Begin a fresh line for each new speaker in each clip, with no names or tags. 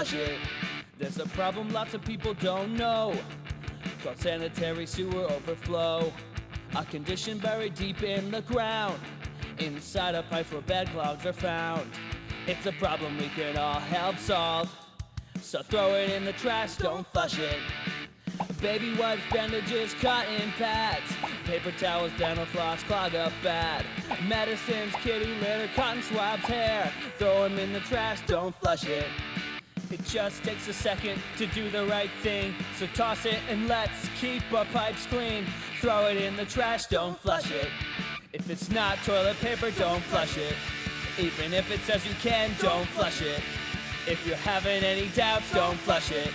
flush it. There's a problem lots of people don't know, called sanitary sewer overflow. A condition buried deep in the ground, inside a pipe where bad clouds are found. It's a problem we can all help solve, so throw it in the trash, don't flush it. Baby wipes, bandages, cotton pads, paper towels, dental floss, clog up bad. Medicines, kitty litter, cotton swabs, hair, throw them in the trash, don't flush it. It just takes a second to do the right thing, so toss it and let's keep our pipes clean. Throw it in the trash, don't flush it. If it's not toilet paper, don't flush it. Even if it says you can, don't flush it. If you're having any doubts, don't flush it.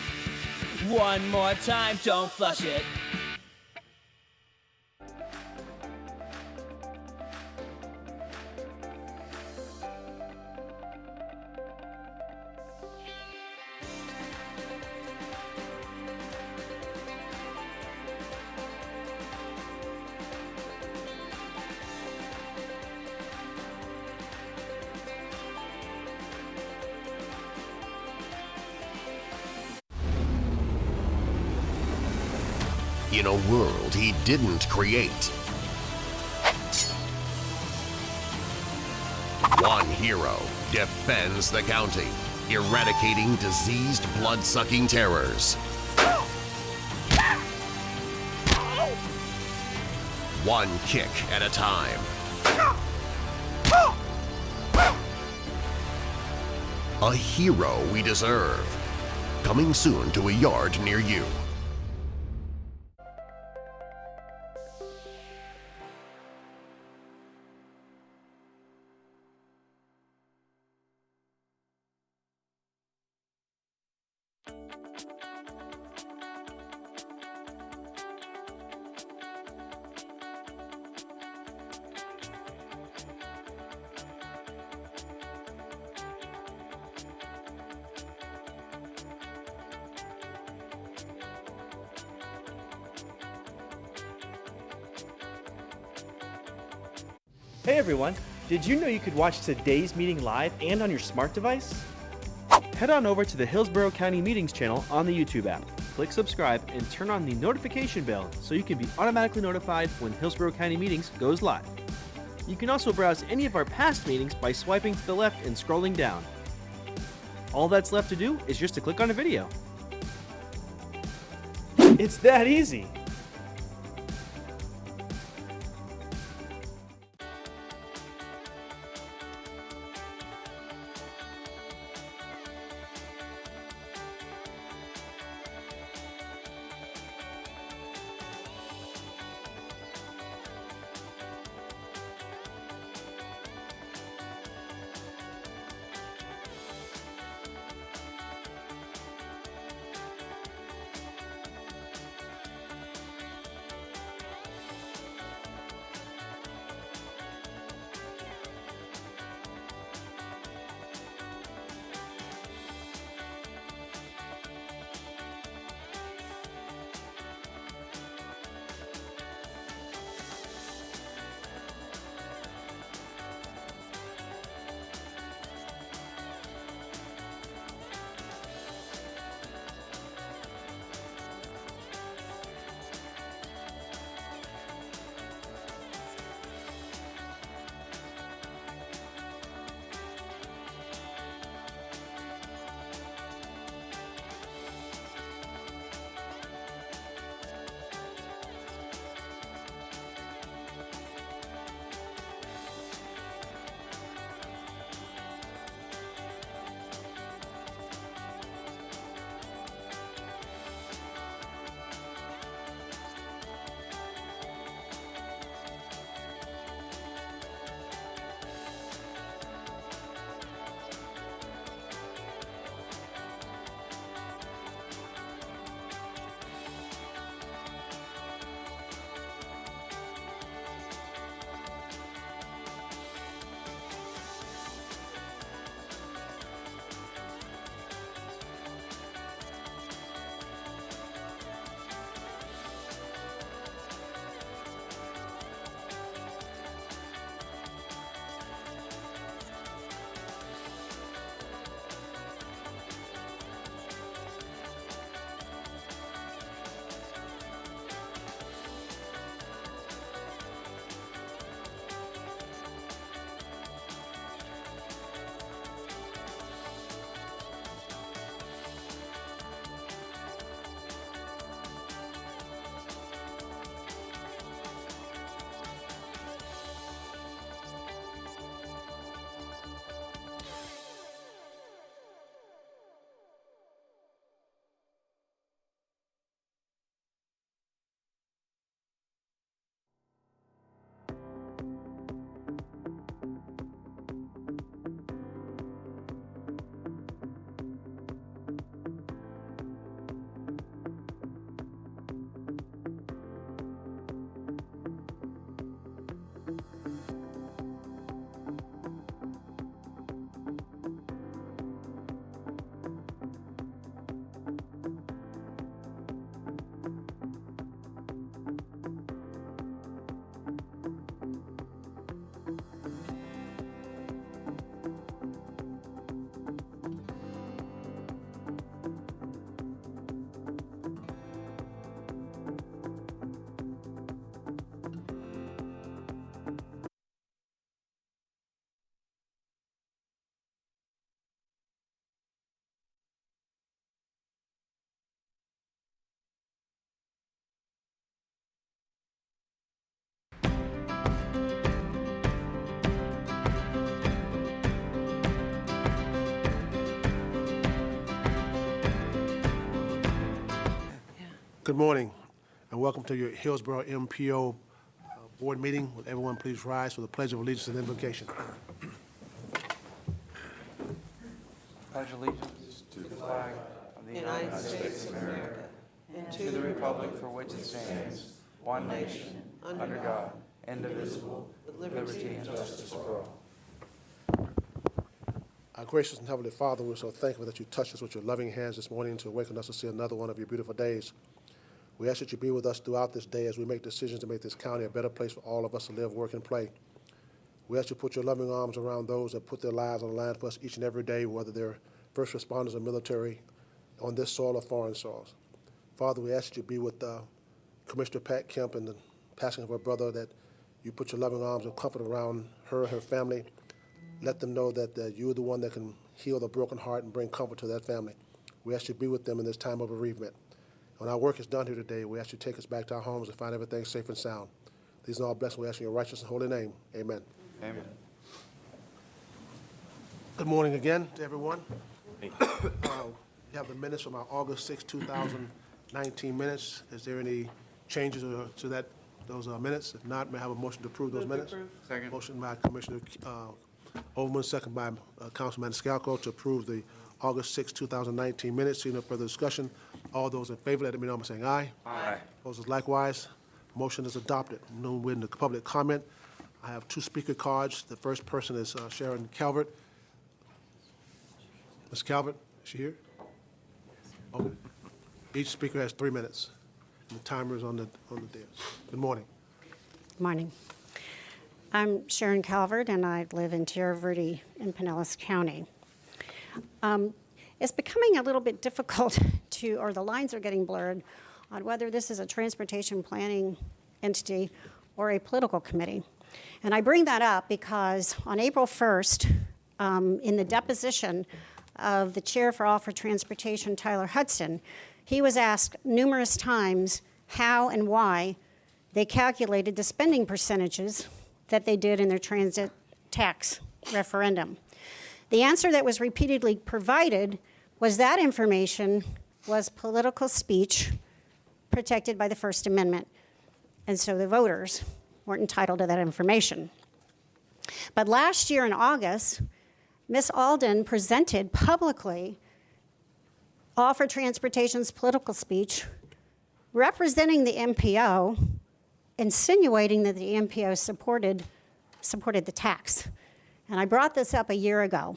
One more time, don't flush it.
In a world he didn't create, one hero defends the county, eradicating diseased, blood-sucking terrors. One kick at a time. A hero we deserve. Coming soon to a yard near you.
Hey everyone, did you know you could watch today's meeting live and on your smart device? Head on over to the Hillsborough County Meetings channel on the YouTube app. Click subscribe and turn on the notification bell so you can be automatically notified when Hillsborough County Meetings goes live. You can also browse any of our past meetings by swiping to the left and scrolling down. All that's left to do is just to click on a video. It's that easy!
Good morning, and welcome to your Hillsborough MPO board meeting. Will everyone please rise for the Pledge of Allegiance and invocation?
Pledge allegiance to the flag of the United States of America and to the republic for which it stands, one nation, under God, indivisible, with liberty and justice for all.
Our gracious and heavenly Father, we're so thankful that you touched us with your loving hands this morning to awaken us to see another one of your beautiful days. We ask that you be with us throughout this day as we make decisions to make this county a better place for all of us to live, work, and play. We ask you to put your loving arms around those that put their lives on the line for us each and every day, whether they're first responders or military, on this soil or foreign soils. Father, we ask that you be with Commissioner Pat Kemp and the passing of her brother, that you put your loving arms of comfort around her and her family. Let them know that you're the one that can heal the broken heart and bring comfort to that family. We ask you to be with them in this time of bereavement. When our work is done here today, we ask you to take us back to our homes and find everything safe and sound. These are all blessed. We ask in your righteous and holy name. Amen.
Amen.
Good morning again to everyone. We have the minutes from our August 6, 2019 minutes. Is there any changes to those minutes? If not, may I have a motion to approve those minutes?
Second.
Motion by Commissioner Overman, second by Councilman Scalco to approve the August 6, 2019 minutes. Seeing no further discussion, all those in favor, let me know by saying aye.
Aye.
Opposed, likewise. Motion is adopted. No in the public comment. I have two speaker cards. The first person is Sharon Calvert. Ms. Calvert, is she here? Okay. Each speaker has 3 minutes. And the timer is on the dais. Good morning.
Good morning. I'm Sharon Calvert, and I live in Tierra Verde in Pinellas County. It's becoming a little bit difficult or the lines are getting blurred on whether this is a transportation planning entity or a political committee. And I bring that up because on April 1st, in the deposition of the chair for All for Transportation, Tyler Hudson, he was asked numerous times how and why they calculated the spending percentages that they did in their transit tax referendum. The answer that was repeatedly provided was that information was political speech protected by the First Amendment, and so the voters weren't entitled to that information. But last year in August, Ms. Alden presented publicly All for Transportation's political speech representing the MPO, insinuating that the MPO supported the tax. And I brought this up a year ago.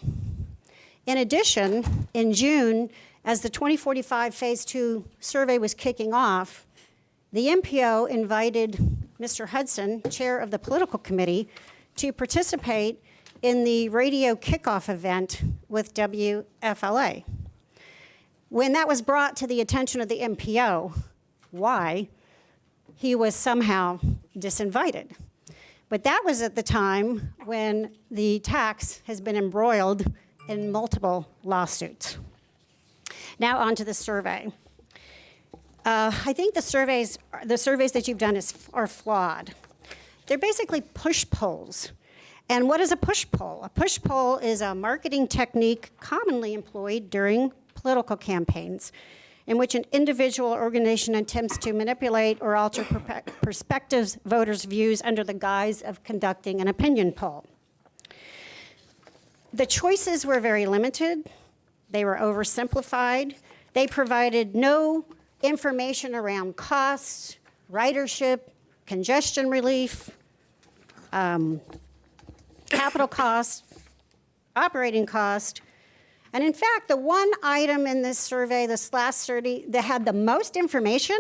In addition, in June, as the 2045 Phase 2 survey was kicking off, the MPO invited Mr. Hudson, chair of the political committee, to participate in the radio kickoff event with WFLA. When that was brought to the attention of the MPO, why, he was somehow disinvited. But that was at the time when the tax has been embroiled in multiple lawsuits. Now on to the survey. I think the surveys that you've done are flawed. They're basically push polls. And what is a push poll? A push poll is a marketing technique commonly employed during political campaigns in which an individual or organization attempts to manipulate or alter prospective voters' views under the guise of conducting an opinion poll. The choices were very limited. They were oversimplified. They provided no information around costs, ridership, congestion relief, capital costs, operating cost. And in fact, the one item in this survey, this last survey, that had the most information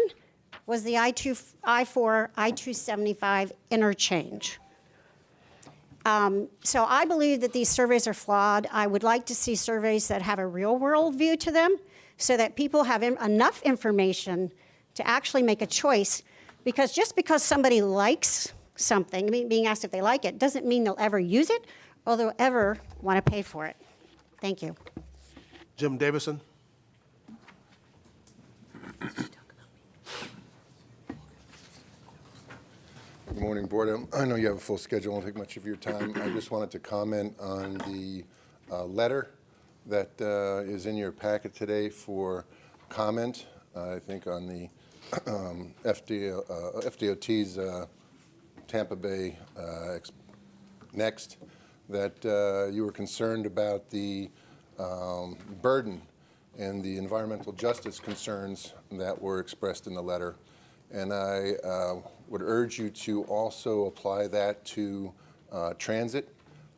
was the I-4, I-275 interchange. So I believe that these surveys are flawed. I would like to see surveys that have a real-world view to them so that people have enough information to actually make a choice. Because just because somebody likes something, being asked if they like it, doesn't mean they'll ever use it or they'll ever want to pay for it. Thank you.
Jim Davison.
Good morning, Board. I know you have a full schedule. I won't take much of your time. I just wanted to comment on the letter that is in your packet today for comment. I think on the FDOT's Tampa Bay Next, that you were concerned about the burden and the environmental justice concerns that were expressed in the letter. And I would urge you to also apply that to transit.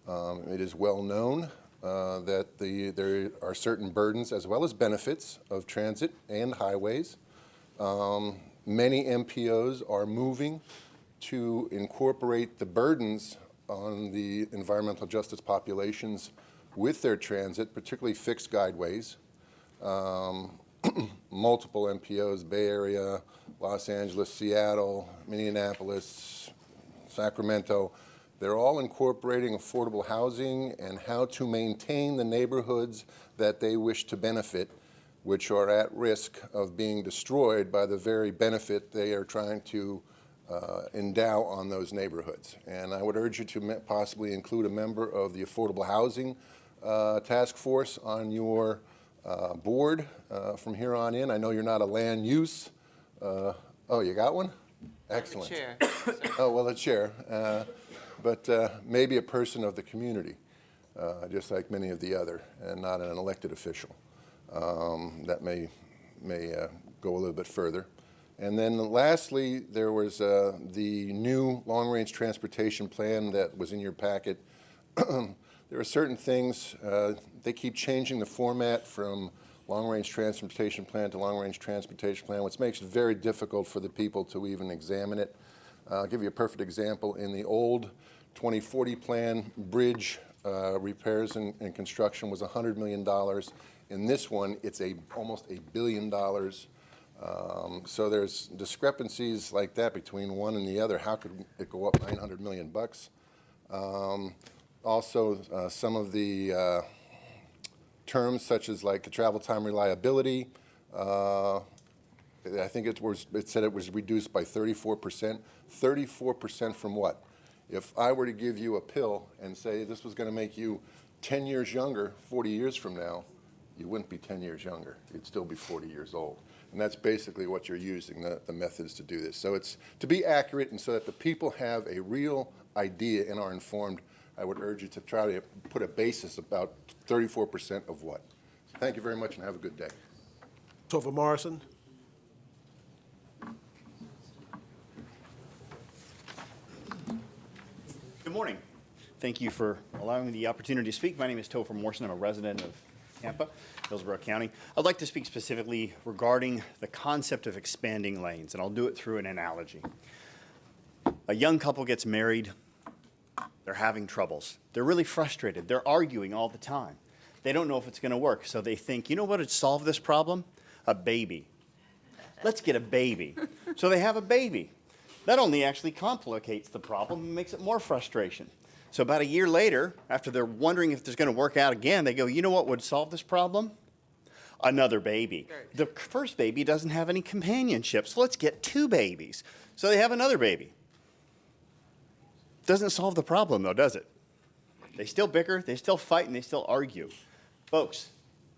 It is well known that there are certain burdens as well as benefits of transit and highways. Many MPOs are moving to incorporate the burdens on the environmental justice populations with their transit, particularly fixed guideways. Multiple MPOs, Bay Area, Los Angeles, Seattle, Minneapolis, Sacramento, they're all incorporating affordable housing and how to maintain the neighborhoods that they wish to benefit, which are at risk of being destroyed by the very benefit they are trying to endow on those neighborhoods. And I would urge you to possibly include a member of the Affordable Housing Task Force on your board from here on in. I know you're not a land use. Oh, you got one? Excellent.
Chair.
Oh, well, a chair. But maybe a person of the community, just like many of the other, and not an elected official. That may go a little bit further. And then lastly, there was the new long-range transportation plan that was in your packet. There are certain things, they keep changing the format from long-range transportation plan to long-range transportation plan, which makes it very difficult for the people to even examine it. I'll give you a perfect example. In the old 2040 plan, bridge repairs and construction was $100 million. In this one, it's almost $1 billion. So there's discrepancies like that between one and the other. How could it go up $900 million? Also, some of the terms such as like the travel time reliability, I think it said it was reduced by 34%. 34% from what? If I were to give you a pill and say this was going to make you 10 years younger 40 years from now, you wouldn't be 10 years younger. You'd still be 40 years old. And that's basically what you're using, the methods to do this. So it's to be accurate and so that the people have a real idea and are informed. I would urge you to try to put a basis about 34% of what. So thank you very much and have a good day.
Topher Morrison.
Good morning. Thank you for allowing me the opportunity to speak. My name is Topher Morrison. I'm a resident of Tampa, Hillsborough County. I'd like to speak specifically regarding the concept of expanding lanes, and I'll do it through an analogy. A young couple gets married. They're having troubles. They're really frustrated. They're arguing all the time. They don't know if it's going to work, so they think, you know what would solve this problem? A baby. Let's get a baby. So they have a baby. That only actually complicates the problem and makes it more frustration. So about a year later, after they're wondering if it's going to work out again, they go, you know what would solve this problem? Another baby. The first baby doesn't have any companionship, so let's get two babies. So they have another baby. Doesn't solve the problem, though, does it? They still bicker, they still fight, and they still argue. Folks,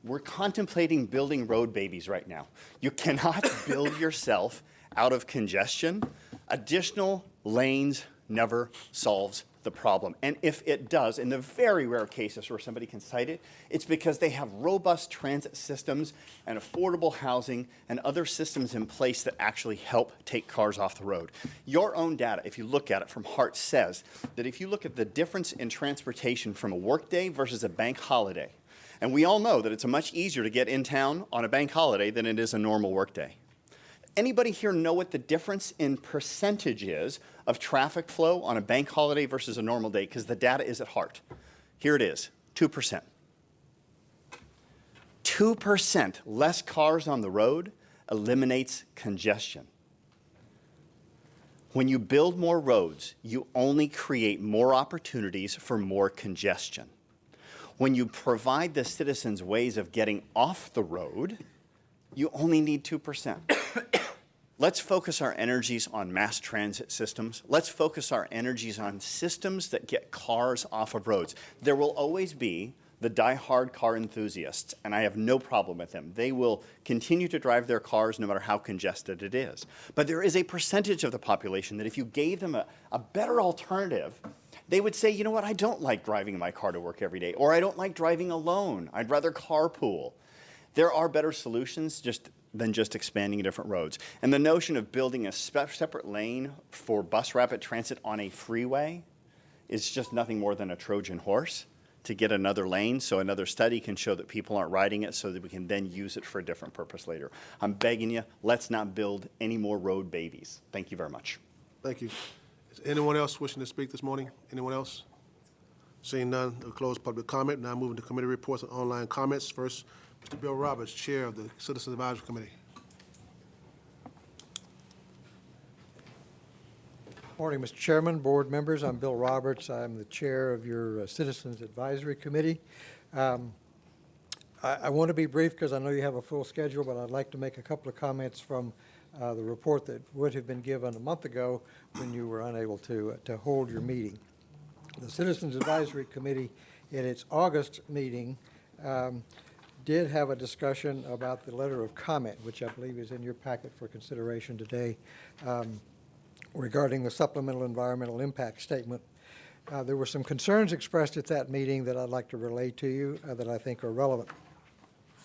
we're contemplating building road babies right now. You cannot build yourself out of congestion. Additional lanes never solves the problem. And if it does, in the very rare cases where somebody can cite it, it's because they have robust transit systems and affordable housing and other systems in place that actually help take cars off the road. Your own data, if you look at it from Hart, says that if you look at the difference in transportation from a workday versus a bank holiday, and we all know that it's much easier to get in town on a bank holiday than it is a normal workday. Anybody here know what the difference in percentage is of traffic flow on a bank holiday versus a normal day? Because the data is at Hart. Here it is, 2%. 2% less cars on the road eliminates congestion. When you build more roads, you only create more opportunities for more congestion. When you provide the citizens ways of getting off the road, you only need 2%. Let's focus our energies on mass transit systems. Let's focus our energies on systems that get cars off of roads. There will always be the die-hard car enthusiasts, and I have no problem with them. They will continue to drive their cars no matter how congested it is. But there is a percentage of the population that if you gave them a better alternative, they would say, you know what, I don't like driving my car to work every day, or I don't like driving alone. I'd rather carpool. There are better solutions than just expanding different roads. And the notion of building a separate lane for bus rapid transit on a freeway is just nothing more than a Trojan horse to get another lane so another study can show that people aren't riding it so that we can then use it for a different purpose later. I'm begging you, let's not build any more road babies. Thank you very much.
Thank you. Is anyone else wishing to speak this morning? Anyone else? Seeing none, we'll close public comment. Now moving to committee reports and online comments. First, Mr. Bill Roberts, Chair of the Citizens Advisory Committee.
Morning, Mr. Chairman, board members. I'm Bill Roberts. I'm the chair of your Citizens Advisory Committee. I want to be brief because I know you have a full schedule, but I'd like to make a couple of comments from the report that would have been given a month ago when you were unable to hold your meeting. The Citizens Advisory Committee, in its August meeting, did have a discussion about the letter of comment, which I believe is in your packet for consideration today, regarding the supplemental environmental impact statement. There were some concerns expressed at that meeting that I'd like to relay to you that I think are relevant.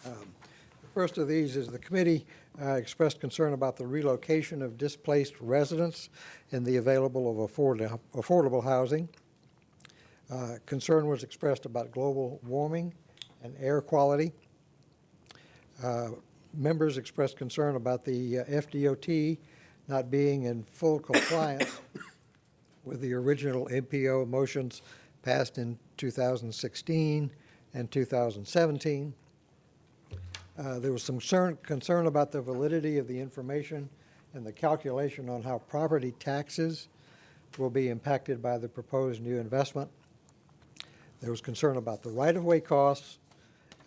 The first of these is the committee expressed concern about the relocation of displaced residents and the available of affordable housing. Concern was expressed about global warming and air quality. Members expressed concern about the FDOT not being in full compliance with the original MPO motions passed in 2016 and 2017. There was some concern about the validity of the information and the calculation on how property taxes will be impacted by the proposed new investment. There was concern about the right-of-way costs.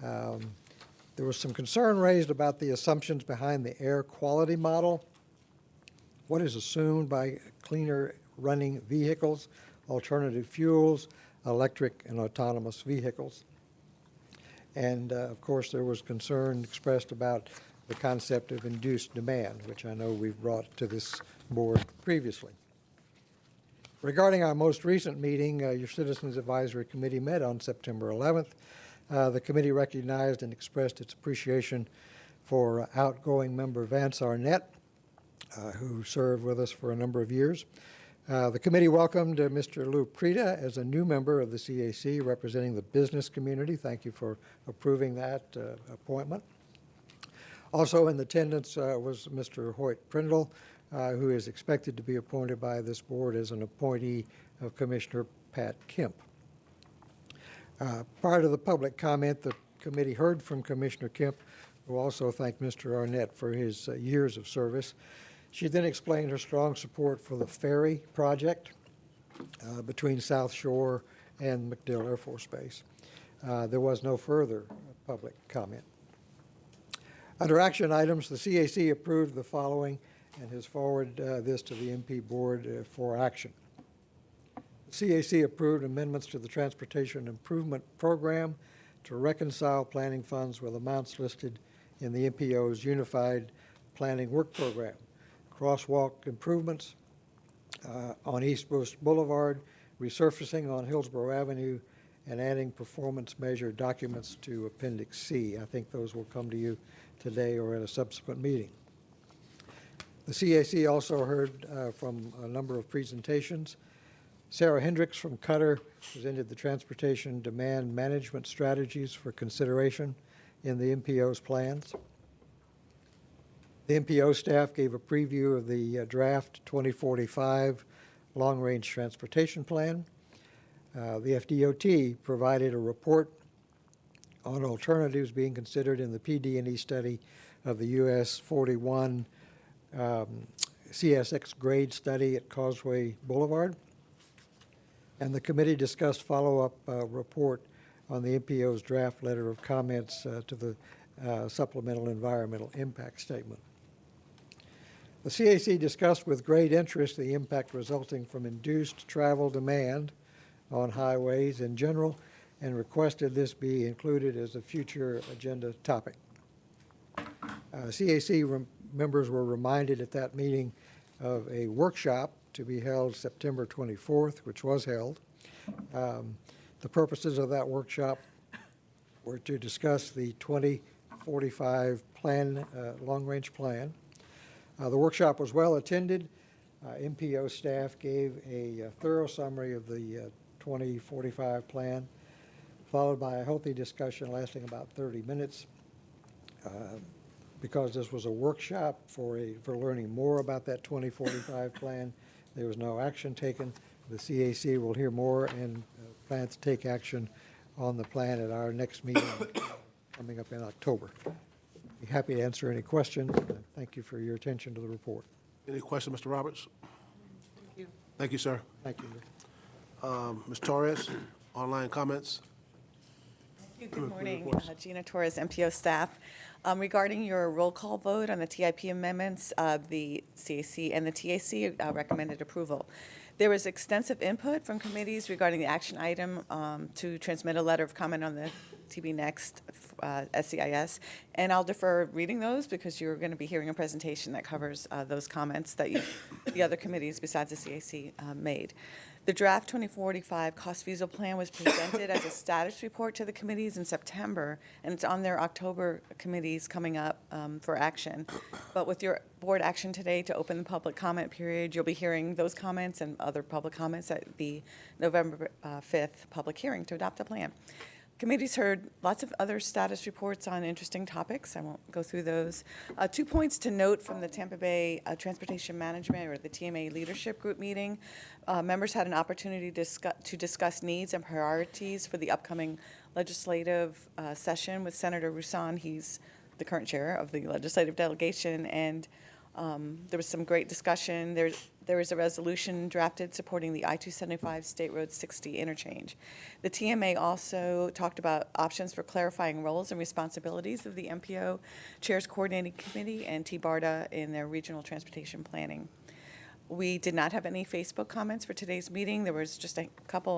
There was some concern raised about the assumptions behind the air quality model. What is assumed by cleaner running vehicles, alternative fuels, electric and autonomous vehicles. And of course, there was concern expressed about the concept of induced demand, which I know we've brought to this board previously. Regarding our most recent meeting, your Citizens Advisory Committee met on September 11th. The committee recognized and expressed its appreciation for outgoing member Vance Arnett, who served with us for a number of years. The committee welcomed Mr. Lou Prida as a new member of the CAC representing the business community. Thank you for approving that appointment. Also in attendance was Mr. Hoyt Prindle, who is expected to be appointed by this board as an appointee of Commissioner Pat Kemp. Prior to the public comment, the committee heard from Commissioner Kemp, who also thanked Mr. Arnett for his years of service. She then explained her strong support for the ferry project between South Shore and MacDill Air Force Base. There was no further public comment. Under action items, the CAC approved the following and has forwarded this to the MP board for action. The CAC approved amendments to the Transportation Improvement Program to reconcile planning funds with amounts listed in the MPO's Unified Planning Work Program. Crosswalk improvements on East Bush Boulevard, resurfacing on Hillsborough Avenue, and adding performance measure documents to Appendix C. I think those will come to you today or at a subsequent meeting. The CAC also heard from a number of presentations. Sarah Hendricks from Cutter presented the Transportation Demand Management Strategies for consideration in the MPO's plans. The MPO staff gave a preview of the draft 2045 Long-Range Transportation Plan. The FDOT provided a report on alternatives being considered in the PD&E study of the US 41 CSX grade study at Causeway Boulevard. And the committee discussed follow-up report on the MPO's draft letter of comments to the supplemental environmental impact statement. The CAC discussed with great interest the impact resulting from induced travel demand on highways in general and requested this be included as a future agenda topic. CAC members were reminded at that meeting of a workshop to be held September 24th, which was held. The purposes of that workshop were to discuss the 2045 plan, long-range plan. The workshop was well attended. MPO staff gave a thorough summary of the 2045 plan, followed by a healthy discussion lasting about 30 minutes. Because this was a workshop for learning more about that 2045 plan, there was no action taken. The CAC will hear more and plan to take action on the plan at our next meeting coming up in October. Be happy to answer any questions. Thank you for your attention to the report.
Any questions, Mr. Roberts?
Thank you.
Thank you, sir.
Thank you.
Ms. Torres, online comments?
Good morning, Gina Torres, MPO staff. Regarding your roll call vote on the TIP amendments, the CAC and the TAC recommended approval. There was extensive input from committees regarding the action item to transmit a letter of comment on the TB Next SCIS, and I'll defer reading those because you're going to be hearing a presentation that covers those comments that the other committees besides the CAC made. The draft 2045 cost feasible plan was presented as a status report to the committees in September, and it's on their October committees coming up for action. But with your board action today to open the public comment period, you'll be hearing those comments and other public comments at the November 5th public hearing to adopt the plan. Committees heard lots of other status reports on interesting topics. I won't go through those. 2 points to note from the Tampa Bay Transportation Management, or the TMA Leadership Group meeting. Members had an opportunity to discuss needs and priorities for the upcoming legislative session with Senator Roussan. He's the current chair of the legislative delegation, and there was some great discussion. There is a resolution drafted supporting the I-275 State Road 60 interchange. The TMA also talked about options for clarifying roles and responsibilities of the MPO Chairs Coordinating Committee and T-BARDA in their regional transportation planning. We did not have any Facebook comments for today's meeting. There was just a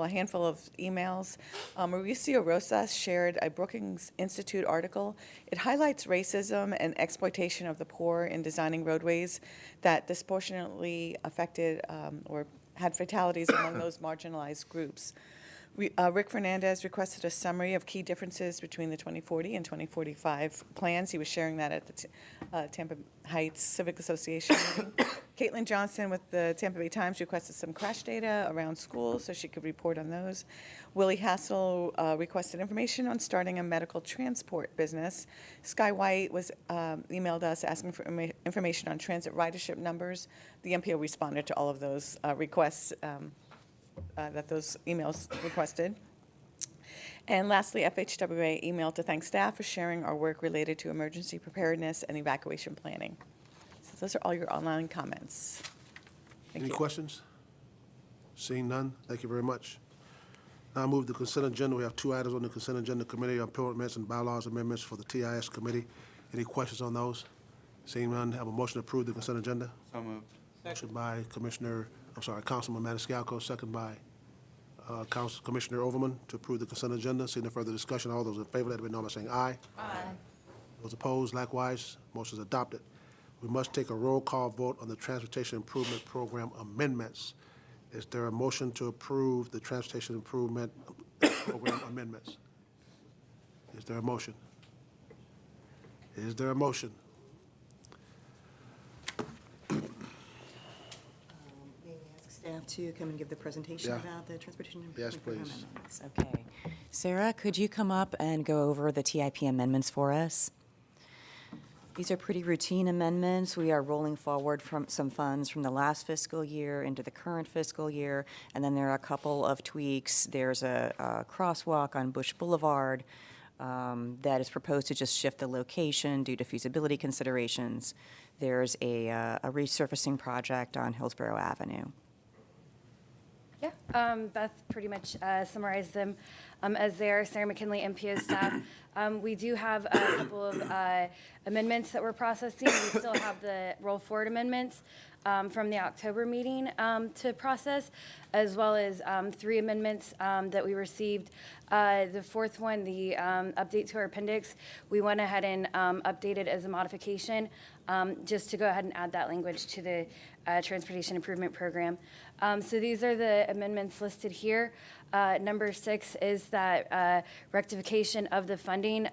handful of emails. Mauricio Rosas shared a Brookings Institute article. It highlights racism and exploitation of the poor in designing roadways that disproportionately affected or had fatalities among those marginalized groups. Rick Fernandez requested a summary of key differences between the 2040 and 2045 plans. He was sharing that at the Tampa Heights Civic Association meeting. Caitlin Johnson with the Tampa Bay Times requested some crash data around schools so she could report on those. Willie Hassel requested information on starting a medical transport business. Sky White was emailed us asking for information on transit ridership numbers. The MPO responded to all of those requests that those emails requested. And lastly, FHWA emailed to thank staff for sharing our work related to emergency preparedness and evacuation planning. So those are all your online comments. Thank
Any
you.
questions? Seeing none, thank you very much. Now move to the consent agenda. We have 2 items on the consent agenda: Committee on Appointments and Bylaws amendments for the TIS Committee. Any questions on those? Seeing none, have a motion to approve the consent agenda.
So moved.
Motion by Councilman Maniscalco, second by Commissioner Overman to approve the consent agenda. Seeing no further discussion, all those in favor, let it be known by saying aye.
Aye.
Those opposed, likewise, motion is adopted. We must take a roll call vote on the Transportation Improvement Program amendments. Is there a motion to approve the Transportation Improvement Program amendments? Is there a motion? Is there a motion?
May we ask staff to come and give the presentation
Yeah.
about the transportation
Yes,
improvement program
please.
amendments? Okay. Sarah, could you come up and go over the TIP amendments for us? These are pretty routine amendments. We are rolling forward from some funds from the last fiscal year into the current fiscal year, and then there are a couple of tweaks. There's a crosswalk on Bush Boulevard that is proposed to just shift the location due to feasibility considerations. There's a resurfacing project on Hillsborough Avenue.
Yeah, Beth pretty much summarized them. as they are Sarah McKinley MPO staff. We do have a couple of amendments that we're processing. We still have the roll forward amendments from the October meeting to process, as well as 3 amendments that we received. The fourth one, the update to our appendix, we went ahead and updated as a modification just to go ahead and add that language to the Transportation Improvement Program. So these are the amendments listed here. Number 6 is that rectification of the funding.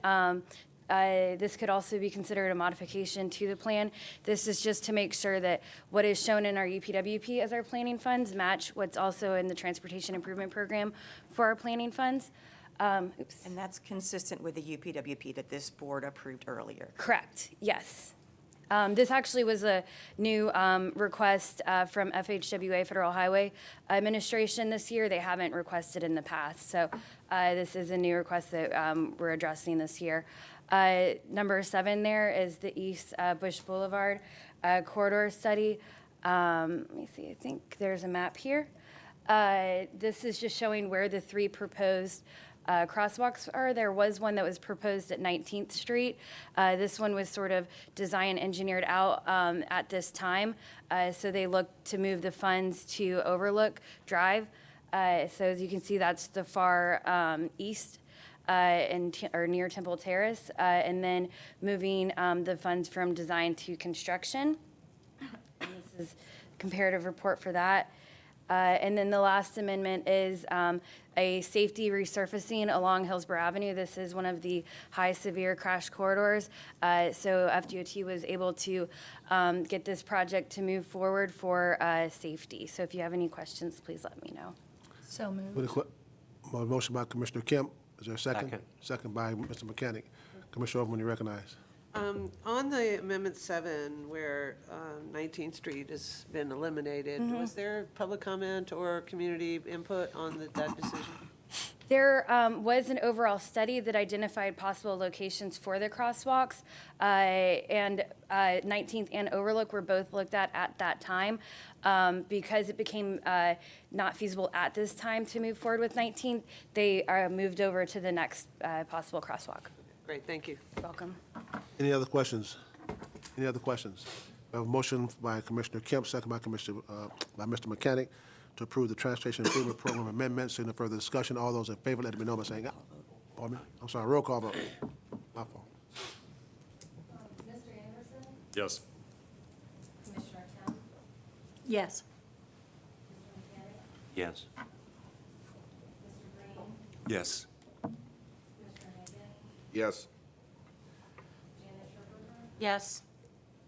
This could also be considered a modification to the plan. This is just to make sure that what is shown in our UPWP as our planning funds match what's also in the Transportation Improvement Program for our planning funds.
And that's consistent with the UPWP that this board approved earlier.
Correct, yes. This actually was a new request from FHWA, Federal Highway Administration, this year. They haven't requested in the past. So this is a new request that we're addressing this year. Number 7 there is the East Bush Boulevard corridor study. Let me see, I think there's a map here. This is just showing where the 3 proposed crosswalks are. There was one that was proposed at 19th Street. This one was sort of designed, engineered out at this time. So they looked to move the funds to Overlook Drive. So as you can see, that's the far east or near Temple Terrace, and then moving the funds from design to construction. And this is a comparative report for that. And then the last amendment is a safety resurfacing along Hillsborough Avenue. This is one of the high severe crash corridors. So FDOT was able to get this project to move forward for safety. So if you have any questions, please let me know.
So moved.
With a motion by Commissioner Kemp. Is there a second? Second by Mr. Mechanic. Commissioner Overman, you recognize.
On the Amendment 7, where 19th Street has been eliminated, was there public comment or community input on that decision?
There was an overall study that identified possible locations for the crosswalks, and 19th and Overlook were both looked at that time. Because it became not feasible at this time to move forward with 19th, they are moved over to the next possible crosswalk.
Great, thank you.
You're welcome.
Any other questions? Any other questions? We have a motion by Commissioner Kemp, second by Mr. Mechanic, to approve the Transportation Improvement Program amendments. Any further discussion? All those in favor, let it be known by saying aye. Pardon me? I'm sorry, roll call vote. My fault.
Mr. Anderson?
Yes.
Commissioner Kemp?
Yes.
Mr. Mechanic?
Yes.
Mr. Green?
Yes.
Commissioner Hagan?
Yes.
Janet Sherberger?
Yes.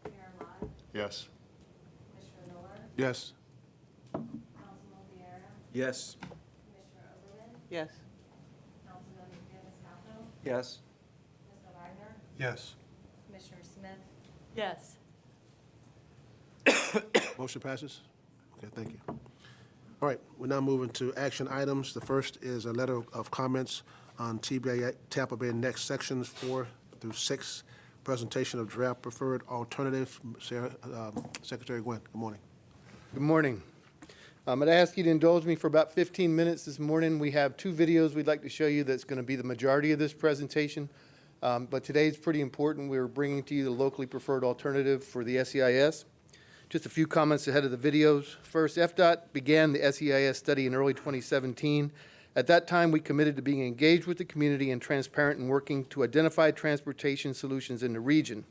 Mayor Lott?
Yes.
Commissioner Miller?
Yes.
Councilman Vieira?
Yes.
Commissioner Overman?
Yes.
Councilman Maniscalco?
Yes.
Mr. Wagner?
Yes.
Commissioner Smith?
Yes.
Motion passes? Okay, thank you. All right, we're now moving to action items. The first is a letter of comments on TBA Tampa Bay Next Sections 4 through 6, presentation of draft preferred alternative. Sarah, Secretary Gwynn, good morning.
Good morning. I'd ask you to indulge me for about 15 minutes this morning. We have 2 videos we'd like to show you that's going to be the majority of this presentation. But today is pretty important. We're bringing to you the locally preferred alternative for the SEIS. Just a few comments ahead of the videos. First, FDOT began the SEIS study in early 2017. At that time, we committed to being engaged with the community and transparent in working to identify transportation solutions in the region.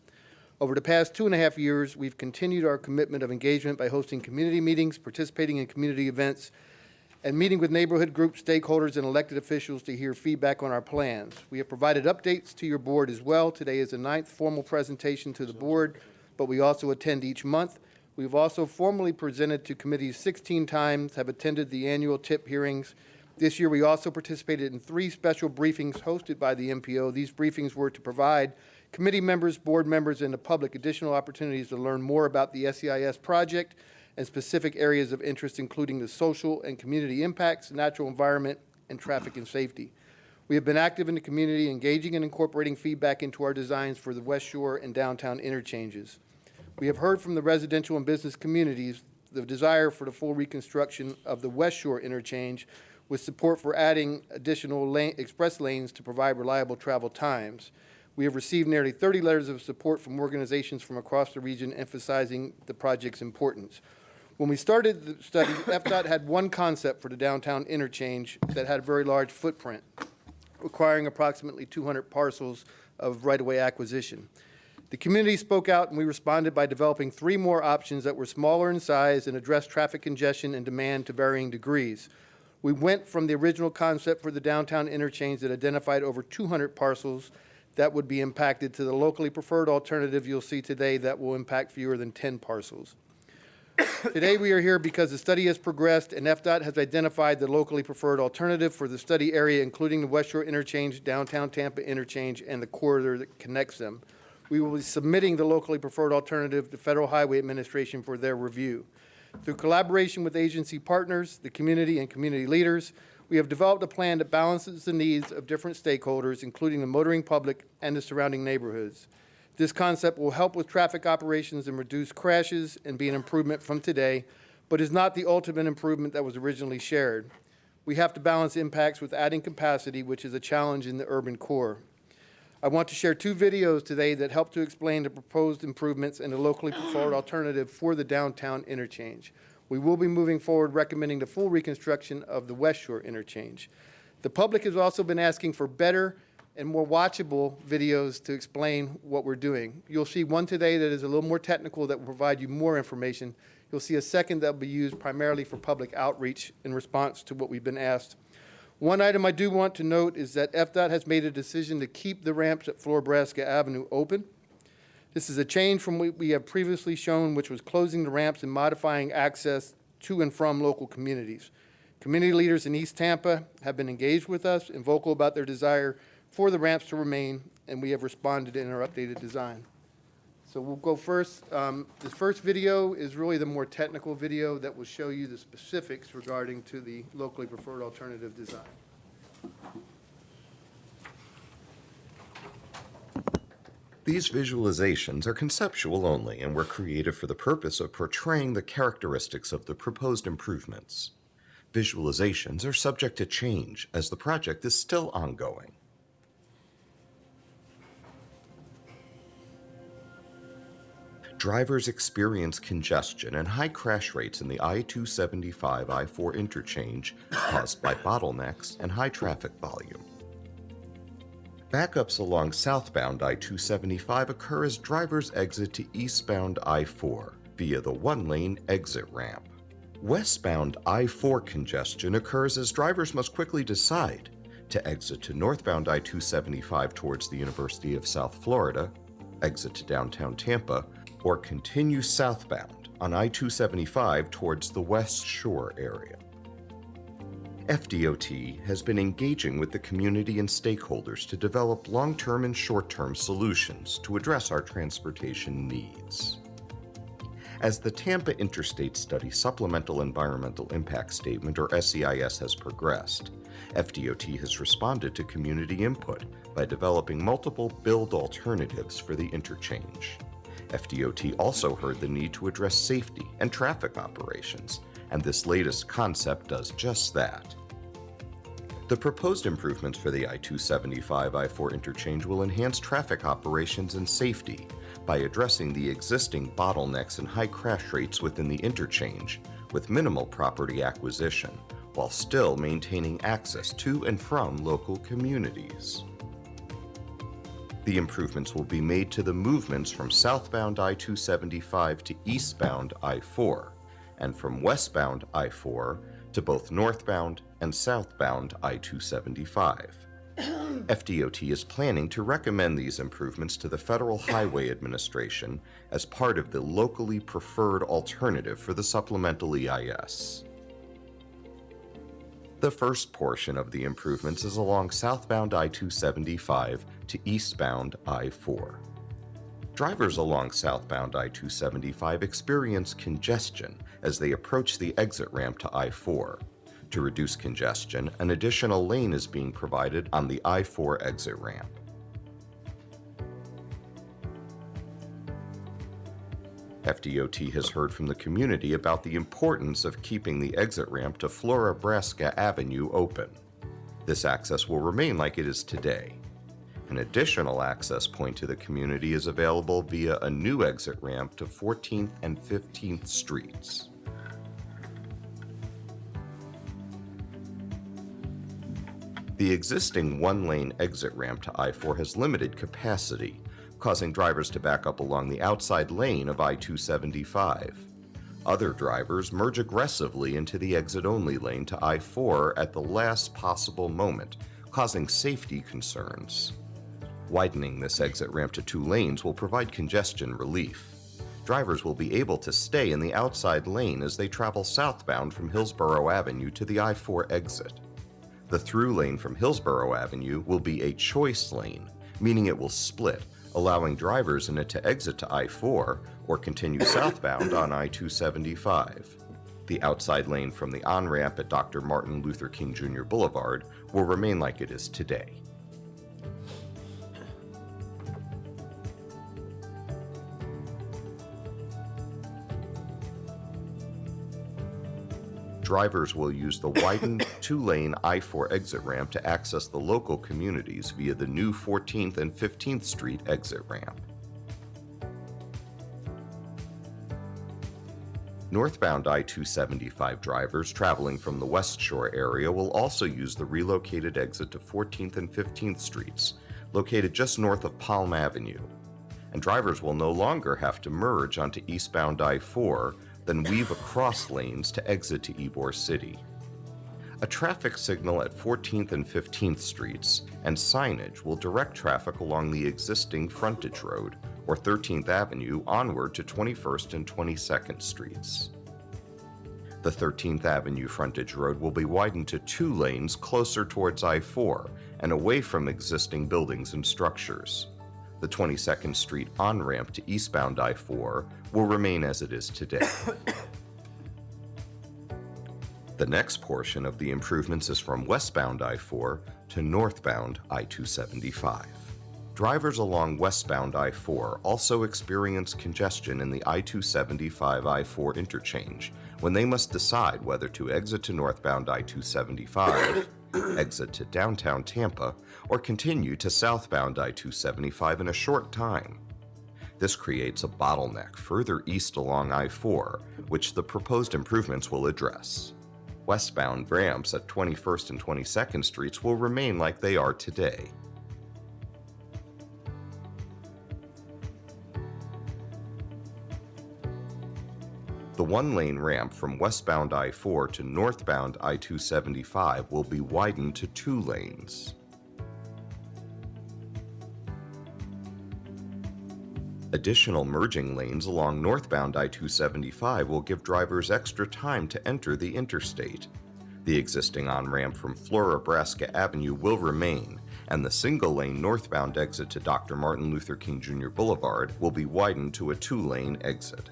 Over the past 2.5 years, we've continued our commitment of engagement by hosting community meetings, participating in community events, and meeting with neighborhood groups, stakeholders, and elected officials to hear feedback on our plans. We have provided updates to your board as well. Today is the 9th formal presentation to the board, but we also attend each month. We've also formally presented to committees 16 times, have attended the annual TIP hearings. This year, we also participated in 3 special briefings hosted by the MPO. These briefings were to provide committee members, board members, and the public additional opportunities to learn more about the SEIS project and specific areas of interest, including the social and community impacts, natural environment, and traffic and safety. We have been active in the community, engaging and incorporating feedback into our designs for the West Shore and downtown interchanges. We have heard from the residential and business communities the desire for the full reconstruction of the West Shore interchange, with support for adding additional express lanes to provide reliable travel times. We have received nearly 30 letters of support from organizations from across the region emphasizing the project's importance. When we started the study, FDOT had one concept for the downtown interchange that had a very large footprint, requiring approximately 200 parcels of right-of-way acquisition. The community spoke out, and we responded by developing 3 more options that were smaller in size and addressed traffic congestion and demand to varying degrees. We went from the original concept for the downtown interchange that identified over 200 parcels that would be impacted to the locally preferred alternative you'll see today that will impact fewer than 10 parcels. Today we are here because the study has progressed and FDOT has identified the locally preferred alternative for the study area, including the West Shore Interchange, downtown Tampa Interchange, and the corridor that connects them. We will be submitting the locally preferred alternative to Federal Highway Administration for their review. Through collaboration with agency partners, the community, and community leaders, we have developed a plan that balances the needs of different stakeholders, including the motoring public and the surrounding neighborhoods. This concept will help with traffic operations and reduce crashes and be an improvement from today, but is not the ultimate improvement that was originally shared. We have to balance impacts with adding capacity, which is a challenge in the urban core. I want to share 2 videos today that help to explain the proposed improvements and the locally preferred alternative for the downtown interchange. We will be moving forward recommending the full reconstruction of the West Shore interchange. The public has also been asking for better and more watchable videos to explain what we're doing. You'll see one today that is a little more technical that will provide you more information. You'll see a second that will be used primarily for public outreach in response to what we've been asked. One item I do want to note is that FDOT has made a decision to keep the ramps at Florabraska Avenue open. This is a change from what we have previously shown, which was closing the ramps and modifying access to and from local communities. Community leaders in East Tampa have been engaged with us and vocal about their desire for the ramps to remain, and we have responded in our updated design. So we'll go first. This first video is really the more technical video that will show you the specifics regarding to the locally preferred alternative design.
These visualizations are conceptual only and were created for the purpose of portraying the characteristics of the proposed improvements. Visualizations are subject to change as the project is still ongoing. Drivers experience congestion and high crash rates in the I-275-I-4 interchange caused by bottlenecks and high traffic volume. Backups along southbound I-275 occur as drivers exit to eastbound I-4 via the one-lane exit ramp. Westbound I-4 congestion occurs as drivers must quickly decide to exit to northbound I-275 towards the University of South Florida, exit to downtown Tampa, or continue southbound on I-275 towards the West Shore area. FDOT has been engaging with the community and stakeholders to develop long-term and short-term solutions to address our transportation needs. As the Tampa Interstate Study Supplemental Environmental Impact Statement, or SEIS, has progressed, FDOT has responded to community input by developing multiple build alternatives for the interchange. FDOT also heard the need to address safety and traffic operations, and this latest concept does just that. The proposed improvements for the I-275-I-4 interchange will enhance traffic operations and safety by addressing the existing bottlenecks and high crash rates within the interchange with minimal property acquisition, while still maintaining access to and from local communities. The improvements will be made to the movements from southbound I-275 to eastbound I-4, and from westbound I-4 to both northbound and southbound I-275. FDOT is planning to recommend these improvements to the Federal Highway Administration as part of the locally preferred alternative for the supplemental EIS. The first portion of the improvements is along southbound I-275 to eastbound I-4. Drivers along southbound I-275 experience congestion as they approach the exit ramp to I-4. To reduce congestion, an additional lane is being provided on the I-4 exit ramp. FDOT has heard from the community about the importance of keeping the exit ramp to Flora-Braska Avenue open. This access will remain like it is today. An additional access point to the community is available via a new exit ramp to 14th and 15th Streets. The existing one-lane exit ramp to I-4 has limited capacity, causing drivers to back up along the outside lane of I-275. Other drivers merge aggressively into the exit-only lane to I-4 at the last possible moment, causing safety concerns. Widening this exit ramp to 2 lanes will provide congestion relief. Drivers will be able to stay in the outside lane as they travel southbound from Hillsborough Avenue to the I-4 exit. The through lane from Hillsborough Avenue will be a choice lane, meaning it will split, allowing drivers in it to exit to I-4 or continue southbound on I-275. The outside lane from the on-ramp at Dr. Martin Luther King Jr. Boulevard will remain like it is today. Drivers will use the widened 2-lane I-4 exit ramp to access the local communities via the new 14th and 15th Street exit ramp. Northbound I-275 drivers traveling from the West Shore area will also use the relocated exit to 14th and 15th Streets, located just north of Palm Avenue. And drivers will no longer have to merge onto eastbound I-4, then weave across lanes to exit to Ybor City. A traffic signal at 14th and 15th Streets and signage will direct traffic along the existing frontage road, or 13th Avenue, onward to 21st and 22nd Streets. The 13th Avenue frontage road will be widened to 2 lanes closer towards I-4 and away from existing buildings and structures. The 22nd Street on-ramp to eastbound I-4 will remain as it is today. The next portion of the improvements is from westbound I-4 to northbound I-275. Drivers along westbound I-4 also experience congestion in the I-275 I-4 interchange when they must decide whether to exit to northbound I-275, exit to downtown Tampa, or continue to southbound I-275 in a short time. This creates a bottleneck further east along I-4, which the proposed improvements will address. Westbound ramps at 21st and 22nd Streets will remain like they are today. The 1-lane ramp from westbound I-4 to northbound I-275 will be widened to 2 lanes. Additional merging lanes along northbound I-275 will give drivers extra time to enter the interstate. The existing on-ramp from Flora-Braska Avenue will remain, and the single-lane northbound exit to Dr. Martin Luther King Jr. Boulevard will be widened to a 2-lane exit.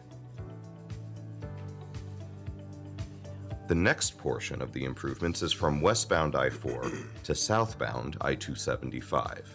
The next portion of the improvements is from westbound I-4 to southbound I-275.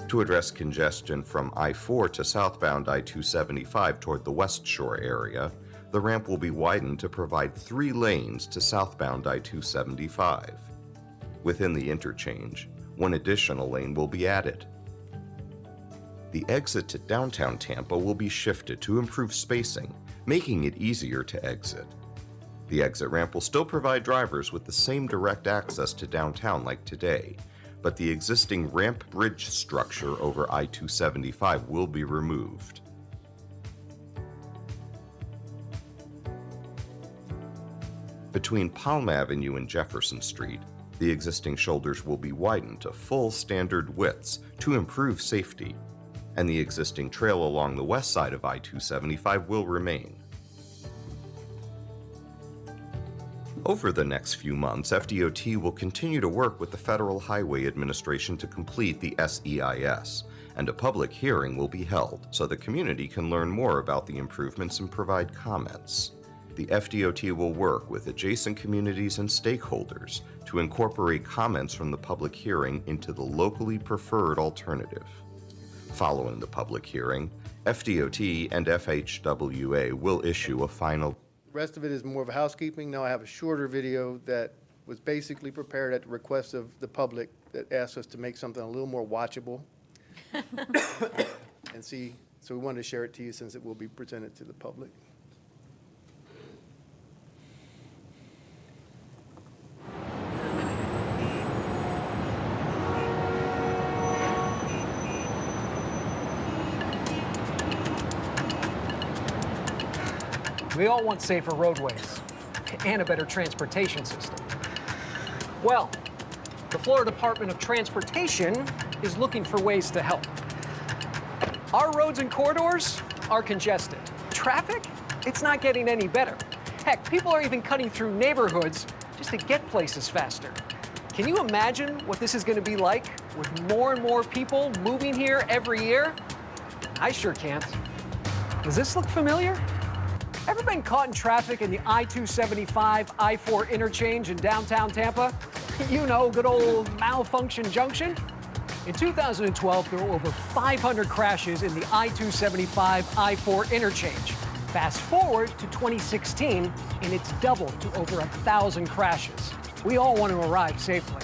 To address congestion from I-4 to southbound I-275 toward the West Shore area, the ramp will be widened to provide 3 lanes to southbound I-275. Within the interchange, 1 additional lane will be added. The exit to downtown Tampa will be shifted to improve spacing, making it easier to exit. The exit ramp will still provide drivers with the same direct access to downtown like today, but the existing ramp bridge structure over I-275 will be removed. Between Palm Avenue and Jefferson Street, the existing shoulders will be widened to full standard widths to improve safety, and the existing trail along the west side of I-275 will remain. Over the next few months, FDOT will continue to work with the Federal Highway Administration to complete the SEIS and a public hearing will be held so the community can learn more about the improvements and provide comments. The FDOT will work with adjacent communities and stakeholders to incorporate comments from the public hearing into the locally preferred alternative. Following the public hearing, FDOT and FHWA will issue a final.
The rest of it is more of a housekeeping. Now I have a shorter video that was basically prepared at the request of the public that asked us to make something a little more watchable. And see, so we wanted to share it to you since it will be presented to the public.
We all want safer roadways and a better transportation system. Well, the Florida Department of Transportation is looking for ways to help. Our roads and corridors are congested. Traffic, it's not getting any better. Heck, people are even cutting through neighborhoods just to get places faster. Can you imagine what this is going to be like with more and more people moving here every year? I sure can't. Does this look familiar? Ever been caught in traffic in the I-275, I-4 interchange in downtown Tampa? You know, good old malfunction junction. In 2012, there were over 500 crashes in the I-275, I-4 interchange. Fast forward to 2016, and it's doubled to over 1,000 crashes. We all want to arrive safely.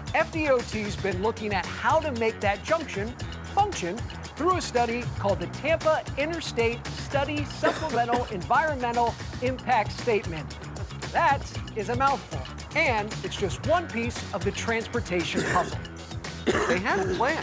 FDOT's been looking at how to make that junction function through a study called the Tampa Interstate Study Supplemental Environmental Impact Statement. That is a mouthful, and it's just one piece of the transportation puzzle.
They had a plan,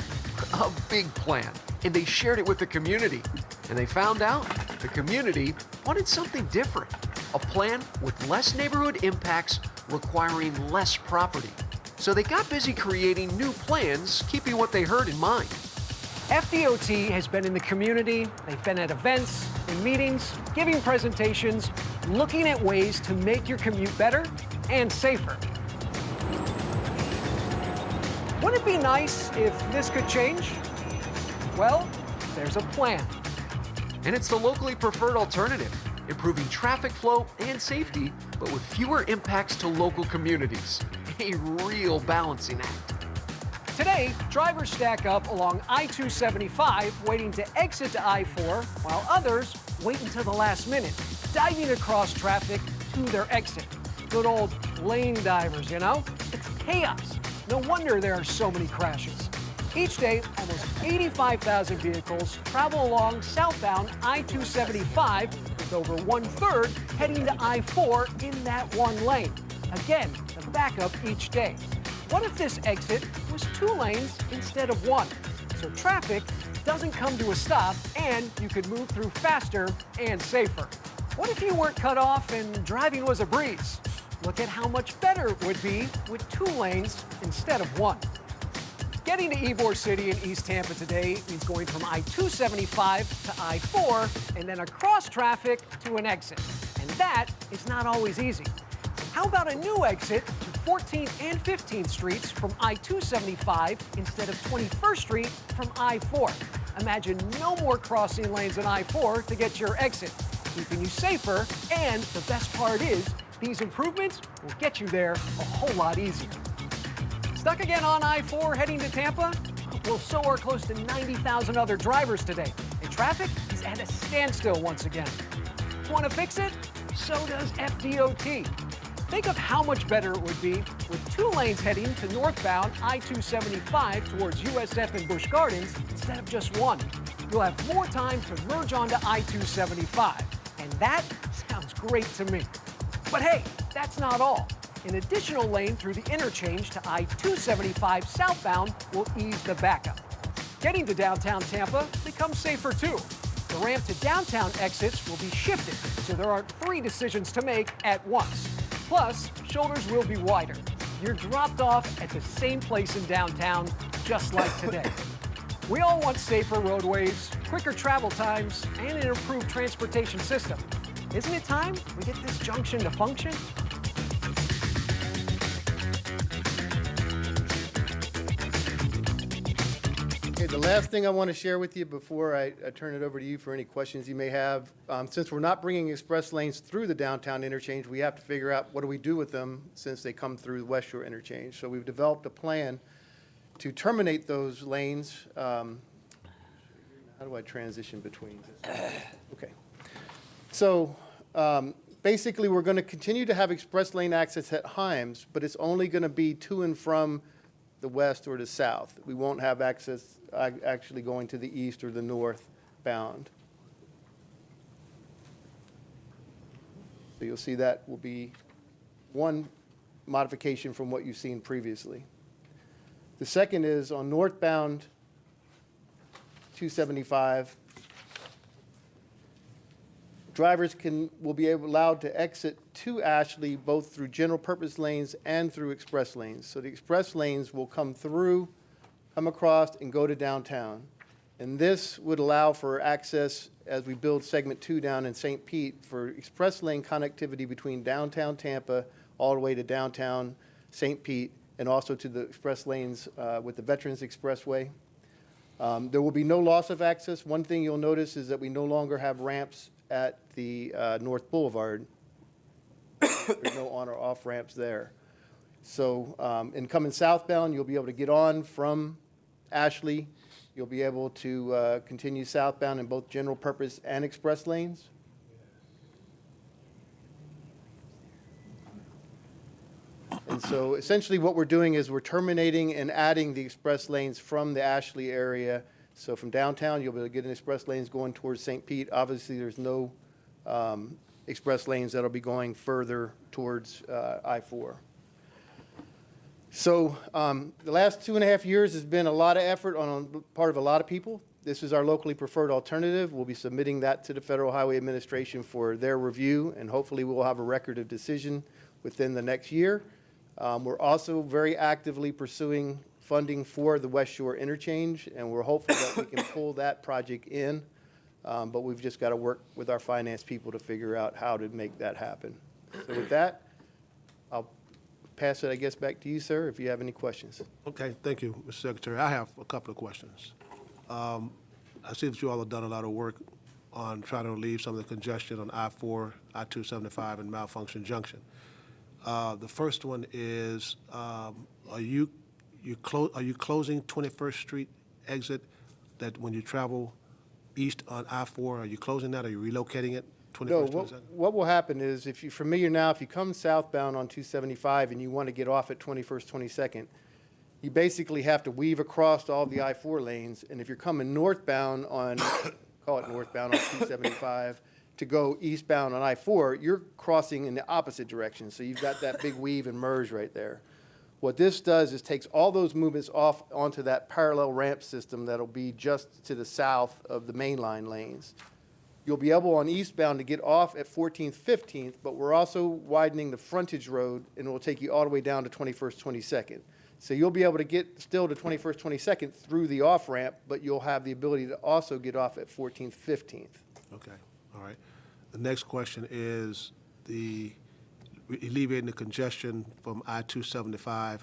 a big plan, and they shared it with the community. And they found out the community wanted something different, a plan with less neighborhood impacts requiring less property. So they got busy creating new plans, keeping what they heard in mind.
FDOT has been in the community, they've been at events and meetings, giving presentations, looking at ways to make your commute better and safer. Wouldn't it be nice if this could change? Well, there's a plan.
And it's the locally preferred alternative, improving traffic flow and safety, but with fewer impacts to local communities. A real balancing act.
Today, drivers stack up along I-275 waiting to exit to I-4, while others wait until the last minute, diving across traffic to their exit. Good old lane divers, you know? It's chaos. No wonder there are so many crashes. Each day, almost 85,000 vehicles travel along southbound I-275, with over 1/3 heading to I-4 in that one lane. Again, the backup each day. What if this exit was 2 lanes instead of 1? So traffic doesn't come to a stop and you could move through faster and safer. What if you weren't cut off and driving was a breeze? Look at how much better it would be with 2 lanes instead of 1. Getting to Ybor City in East Tampa today means going from I-275 to I-4 and then across traffic to an exit. And that is not always easy. How about a new exit to 14th and 15th Streets from I-275 instead of 21st Street from I-4? Imagine no more crossing lanes in I-4 to get your exit, keeping you safer, and the best part is, these improvements will get you there a whole lot easier. Stuck again on I-4 heading to Tampa? Well, so are close to 90,000 other drivers today, and traffic is at a standstill once again. Want to fix it? So does FDOT. Think of how much better it would be with 2 lanes heading to northbound I-275 towards USF and Busch Gardens instead of just 1. You'll have more time to merge onto I-275, and that sounds great to me. But hey, that's not all. An additional lane through the interchange to I-275 southbound will ease the backup. Getting to downtown Tampa becomes safer too. The ramp to downtown exits will be shifted, so there aren't 3 decisions to make at once. Plus, shoulders will be wider. You're dropped off at the same place in downtown, just like today. We all want safer roadways, quicker travel times, and an improved transportation system. Isn't it time we get this junction to function?
Okay, the last thing I want to share with you before I turn it over to you for any questions you may have, since we're not bringing express lanes through the downtown interchange, we have to figure out what do we do with them since they come through the West Shore interchange. So we've developed a plan to terminate those lanes. How do I transition between? Okay. So basically, we're going to continue to have express lane access at Himes, but it's only going to be to and from the west or the south. We won't have access actually going to the east or the north bound. So you'll see that will be one modification from what you've seen previously. The second is on northbound 275, drivers will be allowed to exit to Ashley both through general purpose lanes and through express lanes. So the express lanes will come through, come across, and go to downtown. And this would allow for access as we build segment 2 down in St. Pete for express lane connectivity between downtown Tampa all the way to downtown St. Pete, and also to the express lanes with the Veterans Expressway. There will be no loss of access. One thing you'll notice is that we no longer have ramps at the North Boulevard. There's no on or off ramps there. So in coming southbound, you'll be able to get on from Ashley. You'll be able to continue southbound in both general purpose and express lanes. And so essentially what we're doing is we're terminating and adding the express lanes from the Ashley area. So from downtown, you'll be able to get in express lanes going towards St. Pete. Obviously, there's no express lanes that'll be going further towards I-4. So the last 2.5 years has been a lot of effort on the part of a lot of people. This is our locally preferred alternative. We'll be submitting that to the Federal Highway Administration for their review, and hopefully we'll have a record of decision within the next year. We're also very actively pursuing funding for the West Shore interchange, and we're hopeful that we can pull that project in, but we've just got to work with our finance people to figure out how to make that happen. So with that, I'll pass it, I guess, back to you, sir, if you have any questions.
Okay, thank you, Mr. Secretary. I have a couple of questions. I see that you all have done a lot of work on trying to relieve some of the congestion on I-4, I-275, and Malfunction Junction. The first one is, are you closing 21st Street exit that when you travel east on I-4, are you closing that? Are you relocating it? 21st,
No,
22nd?
what will happen is, if you're familiar now, if you come southbound on 275 and you want to get off at 21st, 22nd, you basically have to weave across all the I-4 lanes. And if you're coming northbound on, call it northbound on 275, to go eastbound on I-4, you're crossing in the opposite direction. So you've got that big weave and merge right there. What this does is takes all those movements off onto that parallel ramp system that'll be just to the south of the main line lanes. You'll be able on eastbound to get off at 14th, 15th, but we're also widening the frontage road, and it will take you all the way down to 21st, 22nd. So you'll be able to get still to 21st, 22nd through the off ramp, but you'll have the ability to also get off at 14th, 15th.
Okay, all right. The next question is the alleviating the congestion from I-275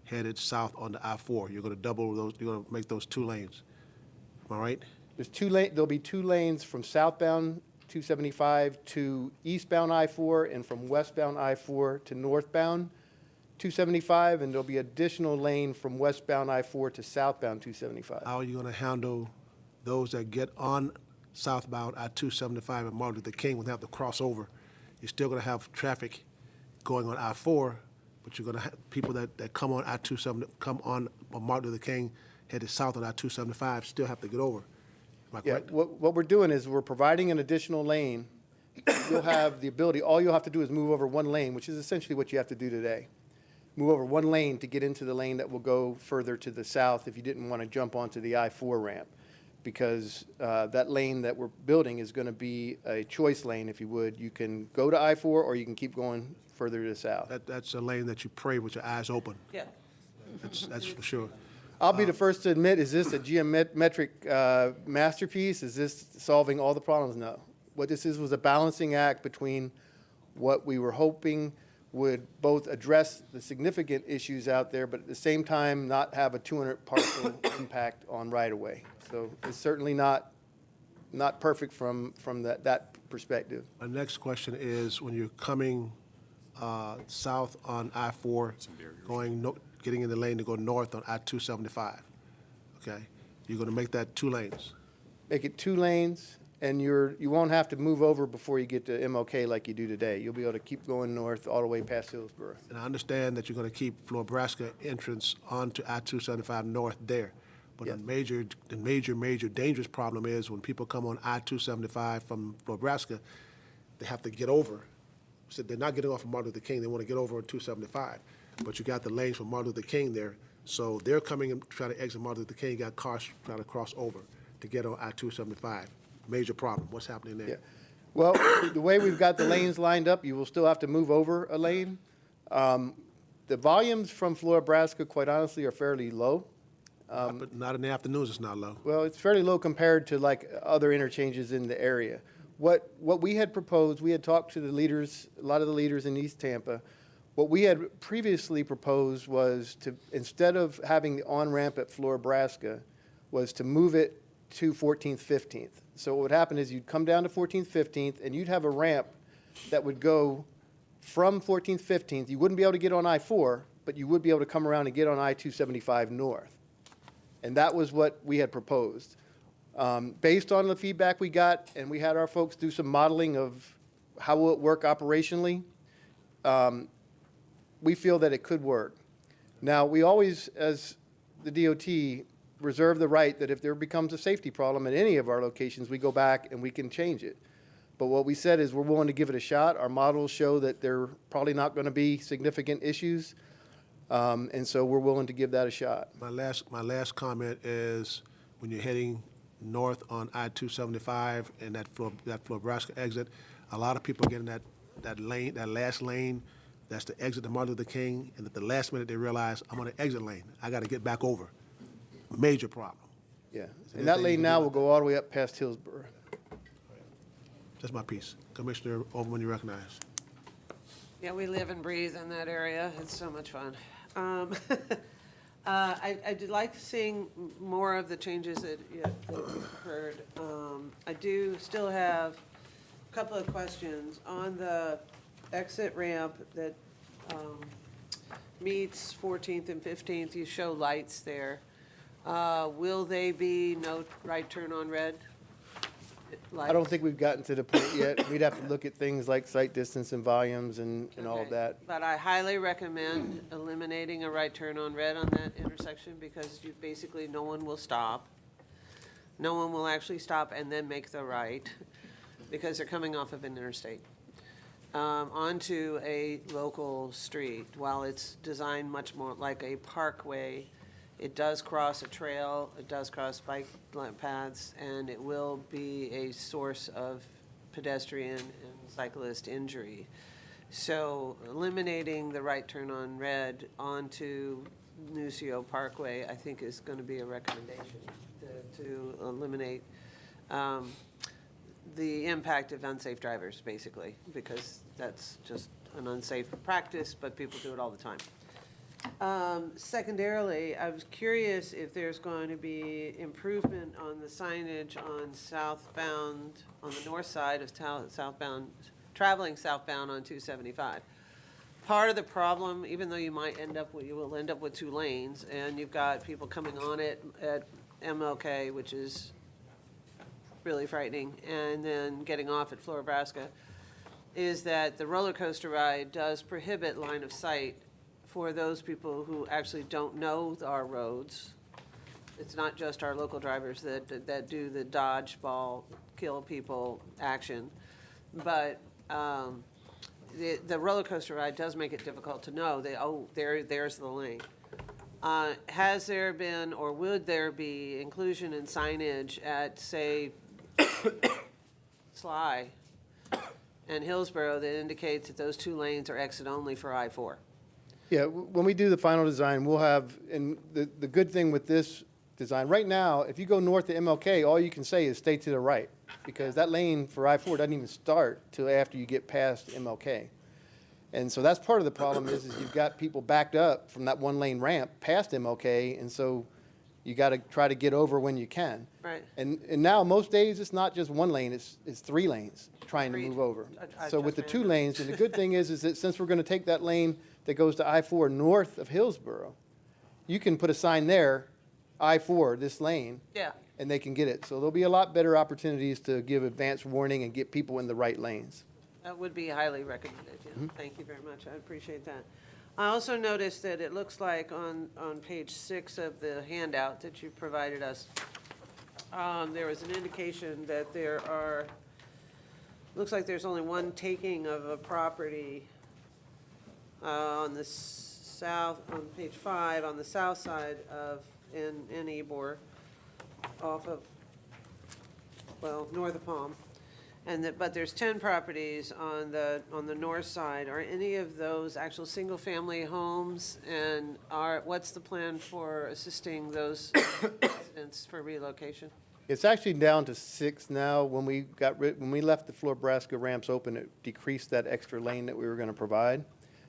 headed south on the I-4. You're going to double those, you're going to make those 2 lanes. Am I right?
There'll be 2 lanes from southbound 275 to eastbound I-4 and from westbound I-4 to northbound 275, and there'll be additional lane from westbound I-4 to southbound 275.
How are you going to handle those that get on southbound I-275 and Martin Luther King without the crossover? You're still going to have traffic going on I-4, but you're going to have people that come on I-270, come on Martin Luther King headed south on I-275 still have to get over. Am I correct?
What we're doing is we're providing an additional lane. You'll have the ability, all you'll have to do is move over 1 lane, which is essentially what you have to do today. Move over 1 lane to get into the lane that will go further to the south if you didn't want to jump onto the I-4 ramp, because that lane that we're building is going to be a choice lane, if you would. You can go to I-4 or you can keep going further to the south.
That's a lane that you pray with your eyes open.
Yeah.
That's for sure.
I'll be the first to admit, is this a geometric masterpiece? Is this solving all the problems? No. What this is was a balancing act between what we were hoping would both address the significant issues out there, but at the same time not have a 200 parcel impact on right-of-way. So it's certainly not perfect from that perspective.
My next question is, when you're coming south on I-4, getting in the lane to go north on I-275, okay? You're going to make that 2 lanes.
Make it 2 lanes, and you won't have to move over before you get to MLK like you do today. You'll be able to keep going north all the way past Hillsborough.
And I understand that you're going to keep Nebraska entrance onto I-275 north there. But
Yes.
the major dangerous problem is when people come on I-275 from Nebraska, they have to get over. So they're not getting off of Martin Luther King. They want to get over on 275. But you got the lanes from Martin Luther King there. So they're coming and trying to exit Martin Luther King, got cars trying to cross over to get on I-275. Major problem. What's happening there?
Yeah. Well, the way we've got the lanes lined up, you will still have to move over a lane. The volumes from Nebraska, quite honestly, are fairly low.
But not in the afternoons, it's not low.
Well, it's fairly low compared to like other interchanges in the area. What we had proposed, we had talked to the leaders, a lot of the leaders in East Tampa. What we had previously proposed was to, instead of having the on-ramp at Nebraska, was to move it to 14th, 15th. So what would happen is you'd come down to 14th, 15th, and you'd have a ramp that would go from 14th, 15th. You wouldn't be able to get on I-4, but you would be able to come around and get on I-275 north. And that was what we had proposed. Based on the feedback we got, and we had our folks do some modeling of how will it work operationally, we feel that it could work. Now, we always, as the DOT, reserve the right that if there becomes a safety problem at any of our locations, we go back and we can change it. But what we said is we're willing to give it a shot. Our models show that there are probably not going to be significant issues. And so we're willing to give that a shot.
My last comment is when you're heading north on I-275 and that Nebraska exit, a lot of people getting that last lane, that's the exit to Martin Luther King, and at the last minute they realize, I'm on the exit lane. I got to get back over. Major problem.
Yeah, and that lane now will go all the way up past Hillsborough.
That's my piece. Commissioner Overman, you recognize.
Yeah, we live and breathe in that area. It's so much fun. I did like seeing more of the changes that you've heard. I do still have a couple of questions on the exit ramp that meets 14th and 15th. You show lights there. Will they be no right turn on red lights?
I don't think we've gotten to the point yet. We'd have to look at things like sight distance and volumes and all of that.
But I highly recommend eliminating a right turn on red on that intersection because basically no one will stop. No one will actually stop and then make the right because they're coming off of an interstate onto a local street. While it's designed much more like a parkway, it does cross a trail, it does cross bike paths, and it will be a source of pedestrian and cyclist injury. So eliminating the right turn on red onto Nucio Parkway, I think is going to be a recommendation to eliminate the impact of unsafe drivers, basically, because that's just an unsafe practice, but people do it all the time. Secondarily, I was curious if there's going to be improvement on the signage on southbound, on the north side of southbound, traveling southbound on 275. Part of the problem, even though you will end up with 2 lanes, and you've got people coming on it at MLK, which is really frightening, and then getting off at Nebraska, is that the roller coaster ride does prohibit line of sight for those people who actually don't know our roads. It's not just our local drivers that do the dodge ball, kill people action, but the roller coaster ride does make it difficult to know there's the lane. Has there been or would there be inclusion in signage at, say, Sly and Hillsborough that indicates that those 2 lanes are exit only for I-4?
Yeah, when we do the final design, we'll have, and the good thing with this design, right now, if you go north to MLK, all you can say is stay to the right, because that lane for I-4 doesn't even start till after you get past MLK. And so that's part of the problem is you've got people backed up from that one-lane ramp past MLK, and so you got to try to get over when you can.
Right.
And now, most days, it's not just one lane, it's 3 lanes trying to move over. So with the 2 lanes, and the good thing is that since we're going to take that lane that goes to I-4 north of Hillsborough, you can put a sign there, I-4, this lane,
Yeah.
and they can get it. So there'll be a lot better opportunities to give advance warning and get people in the right lanes.
That would be highly recommended, yeah. Thank you very much, I appreciate that. I also noticed that it looks like on page 6 of the handout that you provided us, there was an indication that looks like there's only one taking of a property on the south, on page 5, on the south side in Ybor, off of, well, north of Palm. But there's 10 properties on the north side. Are any of those actual single-family homes? And what's the plan for assisting those residents for relocation?
It's actually down to 6 now. When we left the Florabraska ramps open, it decreased that extra lane that we were going to provide.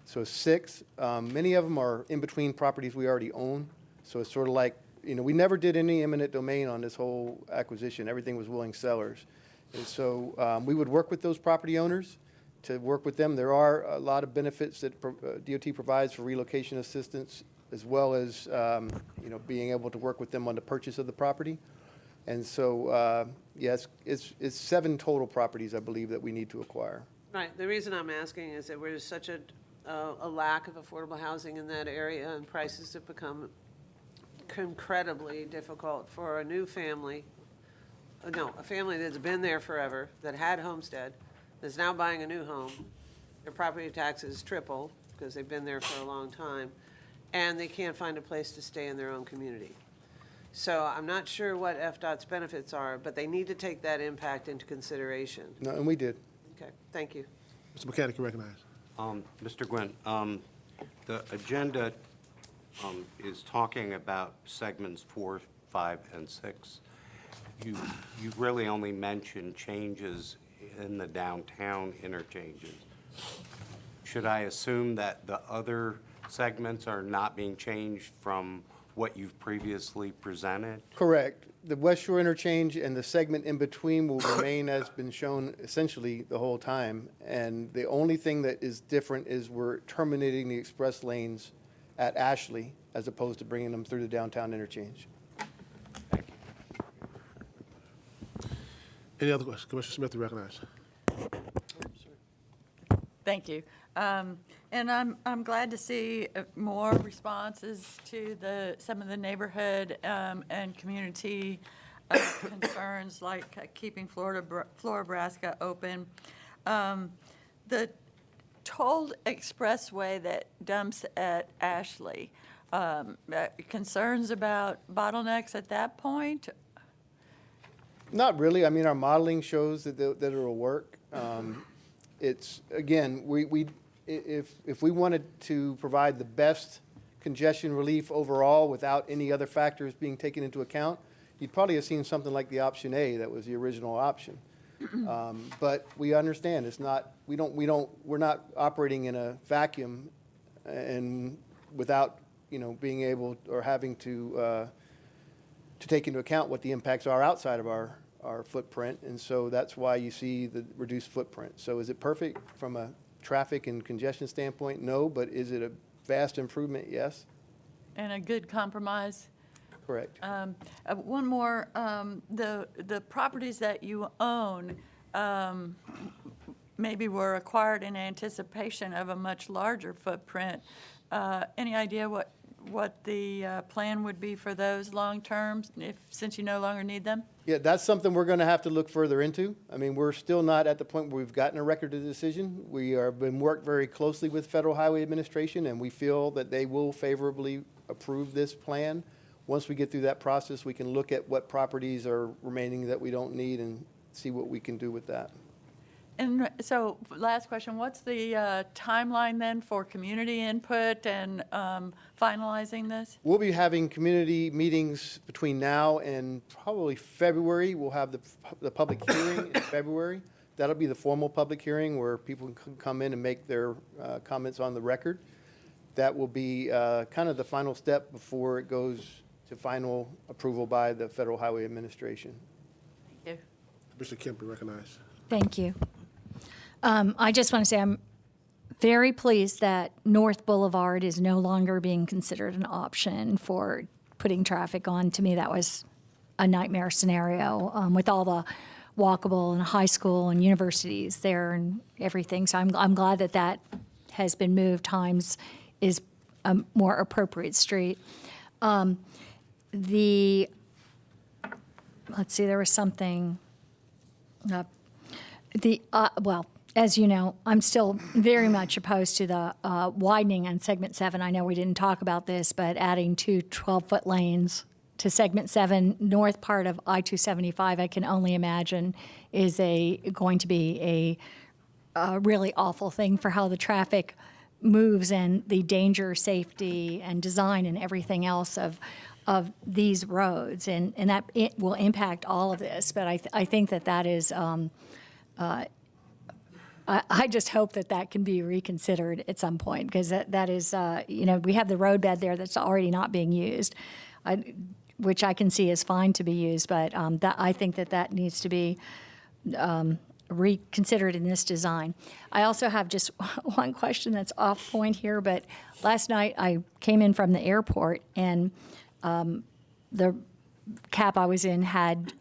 So 6. Many of them are in between properties we already own. So it's sort of like, we never did any eminent domain on this whole acquisition. Everything was willing sellers. And so we would work with those property owners to work with them. There are a lot of benefits that DOT provides for relocation assistance, as well as being able to work with them on the purchase of the property. And so, yes, it's 7 total properties, I believe, that we need to acquire.
Right. The reason I'm asking is that there's such a lack of affordable housing in that area, and prices have become incredibly difficult for a new family. A family that's been there forever, that had homestead, that's now buying a new home. Their property taxes triple because they've been there for a long time, and they can't find a place to stay in their own community. So I'm not sure what FDOT's benefits are, but they need to take that impact into consideration.
No, and we did.
Okay, thank you.
Mr. Mechanic, you recognize.
Mr. Gwynn, the agenda is talking about segments 4, 5, and 6. You really only mentioned changes in the downtown interchanges. Should I assume that the other segments are not being changed from what you've previously presented?
Correct. The West Shore interchange and the segment in between will remain as been shown essentially the whole time. And the only thing that is different is we're terminating the express lanes at Ashley as opposed to bringing them through the downtown interchange.
Any other questions? Commissioner Smith, you recognize.
Thank you. And I'm glad to see more responses to some of the neighborhood and community concerns, like keeping Florabraska open. The tolled expressway that dumps at Ashley, concerns about bottlenecks at that point?
Not really. I mean, our modeling shows that it'll work. It's, again, if we wanted to provide the best congestion relief overall without any other factors being taken into account, you'd probably have seen something like the option A that was the original option. But we understand it's not, we're not operating in a vacuum and without, being able or having to take into account what the impacts are outside of our footprint, and so that's why you see the reduced footprint. So is it perfect from a traffic and congestion standpoint? No, but is it a vast improvement? Yes.
And a good compromise?
Correct.
One more, the properties that you own maybe were acquired in anticipation of a much larger footprint. Any idea what the plan would be for those long-term, since you no longer need them?
Yeah, that's something we're going to have to look further into. I mean, we're still not at the point where we've gotten a record of decision. We have been worked very closely with Federal Highway Administration, and we feel that they will favorably approve this plan. Once we get through that process, we can look at what properties are remaining that we don't need and see what we can do with that.
And so, last question, what's the timeline then for community input and finalizing this?
We'll be having community meetings between now and probably February. We'll have the public hearing in February. that'll be the formal public hearing where people can come in and make their comments on the record. That will be kind of the final step before it goes to final approval by the Federal Highway Administration.
Thank you.
Mr. Kemp, be recognized.
Thank you. I just want to say I'm very pleased that North Boulevard is no longer being considered an option for putting traffic on. To me, that was a nightmare scenario with all the walkable and high school and universities there and everything. So I'm glad that that has been moved. Times is a more appropriate street. Let's see, there was something. Well, as you know, I'm still very much opposed to the widening on segment 7. I know we didn't talk about this, but adding 2 12-foot lanes to segment 7, north part of I-275, I can only imagine is going to be a really awful thing for how the traffic moves and the danger, safety, and design and everything else of these roads, and that it will impact all of this. But I think that is. I just hope that can be reconsidered at some point, because that is, we have the roadbed there that's already not being used, which I can see is fine to be used, but I think that needs to be reconsidered in this design. I also have just one question that's off point here, but last night I came in from the airport, and the cab I was in had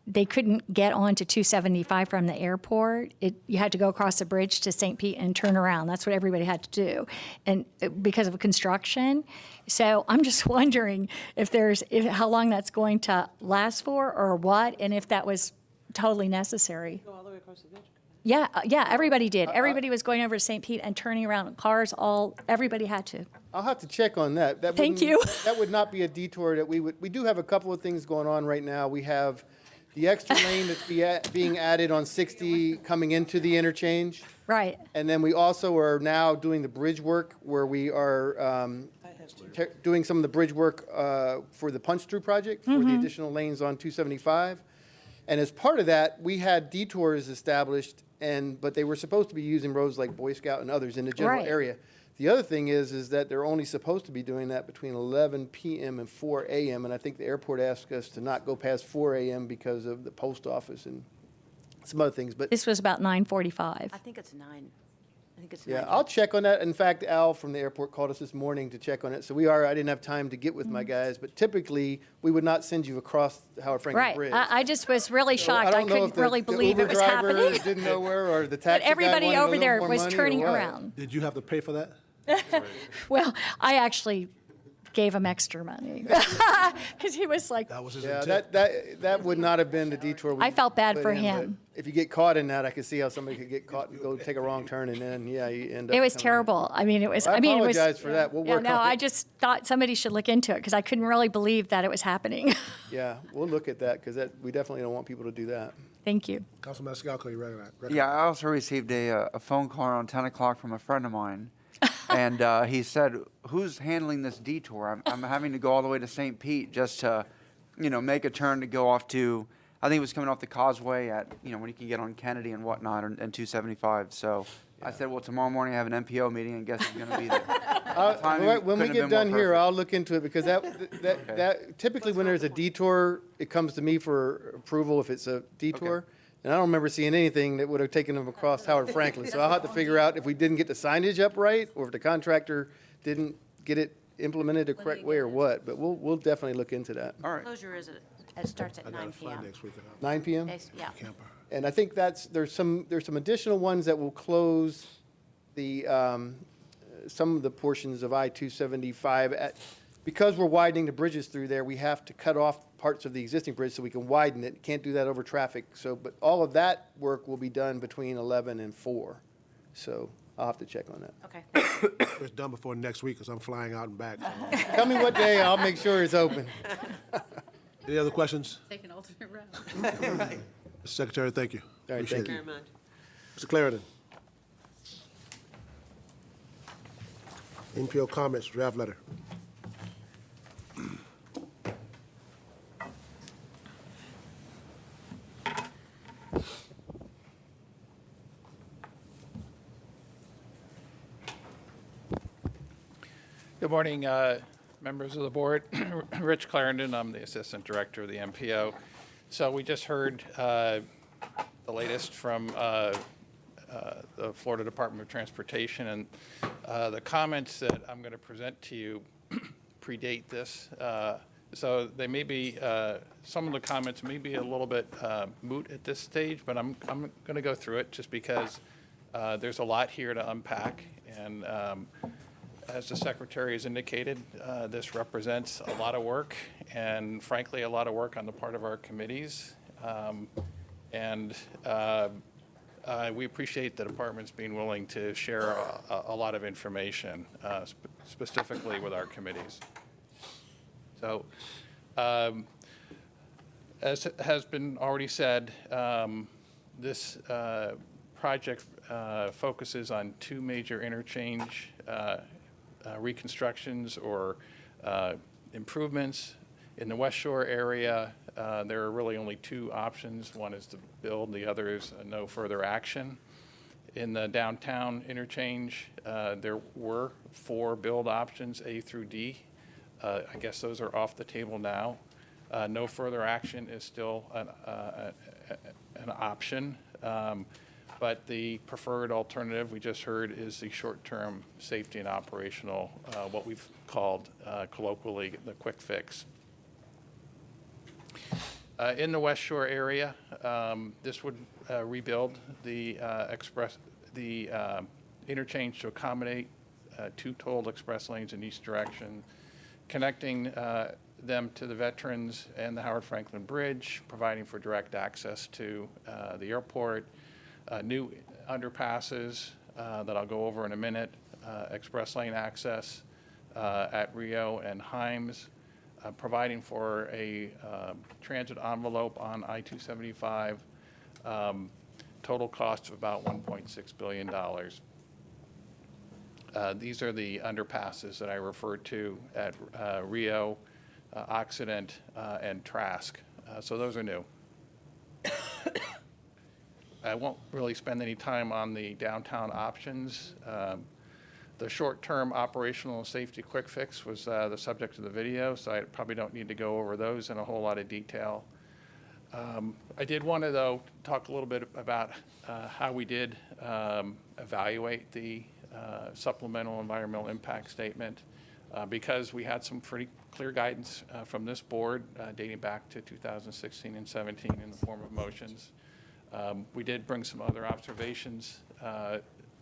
they couldn't get onto 275 from the airport. You had to go across the bridge to St. Pete and turn around. That's what everybody had to do, and because of construction. So I'm just wondering how long that's going to last for, or what, and if that was totally necessary.
Go all the way across the bridge?
Yeah, everybody did. Everybody was going over to St. Pete and turning around. Cars, everybody had to.
I'll have to check on that.
Thank you.
That would not be a detour that we do have a couple of things going on right now. We have the extra lane that's being added on 60 coming into the interchange.
Right.
And then we also are now doing the bridge work, where we are doing some of the bridge work for the punch-through project for the additional lanes on 275. And as part of that, we had detours established, but they were supposed to be using roads like Boy Scout and others in the general area. The other thing is that they're only supposed to be doing that between 11 p.m. and 4 a.m., and I think the airport asked us to not go past 4 a.m. because of the post office and some other things. But
this was about 9:45.
I think it's 9. I think it's
9. Yeah,
9.
I'll check on that. In fact, Al from the airport called us this morning to check on it. So I didn't have time to get with my guys, but typically we would not send you across Howard Franklin Bridge.
Right. I just was really shocked. I couldn't really believe it was happening.
The Uber driver didn't know where, or the taxi
But everybody
guy wanted
over there
more
was
money,
turning
or what?
around.
Did you have to pay for that?
Well, I actually gave him extra money because he was like,
that was his
intent. That would not have been the detour.
I felt bad
put
for
in,
him.
If you get caught in that, I could see how somebody could get caught and go take a wrong turn, and then you end up.
It was terrible. I mean, it was.
I
it was.
apologize for that. We'll work on it.
I just thought somebody should look into it because I couldn't really believe that it was happening.
Yeah, we'll look at that because we definitely don't want people to do that.
Thank you.
Councilman Scalco, you ready?
Yeah, I also received a phone call around 10 o'clock from a friend of mine. And he said, who's handling this detour? I'm having to go all the way to St. Pete just to, make a turn to go off to, I think it was coming off the causeway at, when you can get on Kennedy and whatnot and 275. So I said, well, tomorrow morning I have an MPO meeting and guess who's going to be there.
When we get done here, I'll look into it because that typically when there's a detour, it comes to me for approval if it's a detour. Okay. And I don't remember seeing anything that would have taken them across Howard Franklin. So I'll have to figure out if we didn't get the signage up right, or if the contractor didn't get it implemented the correct way, or what. But we'll definitely look into that.
All right.
Closure it starts at 9 p.m.
9 p.m.
Yeah.
And I think there's some additional ones that will close the some of the portions of I-275 because we're widening the bridges through there. We have to cut off parts of the existing bridge so we can widen it. Can't do that over traffic. But all of that work will be done between 11 and 4. So I'll have to check on that.
Okay.
It's done before next week because I'm flying out and back. So.
Tell me what day. I'll make sure it's open.
Any other questions?
Take an alternate route.
Mr. Secretary, thank you.
All right,
Appreciate
thank
it.
you.
Very much.
Mr. Clarendon. MPO comments, draft letter.
Good morning, members of the board. Rich Clarendon, I'm the Assistant Director of the MPO. So we just heard the latest from the Florida Department of Transportation, and the comments that I'm going to present to you predate this. So they may be, some of the comments may be a little bit moot at this stage, but I'm going to go through it just because there's a lot here to unpack. And as the Secretary has indicated, this represents a lot of work and frankly, a lot of work on the part of our committees. We appreciate the departments being willing to share a lot of information, specifically with our committees. So, as has been already said, this project focuses on two major interchange reconstructions or improvements. In the West Shore area, there are really only two options. One is to build, the other is no further action. In the downtown interchange, there were 4 build options, A through D. I guess those are off the table now. No further action is still an option. But the preferred alternative we just heard is the short-term safety and operational, what we've called colloquially the quick fix. In the West Shore area, this would rebuild the interchange to accommodate 2 tolled express lanes in each direction, connecting them to the Veterans and the Howard Franklin Bridge, providing for direct access to the airport, new underpasses that I'll go over in a minute, express lane access at Rio and Himes, providing for a transit envelope on I-275, total cost of about $1.6 billion. These are the underpasses that I referred to at Rio, Occident, and Trask. So those are new. I won't really spend any time on the downtown options. The short-term operational and safety quick fix was the subject of the video, so I probably don't need to go over those in a whole lot of detail. I did want to, though, talk a little bit about how we did evaluate the supplemental environmental impact statement because we had some pretty clear guidance from this board dating back to 2016 and 17 in the form of motions. We did bring some other observations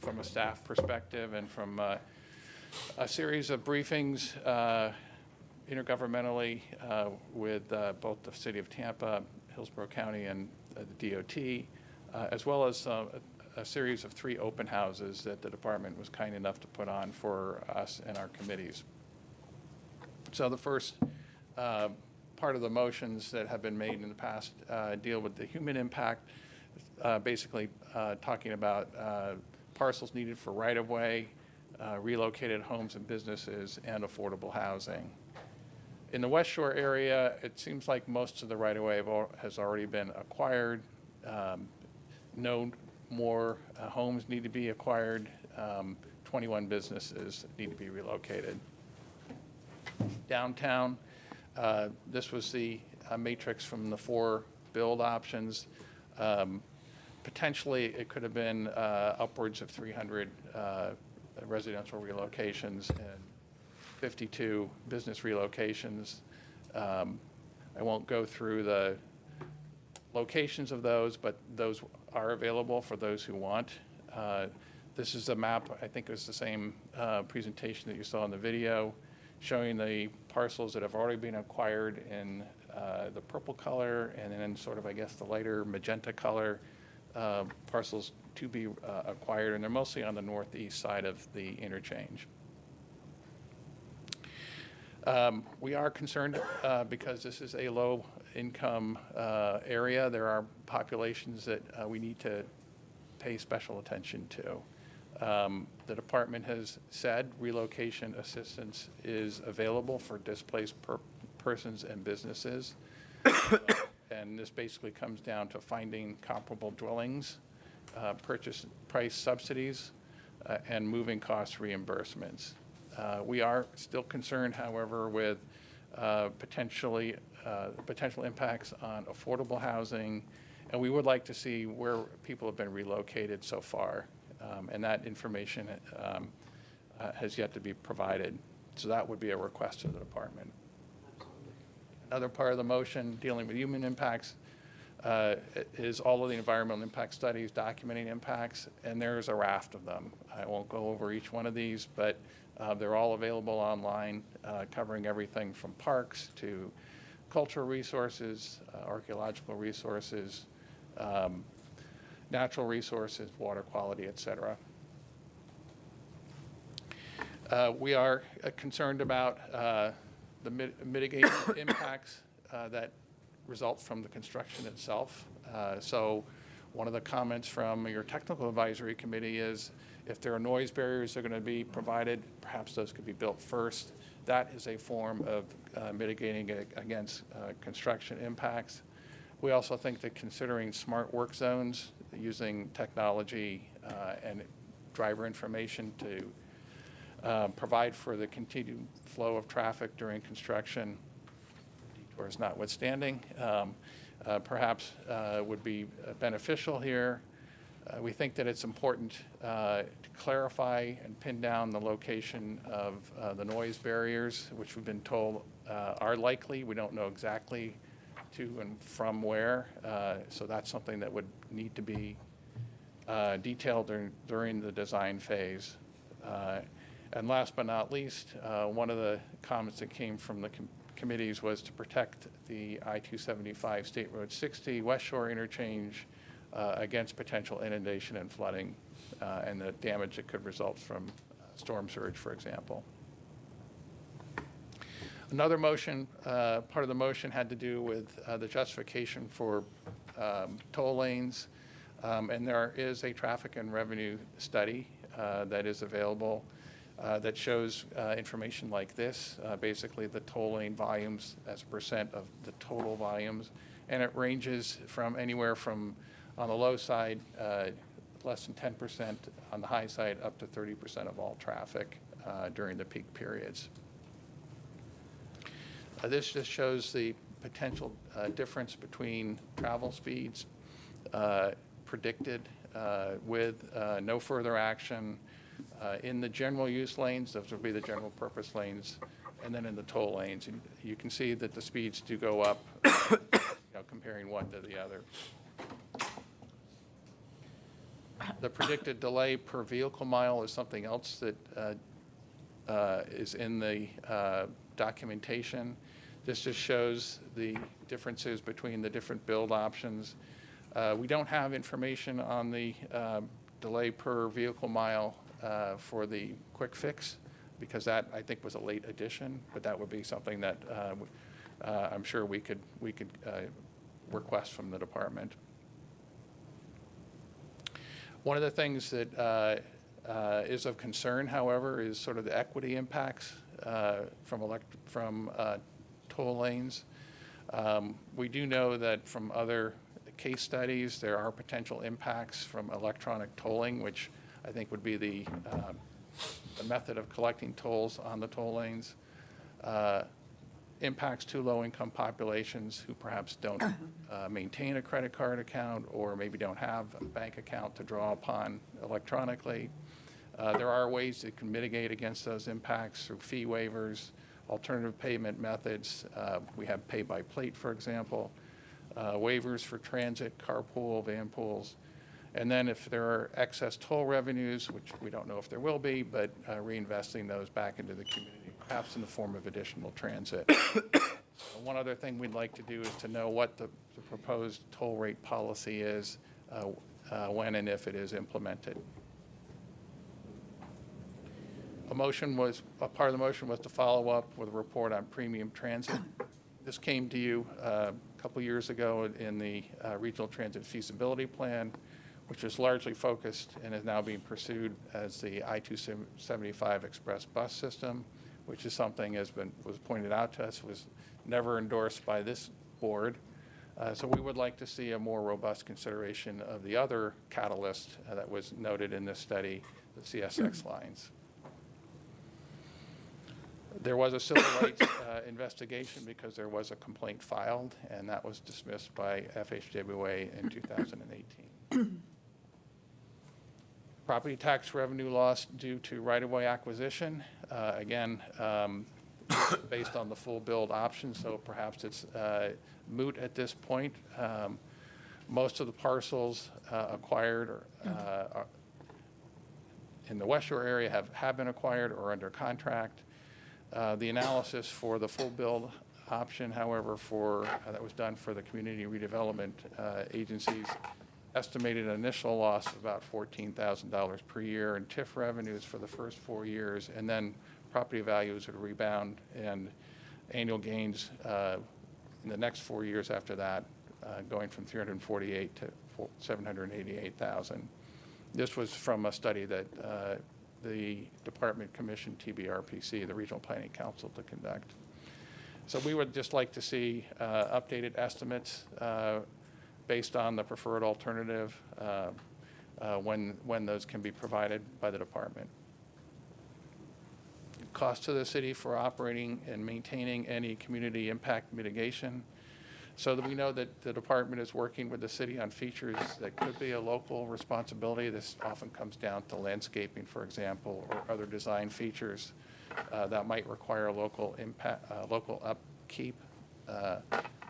from a staff perspective and from a series of briefings intergovernmentally with both the City of Tampa, Hillsborough County, and the DOT, as well as a series of 3 open houses that the department was kind enough to put on for us and our committees. So the first part of the motions that have been made in the past deal with the human impact, basically talking about parcels needed for right-of-way, relocated homes and businesses, and affordable housing. In the West Shore area, it seems like most of the right-of-way has already been acquired. No more homes need to be acquired. 21 businesses need to be relocated. Downtown, this was the matrix from the 4 build options. Potentially, it could have been upwards of 300 residential relocations and 52 business relocations. I won't go through the locations of those, but those are available for those who want. This is a map, I think it was the same presentation that you saw in the video, showing the parcels that have already been acquired in the purple color, and then sort of, I guess, the lighter magenta color parcels to be acquired, and they're mostly on the northeast side of the interchange. We are concerned because this is a low-income area. There are populations that we need to pay special attention to. The department has said relocation assistance is available for displaced persons and businesses. And this basically comes down to finding comparable dwellings, purchase price subsidies, and moving cost reimbursements. We are still concerned, however, with potential impacts on affordable housing, and we would like to see where people have been relocated so far, and that information has yet to be provided. So that would be a request to the department. Another part of the motion dealing with human impacts is all of the environmental impact studies documenting impacts, and there's a raft of them. I won't go over each one of these, but they're all available online, covering everything from parks to cultural resources, archaeological resources, natural resources, water quality, et cetera. We are concerned about the mitigation impacts that result from the construction itself. So one of the comments from your technical advisory committee is if there are noise barriers that are going to be provided, perhaps those could be built first. That is a form of mitigating against construction impacts. We also think that considering smart work zones, using technology and driver information to provide for the continued flow of traffic during construction, detours notwithstanding, perhaps would be beneficial here. We think that it's important to clarify and pin down the location of the noise barriers, which we've been told are likely. We don't know exactly to and from where, so that's something that would need to be detailed during the design phase. And last but not least, one of the comments that came from the committees was to protect the I-275 State Road 60 West Shore interchange against potential inundation and flooding and the damage that could result from storm surge, for example. Another motion, part of the motion had to do with the justification for toll lanes. And there is a traffic and revenue study that is available that shows information like this, basically the toll lane volumes as a percent of the total volumes. And it ranges from anywhere from, on the low side, less than 10%, on the high side, up to 30% of all traffic during the peak periods. This just shows the potential difference between travel speeds predicted with no further action in the general use lanes. Those would be the general purpose lanes, and then in the toll lanes. And you can see that the speeds do go up, comparing one to the other. The predicted delay per vehicle mile is something else that is in the documentation. This just shows the differences between the different build options. We don't have information on the delay per vehicle mile for the quick fix, because that, I think, was a late addition, but that would be something that I'm sure we could request from the department. One of the things that is of concern, however, is sort of the equity impacts from toll lanes. We do know that from other case studies, there are potential impacts from electronic tolling, which I think would be the method of collecting tolls on the toll lanes. Impacts to low-income populations who perhaps don't maintain a credit card account or maybe don't have a bank account to draw upon electronically. There are ways that can mitigate against those impacts through fee waivers, alternative payment methods. We have pay-by-plate, for example, waivers for transit, carpool, van pools. And then if there are excess toll revenues, which we don't know if there will be, but reinvesting those back into the community, perhaps in the form of additional transit. One other thing we'd like to do is to know what the proposed toll rate policy is when and if it is implemented. A part of the motion was to follow up with a report on premium transit. This came to you a couple years ago in the Regional Transit Feasibility Plan, which is largely focused and is now being pursued as the I-275 Express bus system, which is something, as was pointed out to us, was never endorsed by this board. So we would like to see a more robust consideration of the other catalyst that was noted in this study, the CSX lines. There was a civil rights investigation because there was a complaint filed, and that was dismissed by FHWA in 2018. Property tax revenue loss due to right-of-way acquisition, again, based on the full build option, so perhaps it's moot at this point. Most of the parcels acquired or, in the West Shore area have been acquired or under contract. The analysis for the full build option, however, that was done for the community redevelopment agencies, estimated an initial loss of about $14,000 per year in TIF revenues for the first 4 years, and then property values would rebound and annual gains in the next 4 years after that, going from $348,000 to $788,000. This was from a study that the department commissioned TBRPC, the Regional Planning Council, to conduct. So we would just like to see updated estimates based on the preferred alternative when those can be provided by the department. Cost to the city for operating and maintaining any community impact mitigation. So that we know that the department is working with the city on features that could be a local responsibility. This often comes down to landscaping, for example, or other design features that might require local impact, local upkeep.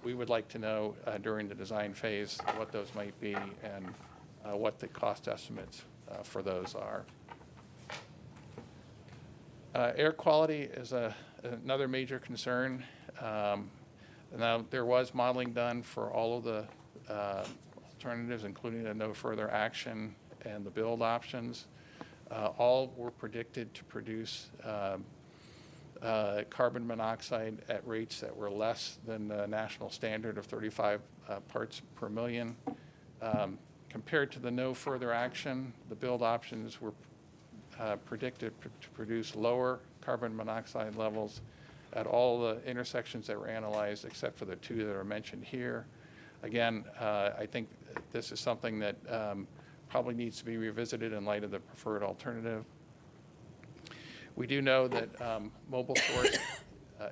We would like to know during the design phase what those might be and what the cost estimates for those are. Air quality is another major concern. Now, there was modeling done for all of the alternatives, including the no further action and the build options. All were predicted to produce carbon monoxide at rates that were less than the national standard of 35 parts per million. Compared to the no further action, the build options were predicted to produce lower carbon monoxide levels at all the intersections that were analyzed, except for the 2 that are mentioned here. Again, I think this is something that probably needs to be revisited in light of the preferred alternative. We do know that mobile source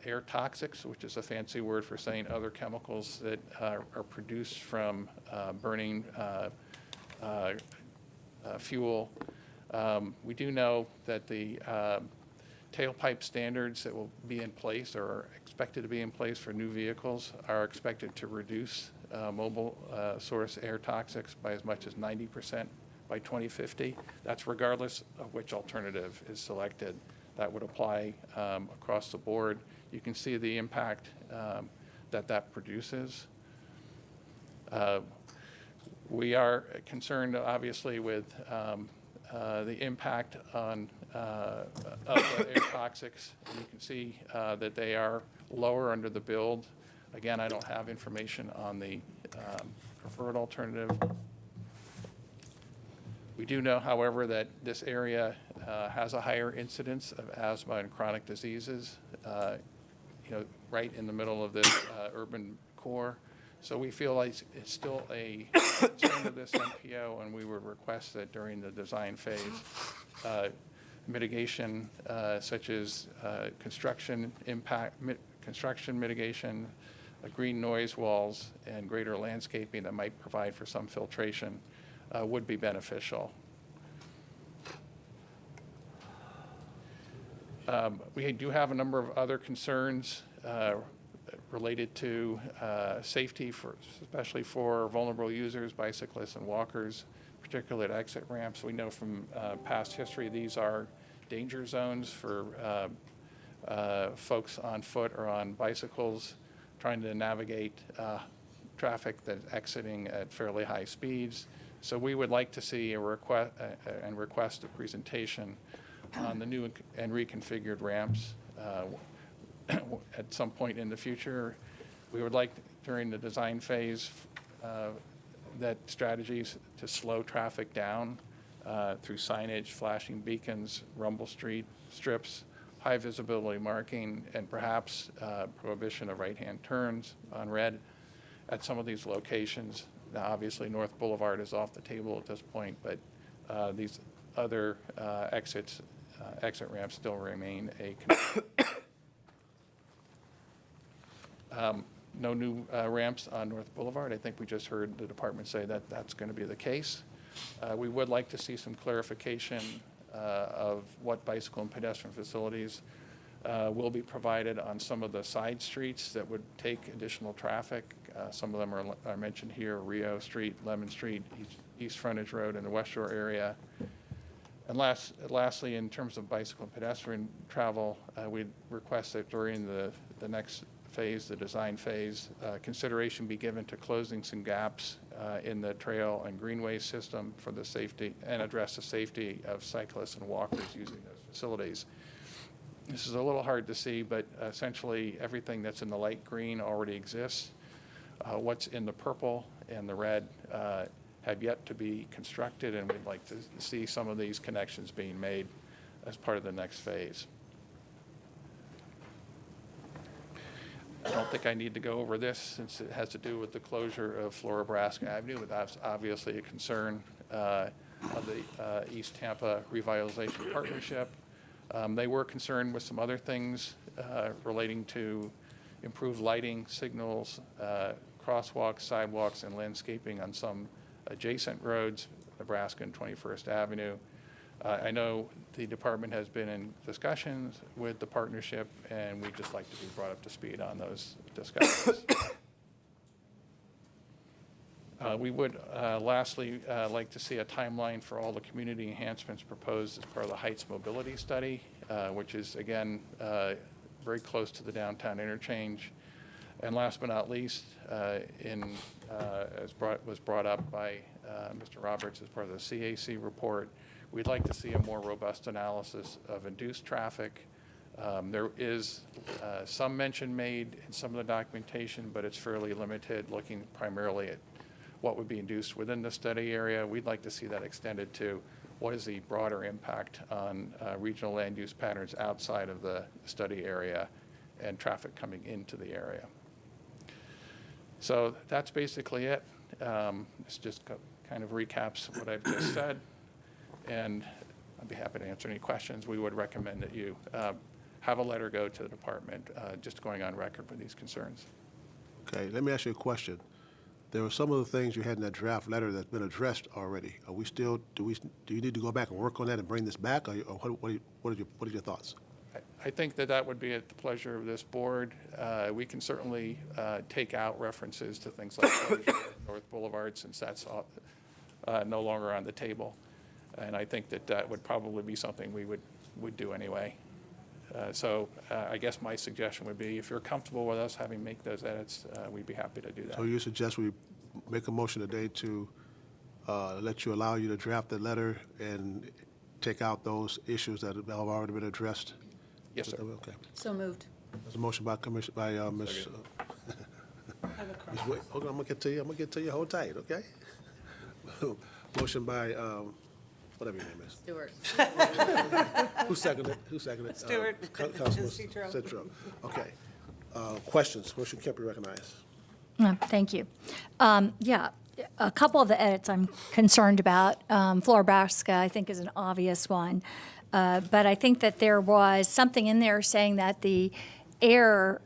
air toxics, which is a fancy word for saying other chemicals that are produced from burning fuel. We do know that the tailpipe standards that will be in place or are expected to be in place for new vehicles are expected to reduce mobile source air toxics by as much as 90% by 2050. That's regardless of which alternative is selected. That would apply across the board. You can see the impact that produces. We are concerned, obviously, with the impact of the air toxics. You can see that they are lower under the build. Again, I don't have information on the preferred alternative. We do know, however, that this area has a higher incidence of asthma and chronic diseases, right in the middle of this urban core. So we feel like it's still a concern of this MPO, and we would request that during the design phase, mitigation such as construction mitigation, green noise walls, and greater landscaping that might provide for some filtration would be beneficial. We do have a number of other concerns related to safety, especially for vulnerable users, bicyclists and walkers, particularly at exit ramps. We know from past history these are danger zones for folks on foot or on bicycles trying to navigate traffic that's exiting at fairly high speeds. So we would like to see a request a presentation on the new and reconfigured ramps at some point in the future. We would like, during the design phase, that strategies to slow traffic down through signage, flashing beacons, rumble strips, high visibility marking, and perhaps prohibition of right-hand turns on red at some of these locations. Now, obviously, North Boulevard is off the table at this point, but these other exit ramps still remain a concern. No new ramps on North Boulevard. I think we just heard the department say that that's going to be the case. We would like to see some clarification of what bicycle and pedestrian facilities will be provided on some of the side streets that would take additional traffic. Some of them are mentioned here: Rio Street, Lemon Street, East Frontage Road in the West Shore area. And lastly, in terms of bicycle and pedestrian travel, we request that during the next phase, the design phase, consideration be given to closing some gaps in the trail and greenway system for the safety, and address the safety of cyclists and walkers using those facilities. This is a little hard to see, but essentially everything that's in the light green already exists. What's in the purple and the red have yet to be constructed, and we'd like to see some of these connections being made as part of the next phase. I don't think I need to go over this since it has to do with the closure of Floribra Avenue, but that's obviously a concern of the East Tampa Revitalization Partnership. They were concerned with some other things relating to improved lighting, signals, crosswalks, sidewalks, and landscaping on some adjacent roads, Nebraska and 21st Avenue. I know the department has been in discussions with the partnership, and we'd just like to be brought up to speed on those discussions. We would lastly like to see a timeline for all the community enhancements proposed as part of the Heights Mobility Study, which is, again, very close to the downtown interchange. And last but not least, as was brought up by Mr. Roberts as part of the CAC report, we'd like to see a more robust analysis of induced traffic. There is some mention made in some of the documentation, but it's fairly limited, looking primarily at what would be induced within the study area. We'd like to see that extended to what is the broader impact on regional land use patterns outside of the study area and traffic coming into the area. So that's basically it. This just kind of recaps what I've just said, and I'd be happy to answer any questions. We would recommend that you have a letter go to the department, just going on record with these concerns.
Okay, let me ask you a question. There were some of the things you had in that draft letter that's been addressed already. Are we still, do you need to go back and work on that and bring this back, or what are your thoughts?
I think that would be at the pleasure of this board. We can certainly take out references to things like North Boulevard, since that's no longer on the table. And I think that would probably be something we would do anyway. So I guess my suggestion would be, if you're comfortable with us having make those edits, we'd be happy to do that.
So you suggest we make a motion today to allow you to draft the letter and take out those issues that have already been addressed?
Yes, sir.
Okay. So moved.
There's a motion by Ms. Ms. Hold on, I'm gonna get to you. I'm gonna get to you. Hold tight, okay? Motion by whatever your name is.
Stewart.
Who seconded it? Who seconded it?
Stewart.
Councilman
Citro.
Citro. Okay. Questions? Commissioner Kemp, be recognized.
Thank you. Yeah, a couple of the edits I'm concerned about. Floribra, I think, is an obvious one. But I think that there was something in there saying that the air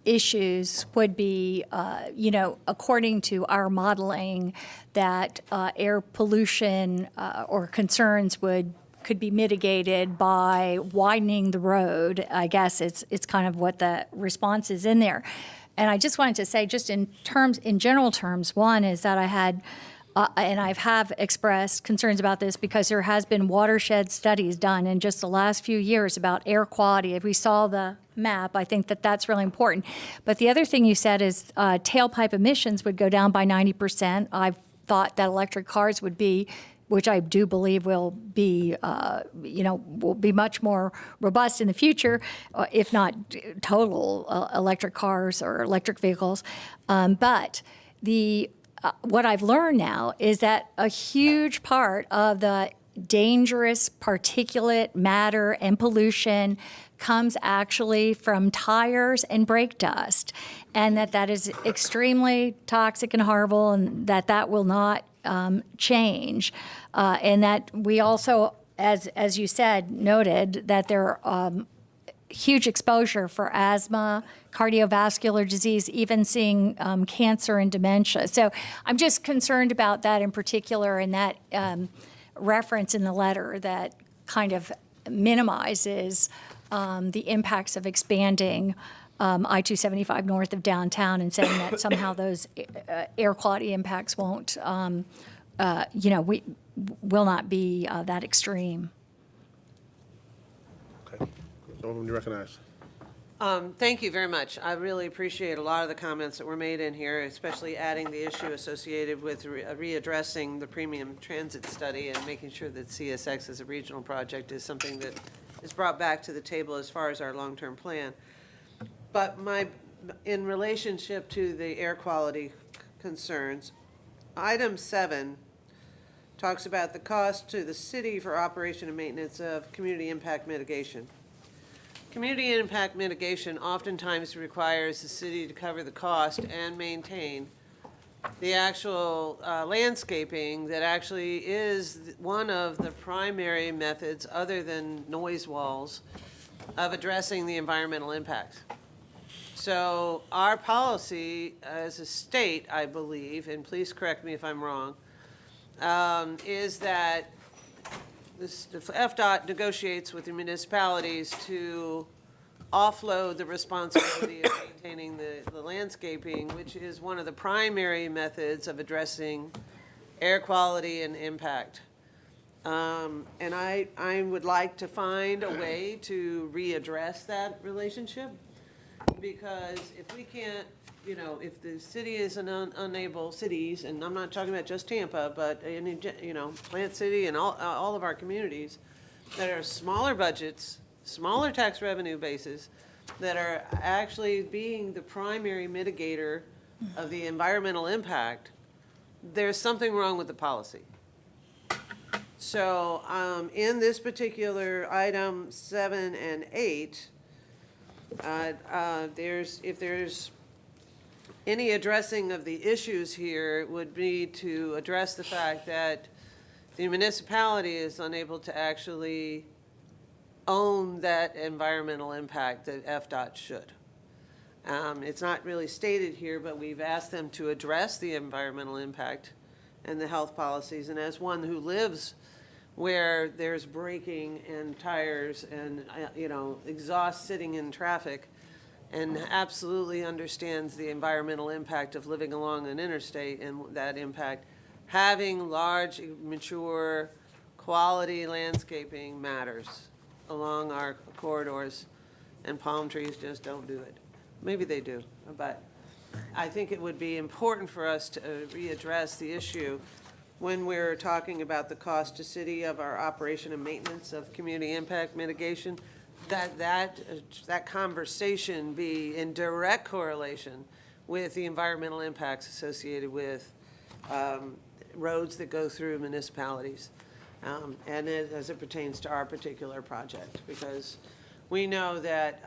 issues would be, according to our modeling, that air pollution or concerns could be mitigated by widening the road. I guess it's kind of what the response is in there. And I just wanted to say, just in general terms, one is that I had and I have expressed concerns about this because there has been watershed studies done in just the last few years about air quality. If we saw the map, I think that that's really important. But the other thing you said is tailpipe emissions would go down by 90%. I've thought that electric cars would be, which I do believe will be, will be much more robust in the future, if not total electric cars or electric vehicles. But what I've learned now is that a huge part of the dangerous particulate matter and pollution comes actually from tires and brake dust, and that is extremely toxic and horrible, and that will not change. And that we also, as you said, noted that there huge exposure for asthma, cardiovascular disease, even seeing cancer and dementia. So I'm just concerned about that in particular, and that reference in the letter that kind of minimizes the impacts of expanding I-275 north of downtown, and saying that somehow those air quality impacts won't, we will not be that extreme.
Okay. Alderman, you recognize.
Thank you very much. I really appreciate a lot of the comments that were made in here, especially adding the issue associated with readdressing the premium transit study and making sure that CSX as a regional project is something that is brought back to the table as far as our long-term plan. But in relationship to the air quality concerns, item 7 talks about the cost to the city for operation and maintenance of community impact mitigation. Community impact mitigation oftentimes requires the city to cover the cost and maintain the actual landscaping that actually is one of the primary methods, other than noise walls, of addressing the environmental impacts. So our policy as a state, I believe, and please correct me if I'm wrong, is that the FDOT negotiates with the municipalities to offload the responsibility of maintaining the landscaping, which is one of the primary methods of addressing air quality and impact. And I would like to find a way to readdress that relationship, because if we can't, if the city is unable, cities, and I'm not talking about just Tampa, but Plant City and all of our communities that are smaller budgets, smaller tax revenue bases, that are actually being the primary mitigator of the environmental impact, there's something wrong with the policy. So in this particular item 7 and 8, if there's any addressing of the issues here, would be to address the fact that the municipality is unable to actually own that environmental impact that FDOT should. It's not really stated here, but we've asked them to address the environmental impact and the health policies. And as one who lives where there's braking and tires and, exhaust sitting in traffic, and absolutely understands the environmental impact of living along an interstate and that impact, having large, mature, quality landscaping matters along our corridors, and palm trees just don't do it. Maybe they do, but I think it would be important for us to readdress the issue when we're talking about the cost to city of our operation and maintenance of community impact mitigation, that conversation be in direct correlation with the environmental impacts associated with roads that go through municipalities, and as it pertains to our particular project, because we know that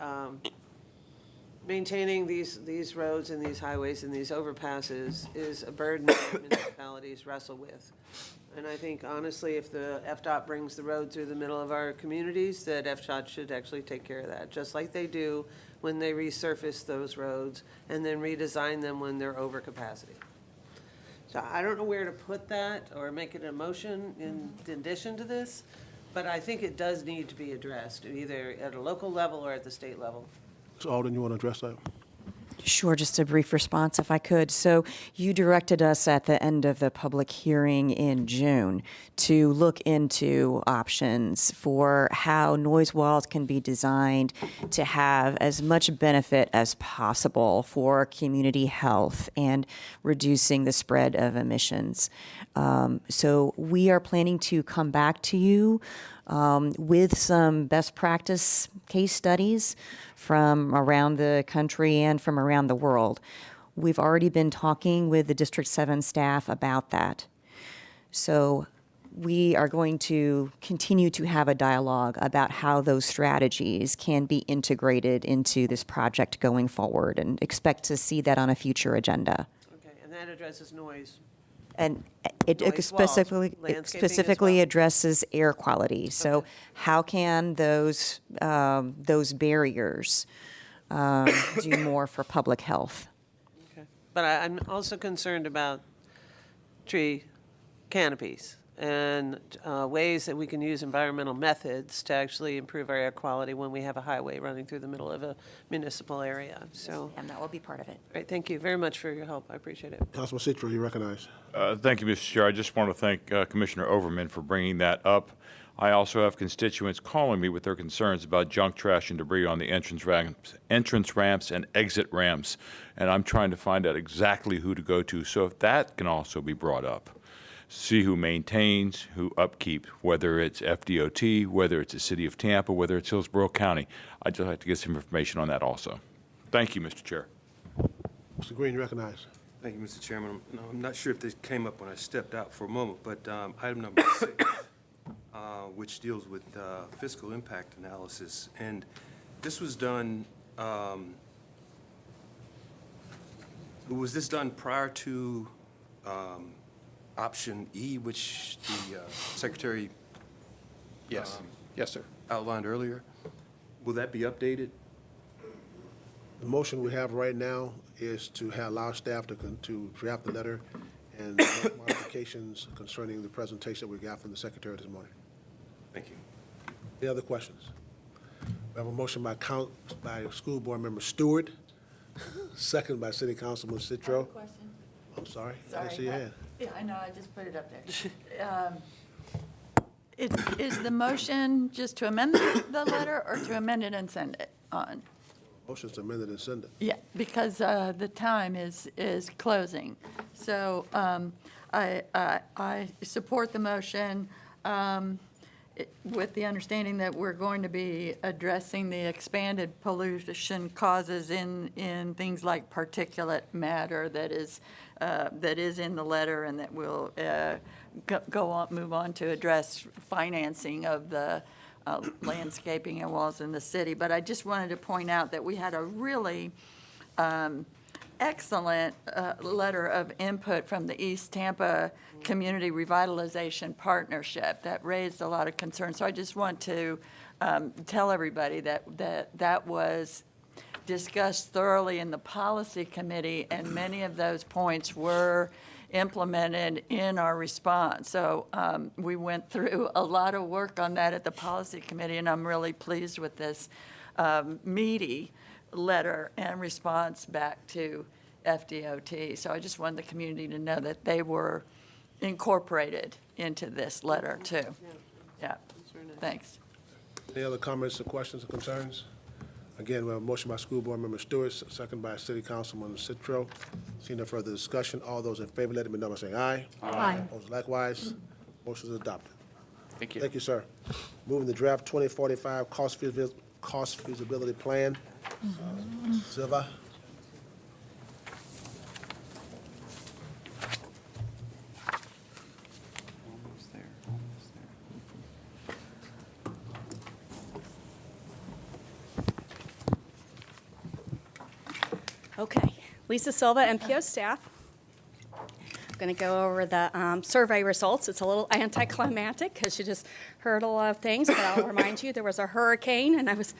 maintaining these roads and these highways and these overpasses is a burden that municipalities wrestle with. And I think, honestly, if the FDOT brings the road through the middle of our communities, that FDOT should actually take care of that, just like they do when they resurface those roads and then redesign them when they're over capacity. So I don't know where to put that or make it a motion in addition to this, but I think it does need to be addressed, either at a local level or at the state level.
So Alden, you want to address that?
Sure, just a brief response if I could. So you directed us at the end of the public hearing in June to look into options for how noise walls can be designed to have as much benefit as possible for community health and reducing the spread of emissions. So we are planning to come back to you with some best practice case studies from around the country and from around the world. We've already been talking with the District 7 staff about that. So we are going to continue to have a dialogue about how those strategies can be integrated into this project going forward, and expect to see that on a future agenda.
Okay, and that addresses noise.
And it
Noise walls,
specifically
landscaping as well?
addresses air quality. So how can those barriers do more for public health?
Okay. But I'm also concerned about tree canopies and ways that we can use environmental methods to actually improve our air quality when we have a highway running through the middle of a municipal area. So,
And that will be part of it.
all right, thank you very much for your help. I appreciate it.
Councilman Citro, you recognize.
Thank you, Mr. Chair. I just want to thank Commissioner Overman for bringing that up. I also have constituents calling me with their concerns about junk, trash, and debris on the entrance ramps and exit ramps, and I'm trying to find out exactly who to go to. So if that can also be brought up, see who maintains, who upkeep, whether it's FDOT, whether it's the City of Tampa, whether it's Hillsborough County. I'd just like to get some information on that also. Thank you, Mr. Chair.
Mr. Green, you recognize.
Thank you, Mr. Chairman. I'm not sure if this came up when I stepped out for a moment, but item number 6, which deals with fiscal impact analysis. And this was done, was this done prior to option E, which the Secretary
Yes. Yes, sir.
outlined earlier? Will that be updated?
The motion we have right now is to allow staff to draft the letter and make modifications concerning the presentation that we got from the Secretary this morning.
Thank you.
Any other questions? We have a motion by School Board Member Stewart, second by City Councilman Citro.
Question?
I'm sorry, I
Sorry.
didn't see your hand.
Yeah, I know, I just put it up there. Is the motion just to amend the letter or to amend it and send it on?
Motion's amended and send it.
Yeah, because the time is closing. So I support the motion with the understanding that we're going to be addressing the expanded pollution causes in things like particulate matter that is in the letter, and that will move on to address financing of the landscaping and walls in the city. But I just wanted to point out that we had a really excellent letter of input from the East Tampa Community Revitalization Partnership that raised a lot of concerns. So I just want to tell everybody that was discussed thoroughly in the policy committee, and many of those points were implemented in our response. So we went through a lot of work on that at the policy committee, and I'm really pleased with this meaty letter and response back to FDOT. So I just wanted the community to know that they were incorporated into this letter too. Yeah, thanks.
Any other comments or questions or concerns? Again, we have a motion by School Board Member Stewart, second by City Councilman Citro. Seeing no further discussion, all those in favor, let it be known by saying aye.
Aye.
Opposed likewise. Motion is adopted.
Thank you.
Thank you, sir. Moving to draft 2045 cost feasibility plan. Silva.
Almost there, almost there.
Okay, Lisa Silva, MPO staff. I'm going to go over the survey results. It's a little anticlimactic because you just heard a lot of things, but I'll remind you there was a hurricane, and I was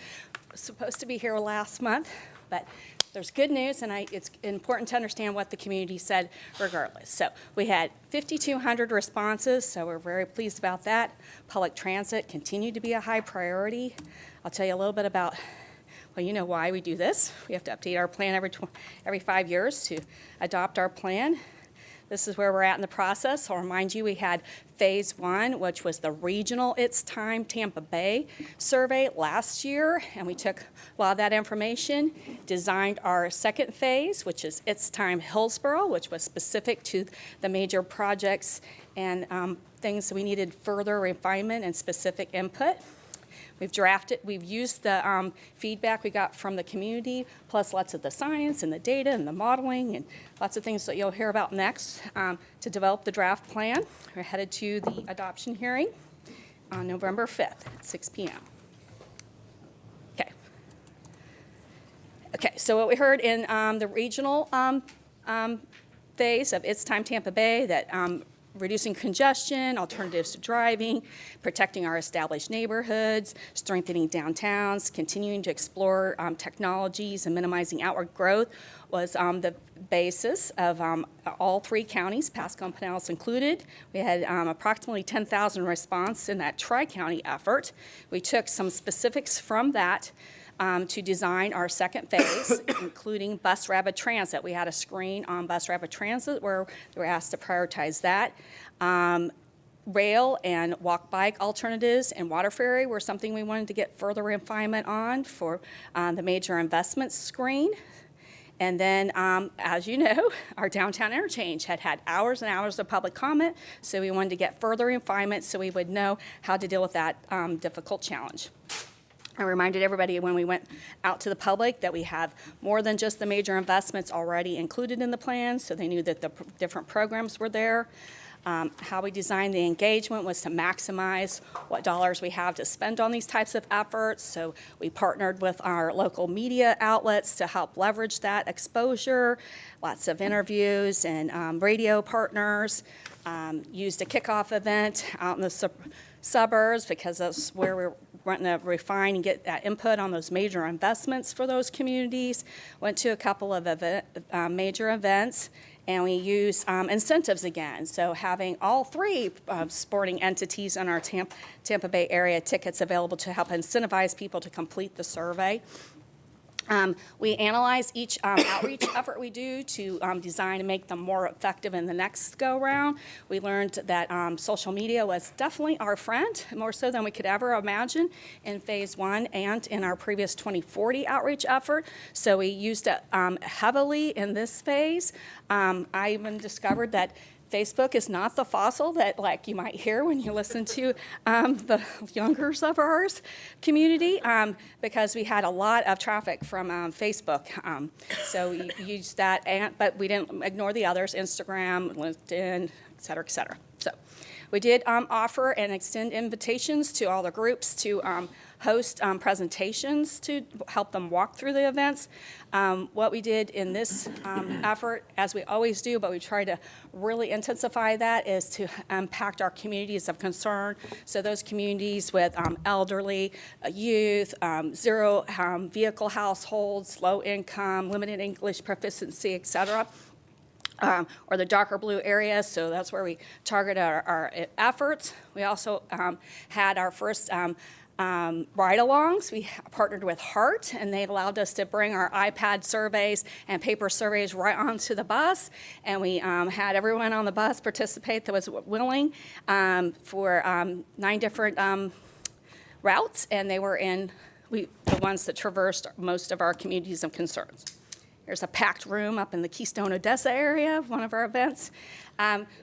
supposed to be here last month, but there's good news, and it's important to understand what the community said regardless. So we had 5,200 responses, so we're very pleased about that. Public transit continued to be a high priority. I'll tell you a little bit about, well, you know why we do this. We have to update our plan every 5 years to adopt our plan. This is where we're at in the process. I'll remind you, we had phase 1, which was the regional It's Time Tampa Bay survey last year, and we took a lot of that information, designed our second phase, which is It's Time Hillsborough, which was specific to the major projects and things that we needed further refinement and specific input. We've used the feedback we got from the community, plus lots of the science and the data and the modeling and lots of things that you'll hear about next to develop the draft plan. We're headed to the adoption hearing on November 5th at 6 p.m. Okay, so what we heard in the regional phase of It's Time Tampa Bay that reducing congestion, alternatives to driving, protecting our established neighborhoods, strengthening downtowns, continuing to explore technologies, and minimizing outward growth was the basis of all 3 counties, Pasco and Pinellas included. We had approximately 10,000 response in that tri-county effort. We took some specifics from that to design our second phase, including bus rapid transit. We had a screen on bus rapid transit where they were asked to prioritize that. Rail and walk-bike alternatives and water ferry were something we wanted to get further refinement on for the major investments screen. And then, as you know, our downtown interchange had hours and hours of public comment, so we wanted to get further refinement so we would know how to deal with that difficult challenge. I reminded everybody when we went out to the public that we have more than just the major investments already included in the plan, so they knew that the different programs were there. How we designed the engagement was to maximize what dollars we have to spend on these types of efforts. So we partnered with our local media outlets to help leverage that exposure, lots of interviews and radio partners, used a kickoff event out in the suburbs because that's where we're wanting to refine and get that input on those major investments for those communities. Went to a couple of major events, and we use incentives again. So having all 3 sporting entities in our Tampa Bay area tickets available to help incentivize people to complete the survey. We analyze each outreach effort we do to design and make them more effective in the next go-round. We learned that social media was definitely our friend, more so than we could ever imagine in phase 1 and in our previous 2040 outreach effort. So we used it heavily in this phase. I even discovered that Facebook is not the fossil that like you might hear when you listen to the youngers of ours community, because we had a lot of traffic from Facebook. So we used that, but we didn't ignore the others, Instagram, LinkedIn, et cetera, et cetera. So we did offer and extend invitations to all the groups to host presentations to help them walk through the events. What we did in this effort, as we always do, but we try to really intensify that, is to impact our communities of concern. So those communities with elderly, youth, 0 vehicle households, low income, limited English proficiency, et cetera. Or the darker blue areas, so that's where we target our efforts. We also had our first ride-alongs. We partnered with Heart, and they allowed us to bring our iPad surveys and paper surveys right onto the bus, and we had everyone on the bus participate that was willing for 9 different routes, and they were the ones that traversed most of our communities of concerns. There's a packed room up in the Keystone, Odessa area of one of our events.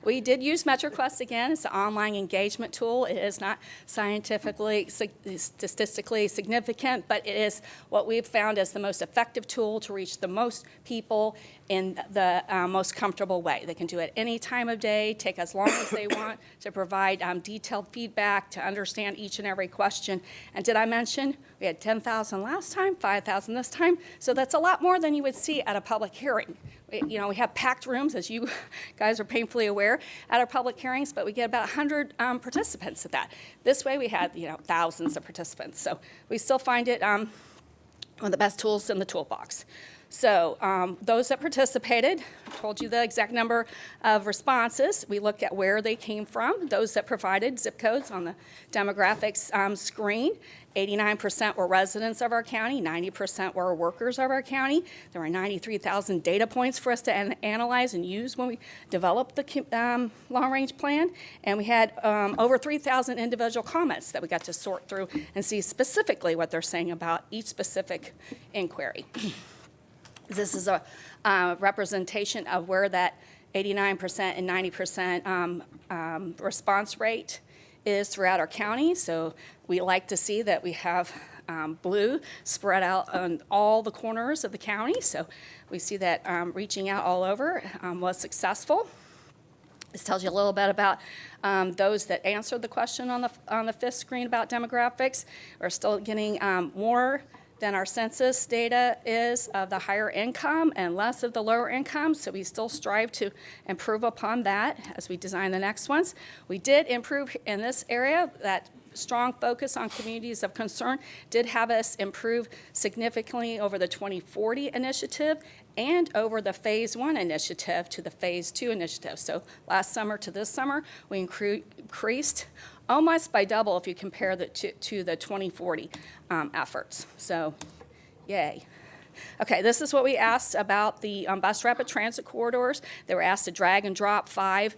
We did use MetroQuest again. It's an online engagement tool. It is not scientifically, statistically significant, but it is what we've found as the most effective tool to reach the most people in the most comfortable way. They can do it any time of day, take as long as they want to provide detailed feedback, to understand each and every question. And did I mention we had 10,000 last time, 5,000 this time? So that's a lot more than you would see at a public hearing. We have packed rooms, as you guys are painfully aware, at our public hearings, but we get about 100 participants at that. This way we had, thousands of participants. So we still find it one of the best tools in the toolbox. So those that participated, I told you the exact number of responses. We looked at where they came from. Those that provided zip codes on the demographics screen, 89% were residents of our county, 90% were workers of our county. There were 93,000 data points for us to analyze and use when we developed the long-range plan. And we had over 3,000 individual comments that we got to sort through and see specifically what they're saying about each specific inquiry. This is a representation of where that 89% and 90% response rate is throughout our county. So we like to see that we have blue spread out on all the corners of the county. So we see that reaching out all over was successful. This tells you a little bit about those that answered the question on the fifth screen about demographics. We're still getting more than our census data is of the higher income and less of the lower income, so we still strive to improve upon that as we design the next ones. We did improve in this area. That strong focus on communities of concern did have us improve significantly over the 2040 initiative and over the Phase 1 initiative to the Phase 2 initiative. So last summer to this summer, we increased almost by double if you compare the to the 2040 efforts. So, yay. Okay, this is what we asked about the bus rapid transit corridors. They were asked to drag and drop 5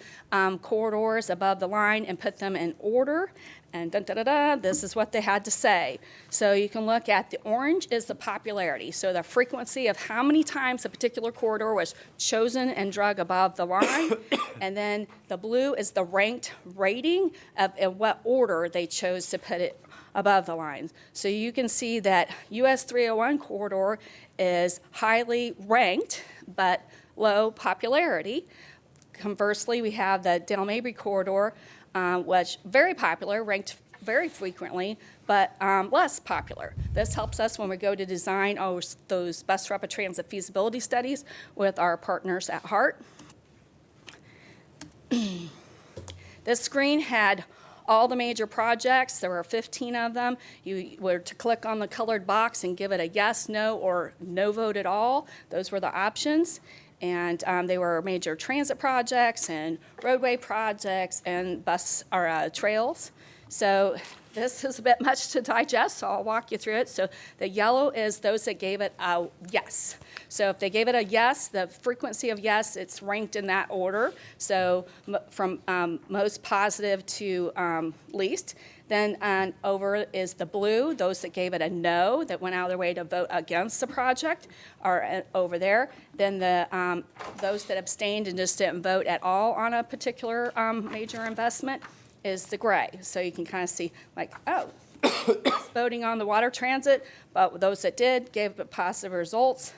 corridors above the line and put them in order. And this is what they had to say. So you can look at the orange is the popularity. So the frequency of how many times a particular corridor was chosen and drug above the line. And then the blue is the ranked rating of in what order they chose to put it above the line. So you can see that US 301 corridor is highly ranked, but low popularity. Conversely, we have the Dale Mabry corridor, which very popular, ranked very frequently, but less popular. This helps us when we go to design those bus rapid transit feasibility studies with our partners at HART. This screen had all the major projects. There were 15 of them. You were to click on the colored box and give it a yes, no, or no vote at all. Those were the options. And they were major transit projects and roadway projects and bus or trails. So this is a bit much to digest, so I'll walk you through it. So the yellow is those that gave it a yes. So if they gave it a yes, the frequency of yes, it's ranked in that order. So from most positive to least. Then over is the blue, those that gave it a no, that went out of their way to vote against the project are over there. Then the those that abstained and just didn't vote at all on a particular major investment is the gray. So you can kind of see like, oh, voting on the water transit, but those that did gave it positive results.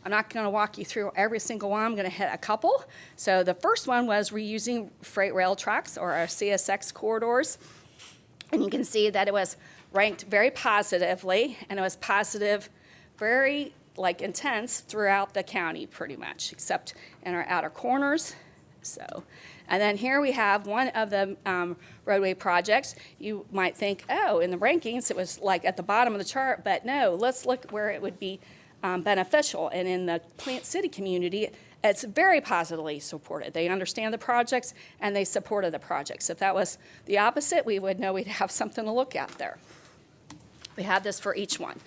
I'm not going to walk you through every single one. I'm going to hit a couple. So the first one was reusing freight rail tracks or our CSX corridors. And you can see that it was ranked very positively, and it was positive, very intense throughout the county pretty much, except in our outer corners. So, and then here we have one of the roadway projects. You might think, oh, in the rankings it was like at the bottom of the chart, but no, let's look where it would be beneficial. And in the Plant City community, it's very positively supported. They understand the projects and they supported the projects. If that was the opposite, we would know we'd have something to look at there. We had this for each one.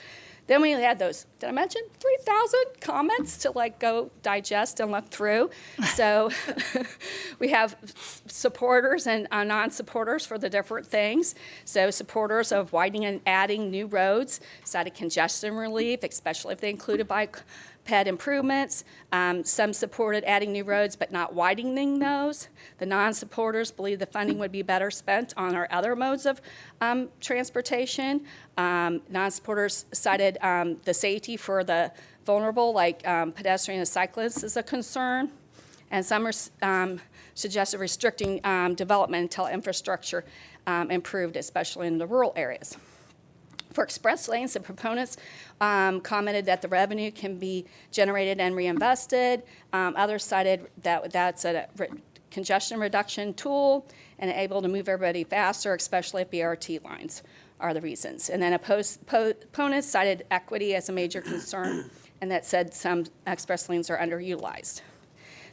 Then we had those, did I mention 3,000 comments to go digest and look through. So we have supporters and non-supporters for the different things. So supporters of widening and adding new roads, cited congestion relief, especially if they included bike ped improvements. Some supported adding new roads but not widening those. The non-supporters believe the funding would be better spent on our other modes of transportation. Non-supporters cited the safety for the vulnerable, like pedestrian and cyclists, is a concern. And some suggested restricting development until infrastructure improved, especially in the rural areas. For express lanes, the proponents commented that the revenue can be generated and reinvested. Others cited that that's a congestion reduction tool and able to move everybody faster, especially if BRT lines are the reasons. And then opponents cited equity as a major concern, and that said some express lanes are underutilized.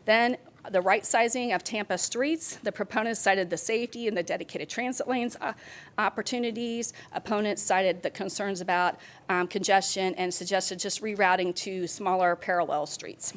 Then the right sizing of Tampa streets, the proponents cited the safety and the dedicated transit lanes opportunities. Opponents cited the concerns about congestion and suggested just rerouting to smaller parallel streets.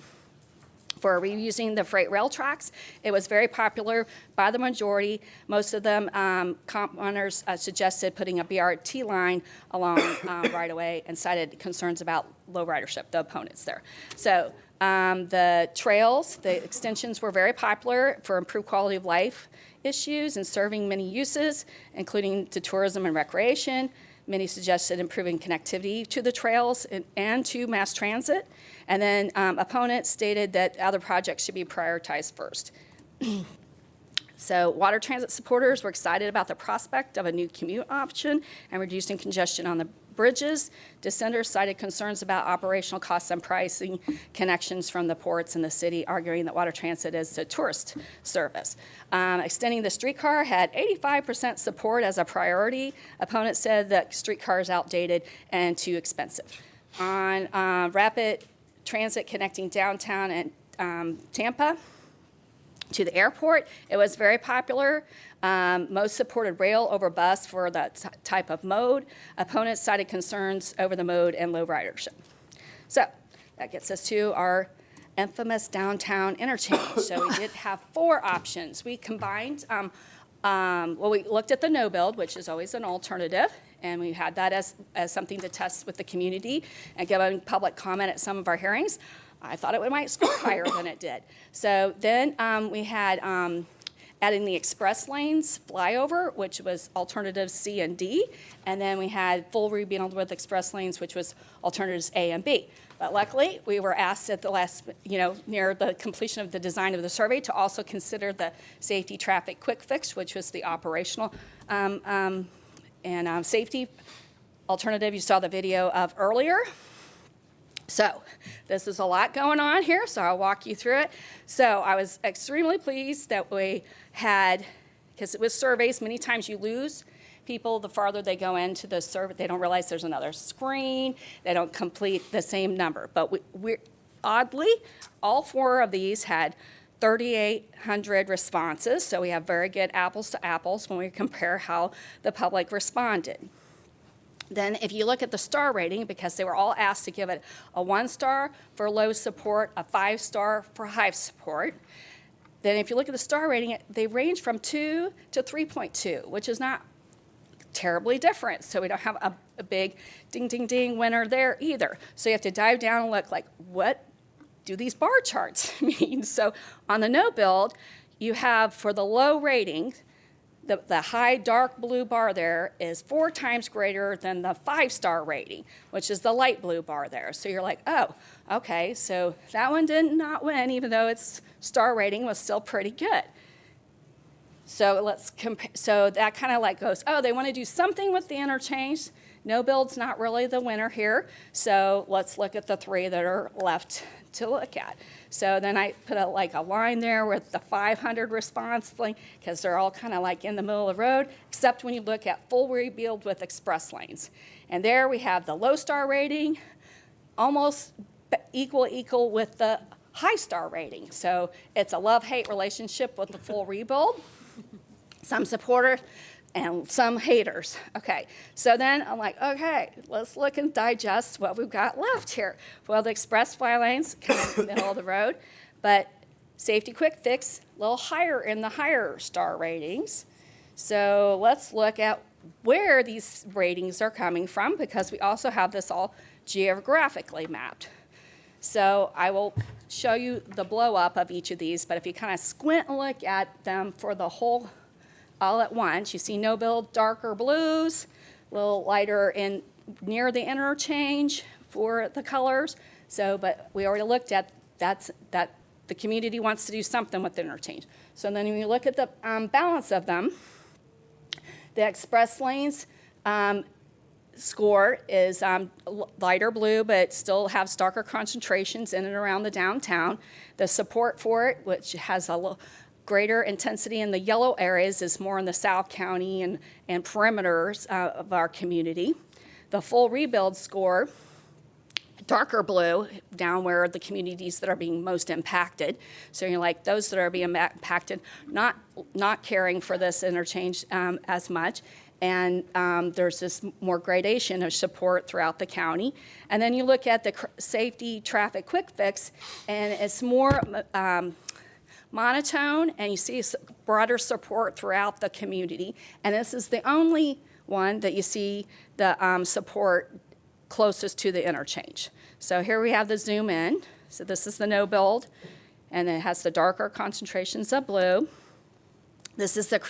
For reusing the freight rail tracks, it was very popular by the majority. Most of them, commenters suggested putting a BRT line along right away and cited concerns about low ridership, the opponents there. So the trails, the extensions were very popular for improved quality of life issues and serving many uses, including to tourism and recreation. Many suggested improving connectivity to the trails and to mass transit. And then opponents stated that other projects should be prioritized first. So water transit supporters were excited about the prospect of a new commute option and reducing congestion on the bridges. Dissenters cited concerns about operational costs and pricing connections from the ports and the city, arguing that water transit is a tourist service. Extending the streetcar had 85% support as a priority. Opponents said that streetcar is outdated and too expensive. On rapid transit connecting downtown and Tampa to the airport, it was very popular. Most supported rail over bus for that type of mode. Opponents cited concerns over the mode and low ridership. So that gets us to our infamous downtown interchange. So we did have 4 options. We combined, we looked at the no build, which is always an alternative, and we had that as something to test with the community and given public comment at some of our hearings. I thought it might score higher than it did. So then we had adding the express lanes flyover, which was alternatives C and D, and then we had full rebuild with express lanes, which was alternatives A and B. But luckily, we were asked at the last, near the completion of the design of the survey, to also consider the safety traffic quick fix, which was the operational and safety alternative you saw the video of earlier. So this is a lot going on here, so I'll walk you through it. So I was extremely pleased that we had, because with surveys, many times you lose people the farther they go into the survey. They don't realize there's another screen. They don't complete the same number. But we oddly, all 4 of these had 3,800 responses, so we have very good apples to apples when we compare how the public responded. Then if you look at the star rating, because they were all asked to give it a 1 star for low support, a 5 star for high support. Then if you look at the star rating, they range from 2 to 3.2, which is not terribly different. So we don't have a big ding, ding, ding winner there either. So you have to dive down and look like, what do these bar charts mean? So on the no build, you have for the low rating, the high dark blue bar there is 4 times greater than the 5-star rating, which is the light blue bar there. So you're like, oh, okay, so that one did not win, even though its star rating was still pretty good. So let's compare. So that kind of like goes, oh, they want to do something with the interchange. No build's not really the winner here. So let's look at the 3 that are left to look at. So then I put a line there with the 500 response thing, because they're all kind of like in the middle of the road, except when you look at full rebuild with express lanes. And there we have the low star rating, almost equal with the high star rating. So it's a love-hate relationship with the full rebuild. Some supporters and some haters. Okay, so then I'm like, okay, let's look and digest what we've got left here. Well, the express lanes come in the middle of the road, but safety quick fix, a little higher in the higher star ratings. So let's look at where these ratings are coming from, because we also have this all geographically mapped. So I will show you the blow up of each of these, but if you kind of squint and look at them for the whole all at once, you see no build darker blues, a little lighter in near the interchange for the colors. So, but we already looked at that the community wants to do something with the interchange. So then when you look at the balance of them, the express lanes score is lighter blue, but still has darker concentrations in and around the downtown. The support for it, which has a little greater intensity in the yellow areas, is more in the South County and perimeters of our community. The full rebuild score, darker blue, down where the communities that are being most impacted. So you're like those that are being impacted, not caring for this interchange as much. And there's this more gradation of support throughout the county. And then you look at the safety traffic quick fix, and it's more monotone, and you see broader support throughout the community. And this is the only one that you see the support closest to the interchange. So here we have the zoom in. So this is the no build, and it has the darker concentrations of blue. This is the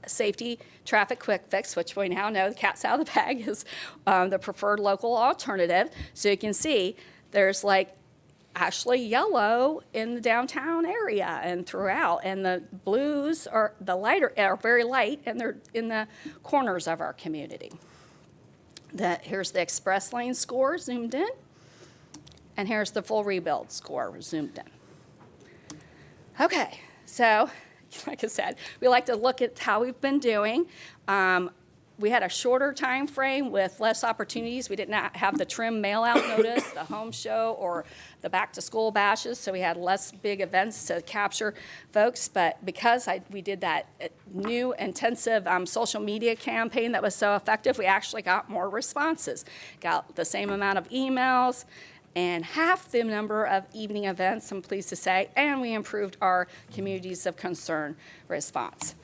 safety traffic quick fix, which we now know the cat's out of the bag is the preferred local alternative. So you can see there's like actually yellow in the downtown area and throughout, and the blues are very light, and they're in the corners of our community. Here's the express lane score zoomed in, and here's the full rebuild score zoomed in. Okay, so like I said, we like to look at how we've been doing. We had a shorter time frame with less opportunities. We did not have the trim mail-out notice, the home show, or the back-to-school bashes, so we had less big events to capture folks. But because we did that new intensive social media campaign that was so effective, we actually got more responses. Got the same amount of emails and half the number of evening events, I'm pleased to say, and we improved our communities of concern response.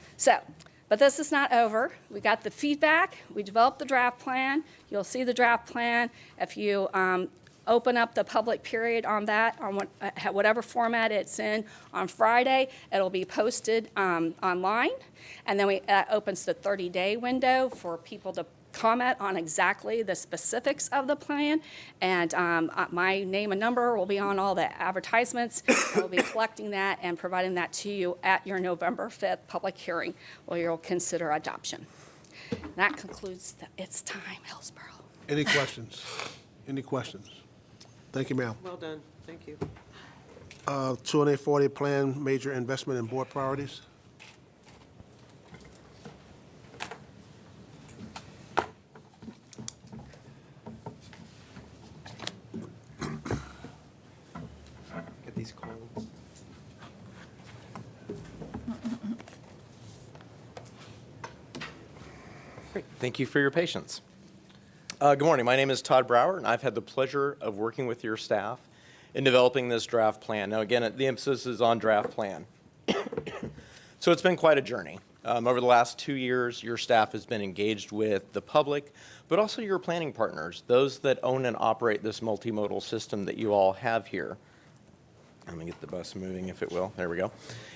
But this is not over. We got the feedback. We developed the draft plan. You'll see the draft plan. If you open up the public period on that, on whatever format it's in, on Friday, it'll be posted online. And then that opens the 30-day window for people to comment on exactly the specifics of the plan. And my name and number will be on all the advertisements. We'll be collecting that and providing that to you at your November 5th public hearing where you'll consider adoption. That concludes It's Time, Hillsborough.
Any questions? Any questions? Thank you, ma'am.
Well done. Thank you.
2840 plan, major investment and board priorities.
Get these colds.
Great. Thank you for your patience. Good morning. My name is Todd Brower, and I've had the pleasure of working with your staff in developing this draft plan. Now, again, the emphasis is on draft plan. So it's been quite a journey. Over the last 2 years, your staff has been engaged with the public, but also your planning partners, those that own and operate this multimodal system that you all have here. I'm going to get the bus moving, if it will. There we go.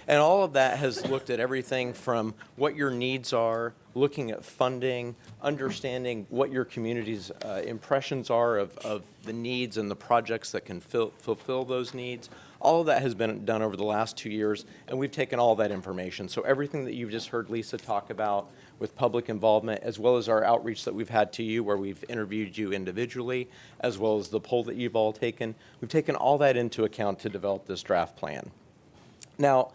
And all of that has looked at everything from what your needs are, looking at funding, understanding what your community's impressions are of the needs and the projects that can fulfill those needs. All of that has been done over the last 2 years, and we've taken all that information. So everything that you've just heard Lisa talk about with public involvement, as well as our outreach that we've had to you where we've interviewed you individually, as well as the poll that you've all taken, we've taken all that into account to develop this draft plan. Now,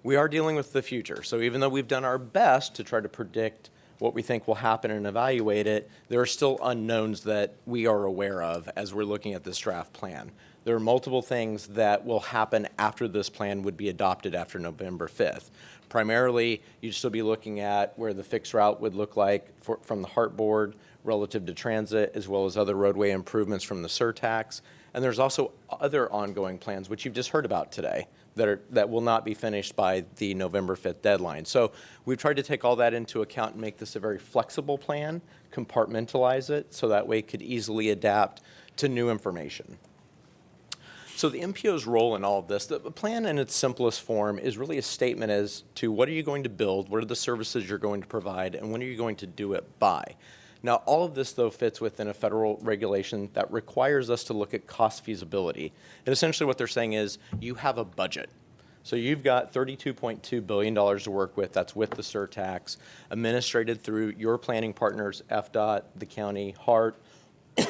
we are dealing with the future. So even though we've done our best to try to predict what we think will happen and evaluate it, there are still unknowns that we are aware of as we're looking at this draft plan. There are multiple things that will happen after this plan would be adopted after November 5th. Primarily, you'd still be looking at where the fixed route would look like from the Heart Board relative to transit, as well as other roadway improvements from the surtax. And there's also other ongoing plans, which you've just heard about today, that will not be finished by the November 5th deadline. So we've tried to take all that into account and make this a very flexible plan, compartmentalize it, so that way it could easily adapt to new information. So the MPO's role in all of this, the plan in its simplest form is really a statement as to what are you going to build, what are the services you're going to provide, and when are you going to do it by. Now, all of this, though, fits within a federal regulation that requires us to look at cost feasibility. And essentially what they're saying is you have a budget. So you've got $32.2 billion to work with. That's with the surtax, administrated through your planning partners, FDOT, the county, HART,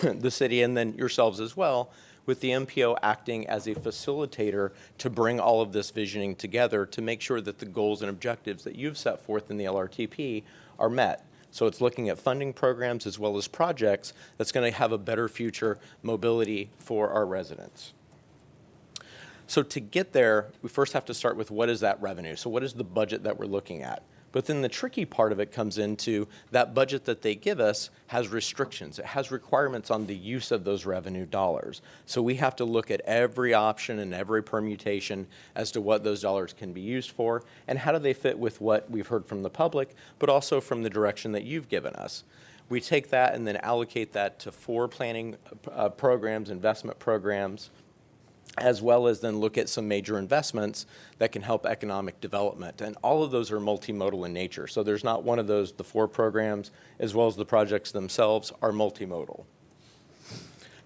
the city, and then yourselves as well, with the MPO acting as a facilitator to bring all of this visioning together to make sure that the goals and objectives that you've set forth in the LRTP are met. So it's looking at funding programs as well as projects that's going to have a better future mobility for our residents. So to get there, we first have to start with what is that revenue? So what is the budget that we're looking at? But then the tricky part of it comes into that budget that they give us has restrictions. It has requirements on the use of those revenue dollars. So we have to look at every option and every permutation as to what those dollars can be used for and how do they fit with what we've heard from the public, but also from the direction that you've given us. We take that and then allocate that to 4 planning programs, investment programs, as well as then look at some major investments that can help economic development. And all of those are multimodal in nature. So there's not one of those, the 4 programs, as well as the projects themselves are multimodal.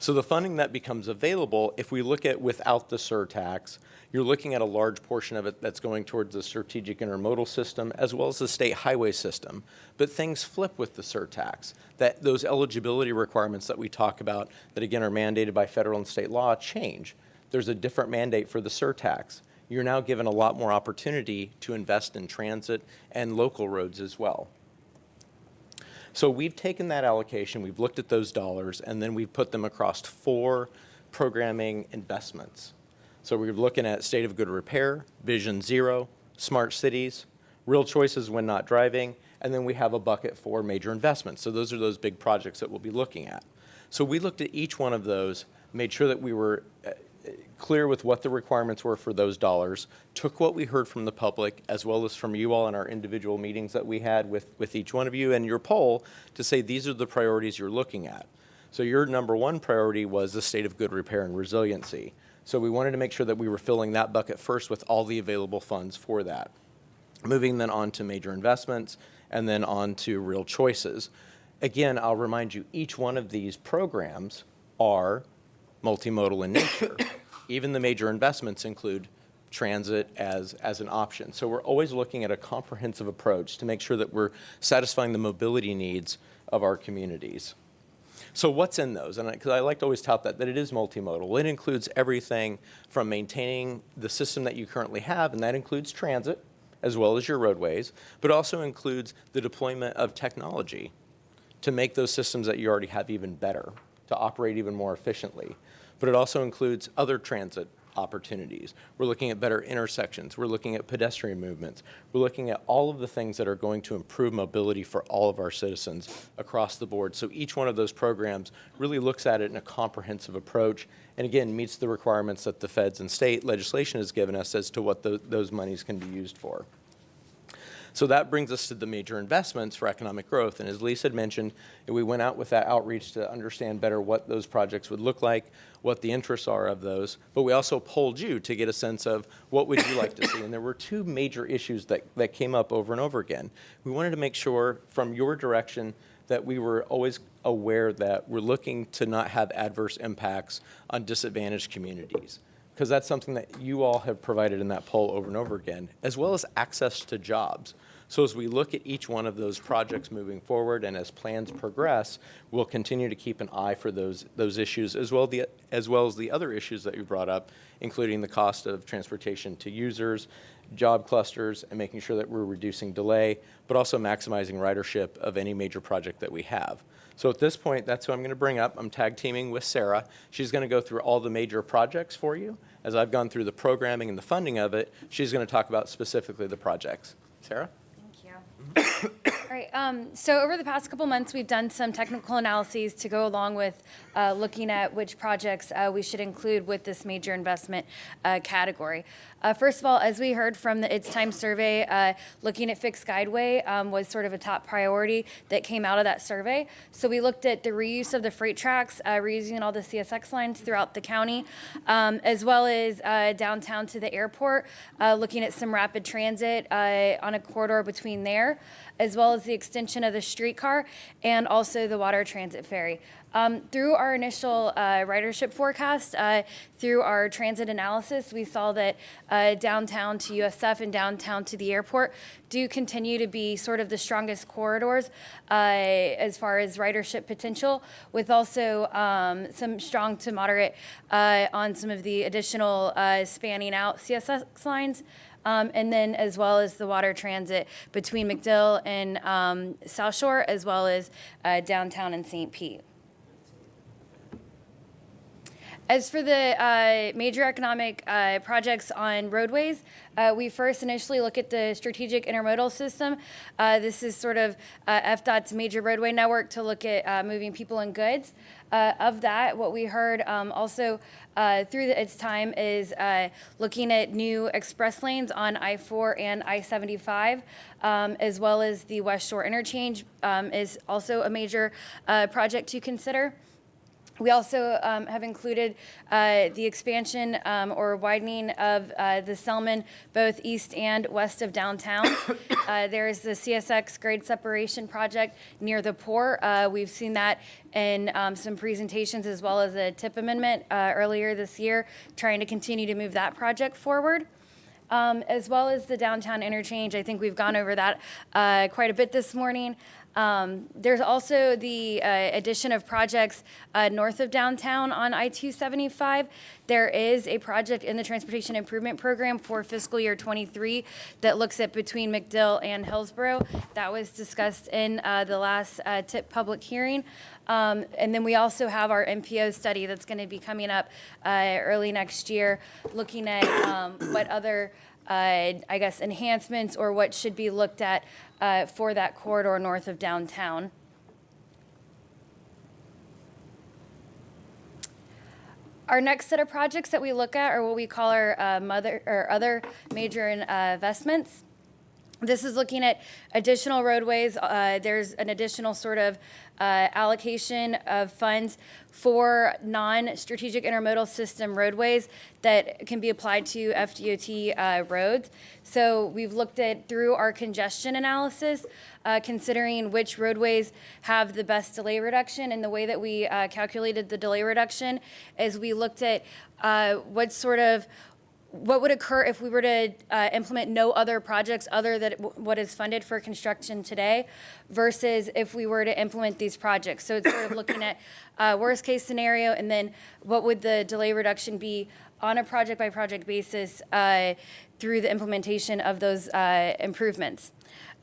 So the funding that becomes available, if we look at without the surtax, you're looking at a large portion of it that's going towards the strategic intermodal system as well as the state highway system. But things flip with the surtax. That those eligibility requirements that we talk about that again are mandated by federal and state law change. There's a different mandate for the surtax. You're now given a lot more opportunity to invest in transit and local roads as well. So we've taken that allocation, we've looked at those dollars, and then we've put them across 4 programming investments. So we're looking at state of good repair, Vision Zero, smart cities, real choices when not driving, and then we have a bucket for major investments. So those are those big projects that we'll be looking at. So we looked at each one of those, made sure that we were clear with what the requirements were for those dollars, took what we heard from the public as well as from you all in our individual meetings that we had with each one of you and your poll to say these are the priorities you're looking at. So your number 1 priority was the state of good repair and resiliency. So we wanted to make sure that we were filling that bucket first with all the available funds for that. Moving then on to major investments and then on to real choices. Again, I'll remind you, each one of these programs are multimodal in nature. Even the major investments include transit as an option. So we're always looking at a comprehensive approach to make sure that we're satisfying the mobility needs of our communities. So what's in those? And because I like to always tout that it is multimodal. It includes everything from maintaining the system that you currently have, and that includes transit as well as your roadways, but also includes the deployment of technology to make those systems that you already have even better, to operate even more efficiently. But it also includes other transit opportunities. We're looking at better intersections. We're looking at pedestrian movements. We're looking at all of the things that are going to improve mobility for all of our citizens across the board. So each one of those programs really looks at it in a comprehensive approach and again meets the requirements that the feds and state legislation has given us as to what those monies can be used for. So that brings us to the major investments for economic growth. And as Lisa had mentioned, we went out with that outreach to understand better what those projects would look like, what the interests are of those. But we also polled you to get a sense of what would you like to see. And there were 2 major issues that came up over and over again. We wanted to make sure from your direction that we were always aware that we're looking to not have adverse impacts on disadvantaged communities, because that's something that you all have provided in that poll over and over again, as well as access to jobs. So as we look at each one of those projects moving forward and as plans progress, we'll continue to keep an eye for those issues as well as the other issues that you brought up, including the cost of transportation to users, job clusters, and making sure that we're reducing delay, but also maximizing ridership of any major project that we have. So at this point, that's who I'm going to bring up. I'm tag teaming with Sarah. She's going to go through all the major projects for you. As I've gone through the programming and the funding of it, she's going to talk about specifically the projects. Sarah?
All right, so over the past couple months, we've done some technical analyses to go along with looking at which projects we should include with this major investment category. First of all, as we heard from the It's Time survey, looking at fixed guideway was sort of a top priority that came out of that survey. So we looked at the reuse of the freight tracks, reusing all the CSX lines throughout the county, as well as downtown to the airport, looking at some rapid transit on a corridor between there, as well as the extension of the streetcar and also the water transit ferry. Through our initial ridership forecast, through our transit analysis, we saw that downtown to USF and downtown to the airport do continue to be sort of the strongest corridors as far as ridership potential, with also some strong to moderate on some of the additional spanning out CSX lines. And then as well as the water transit between McDill and South Shore, as well as downtown and St. Pete. As for the major economic projects on roadways, we first initially look at the strategic intermodal system. This is sort of FDOT's major roadway network to look at moving people and goods. Of that, what we heard also through its time is looking at new express lanes on I-4 and I-75, as well as the West Shore interchange is also a major project to consider. We also have included the expansion or widening of the Selman, both east and west of downtown. There is the CSX grade separation project near the port. We've seen that in some presentations as well as a TIP amendment earlier this year, trying to continue to move that project forward. As well as the downtown interchange. I think we've gone over that quite a bit this morning. There's also the addition of projects north of downtown on I-275. There is a project in the Transportation Improvement Program for fiscal year 23 that looks at between McDill and Hillsborough. That was discussed in the last TIP public hearing. And then we also have our MPO study that's going to be coming up early next year, looking at what other I guess, enhancements or what should be looked at for that corridor north of downtown. Our next set of projects that we look at are what we call our other major investments. This is looking at additional roadways. There's an additional sort of allocation of funds for non-strategic intermodal system roadways that can be applied to FDOT roads. So we've looked at, through our congestion analysis, considering which roadways have the best delay reduction. And the way that we calculated the delay reduction is we looked at what would occur if we were to implement no other projects other than what is funded for construction today versus if we were to implement these projects. So it's sort of looking at worst case scenario and then what would the delay reduction be on a project by project basis through the implementation of those improvements.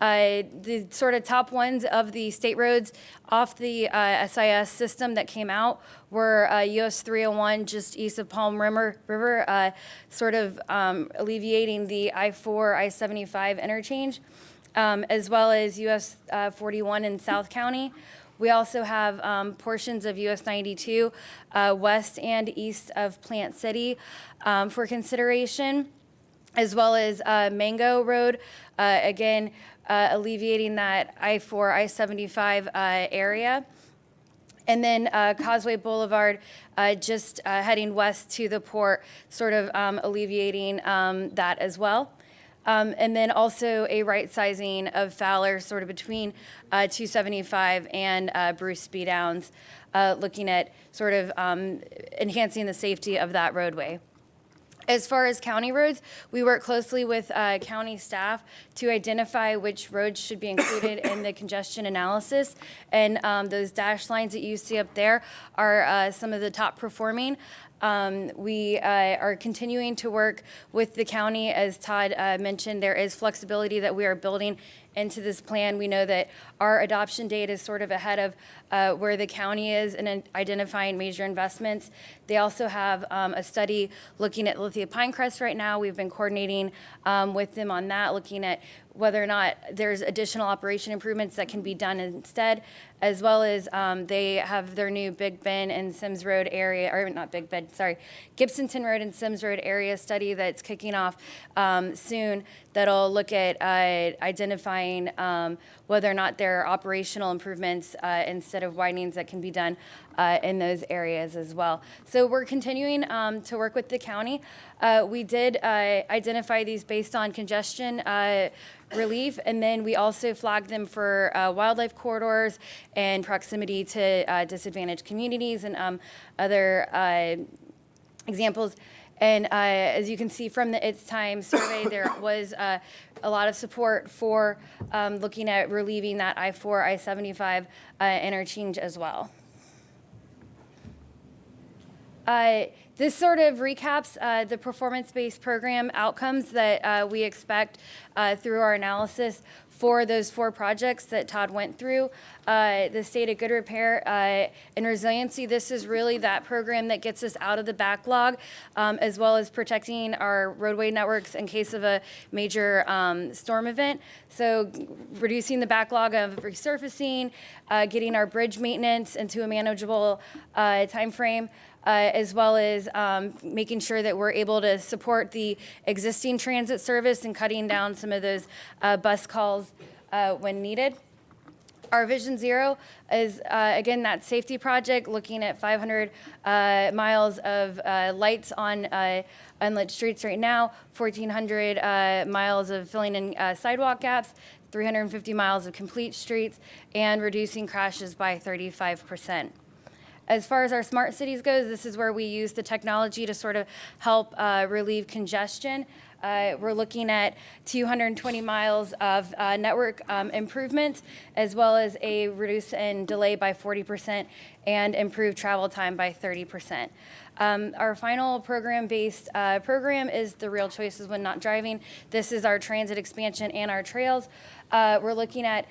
The sort of top ones of the state roads off the SIS system that came out were US 301 just east of Palm River, sort of alleviating the I-4, I-75 interchange, as well as US 41 in South County. We also have portions of US 92 west and east of Plant City for consideration, as well as Mango Road, again, alleviating that I-4, I-75 area. And then Causeway Boulevard, just heading west to the port, sort of alleviating that as well. And then also a right sizing of Fowler, sort of between 275 and Bruce B. Downs, looking at sort of enhancing the safety of that roadway. As far as county roads, we work closely with county staff to identify which roads should be included in the congestion analysis. And those dashed lines that you see up there are some of the top performing. We are continuing to work with the county. As Todd mentioned, there is flexibility that we are building into this plan. We know that our adoption date is sort of ahead of where the county is in identifying major investments. They also have a study looking at Lithia Pinecrest right now. We've been coordinating with them on that, looking at whether or not there's additional operation improvements that can be done instead, as well as they have their new Big Bend and Sims Road area, or not Big Bend, sorry, Gibsonton Road and Sims Road area study that's kicking off soon that'll look at identifying whether or not there are operational improvements instead of widenings that can be done in those areas as well. So we're continuing to work with the county. We did identify these based on congestion relief, and then we also flagged them for wildlife corridors and proximity to disadvantaged communities and other examples. And as you can see from the It's Time survey, there was a lot of support for looking at relieving that I-4, I-75 interchange as well. This sort of recaps the performance-based program outcomes that we expect through our analysis for those 4 projects that Todd went through. The State of Good Repair and Resiliency, this is really that program that gets us out of the backlog, as well as protecting our roadway networks in case of a major storm event. So reducing the backlog of resurfacing, getting our bridge maintenance into a manageable time frame, as well as making sure that we're able to support the existing transit service and cutting down some of those bus calls when needed. our Vision Zero is, again, that safety project, looking at 500 miles of lights on unlit streets right now, 1,400 miles of filling in sidewalk gaps, 350 miles of complete streets, and reducing crashes by 35%. As far as our smart cities goes, this is where we use the technology to sort of help relieve congestion. We're looking at 220 miles of network improvements, as well as a reduce in delay by 40% and improve travel time by 30%. Our final program-based program is the Real Choices When Not Driving. This is our transit expansion and our trails. We're looking at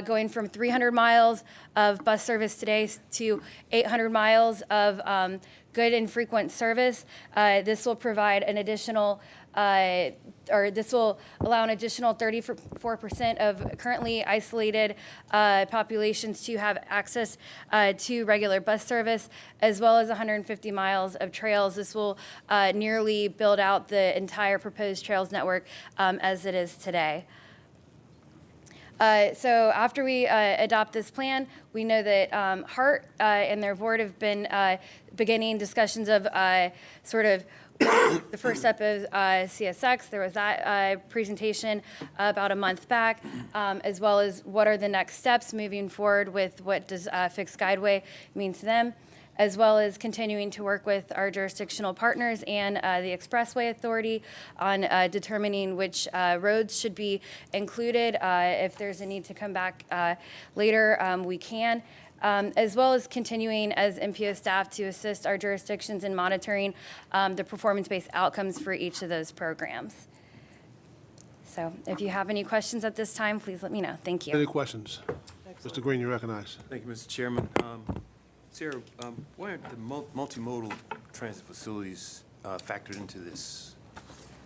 going from 300 miles of bus service today to 800 miles of good and frequent service. This will provide an additional this will allow an additional 34% of currently isolated populations to have access to regular bus service, as well as 150 miles of trails. This will nearly build out the entire proposed trails network as it is today. So after we adopt this plan, we know that HART and their board have been beginning discussions of sort of the first step is CSX. There was that presentation about a month back, as well as what are the next steps moving forward with what does fixed guideway mean to them, as well as continuing to work with our jurisdictional partners and the Expressway Authority on determining which roads should be included. If there's a need to come back later, we can. As well as continuing as MPO staff to assist our jurisdictions in monitoring the performance-based outcomes for each of those programs. So if you have any questions at this time, please let me know. Thank you.
Any questions? Mr. Green, you recognize.
Thank you, Mr. Chairman. Sarah, why aren't the multimodal transit facilities factored into this,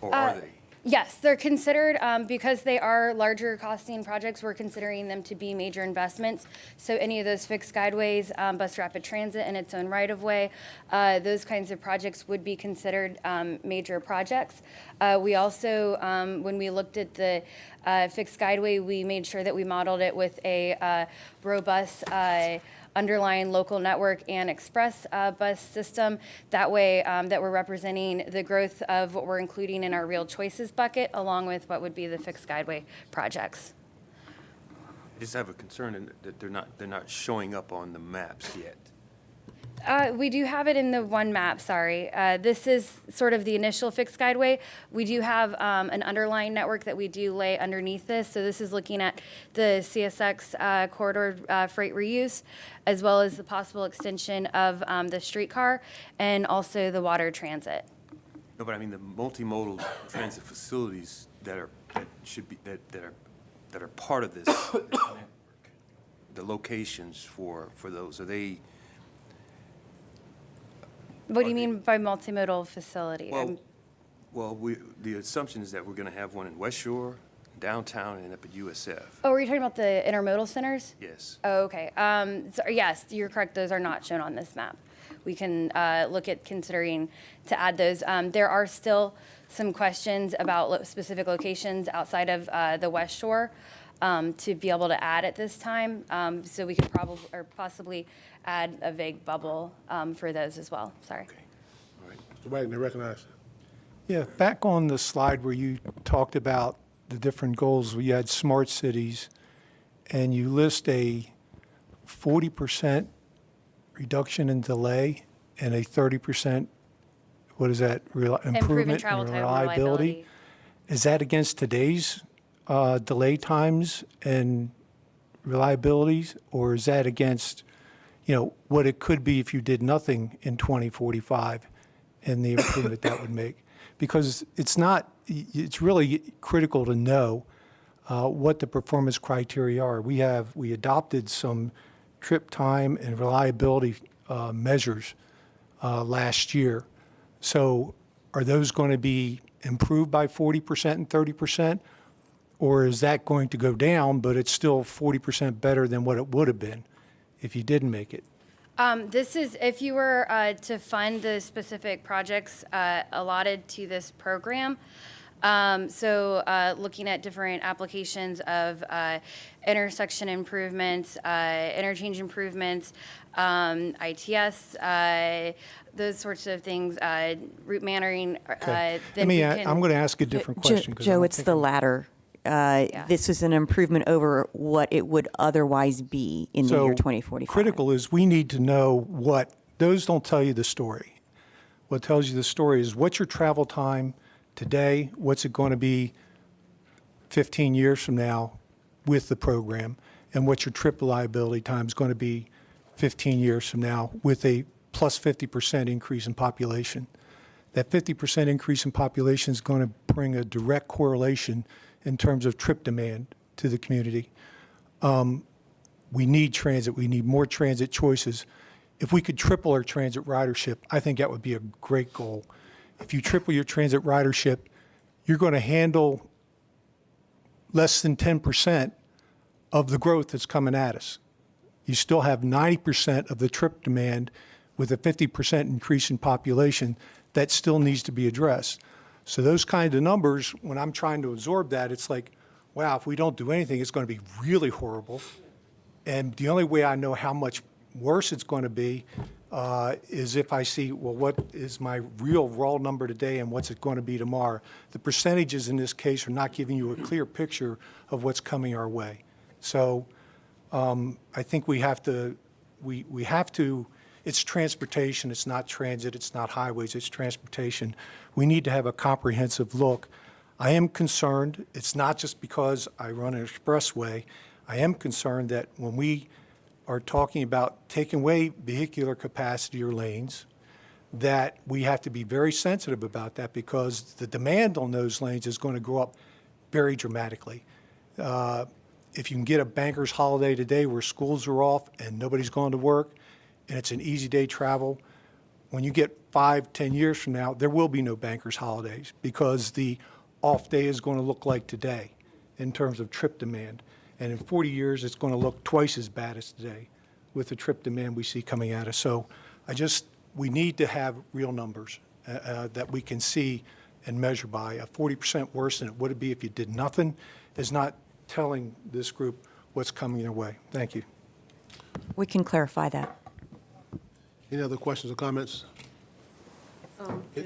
or are they?
Yes, they're considered, because they are larger costing projects, we're considering them to be major investments. So any of those fixed guideways, bus rapid transit in its own right of way, those kinds of projects would be considered major projects. We also, when we looked at the fixed guideway, we made sure that we modeled it with a robust underlying local network and express bus system. That way that we're representing the growth of what we're including in our Real Choices bucket, along with what would be the fixed guideway projects.
I just have a concern in that they're not showing up on the maps yet.
We do have it in the one map, sorry. This is sort of the initial fixed guideway. We do have an underlying network that we do lay underneath this. So this is looking at the CSX corridor freight reuse, as well as the possible extension of the streetcar and also the water transit.
No, but I mean the multimodal transit facilities that are part of this network. The locations for those, are they?
What do you mean by multimodal facility?
Well, the assumption is that we're going to have one in West Shore, downtown, and up at USF.
Oh, were you talking about the intermodal centers?
Yes.
Oh, okay. So yes, you're correct. Those are not shown on this map. We can look at considering to add those. There are still some questions about specific locations outside of the West Shore to be able to add at this time. So we could probably or possibly add a vague bubble for those as well. Sorry.
Okay. All right.
Mr. Wagner, recognize.
Yeah, back on the slide where you talked about the different goals, we had smart cities, and you list a 40% reduction in delay and a 30%, what is that, improvement
travel
in
time
reliability. Is that against today's delay times and reliabilities, or is that against, what it could be if you did nothing in 2045 and the improvement that would make? Because it's really critical to know what the performance criteria are. We adopted some trip time and reliability measures last year. So are those going to be improved by 40% and 30%? Or is that going to go down, but it's still 40% better than what it would have been if you didn't make it?
This is, if you were to fund the specific projects allotted to this program, Looking at different applications of intersection improvements, interchange improvements, ITS, those sorts of things, route mannering.
Okay.
Then we can-
I'm going to ask a different question. 'cause I
Joe,
don't
it's
think
the
I'm-
latter. This is an improvement over what it would otherwise be in the year 2045.
Critical is we need to know what, those don't tell you the story. What tells you the story is what's your travel time today, what's it going to be 15 years from now with the program, and what your trip reliability time is going to be 15 years from now with a plus 50% increase in population. That 50% increase in population is going to bring a direct correlation in terms of trip demand to the community. We need transit. We need more transit choices. If we could triple our transit ridership, I think that would be a great goal. If you triple your transit ridership, you're going to handle less than 10% of the growth that's coming at us. You still have 90% of the trip demand with a 50% increase in population that still needs to be addressed. So those kind of numbers, when I'm trying to absorb that, it's like, wow, if we don't do anything, it's going to be really horrible. And the only way I know how much worse it's going to be is if I see, well, what is my real raw number today and what's it going to be tomorrow? The percentages in this case are not giving you a clear picture of what's coming our way. So I think we have to, it's transportation, it's not transit, it's not highways, it's transportation. We need to have a comprehensive look. I am concerned, it's not just because I run an expressway, I am concerned that when we are talking about taking away vehicular capacity or lanes, that we have to be very sensitive about that because the demand on those lanes is going to go up very dramatically. If you can get a banker's holiday today where schools are off and nobody's going to work and it's an easy day travel, when you get 5-10 years from now, there will be no banker's holidays because the off day is going to look like today in terms of trip demand. And in 40 years, it's going to look twice as bad as today with the trip demand we see coming at us. So we need to have real numbers that we can see and measure by. A 40% worse than it would be if you did nothing is not telling this group what's coming their way. Thank you.
We can clarify that.
Any other questions or comments?
Yeah.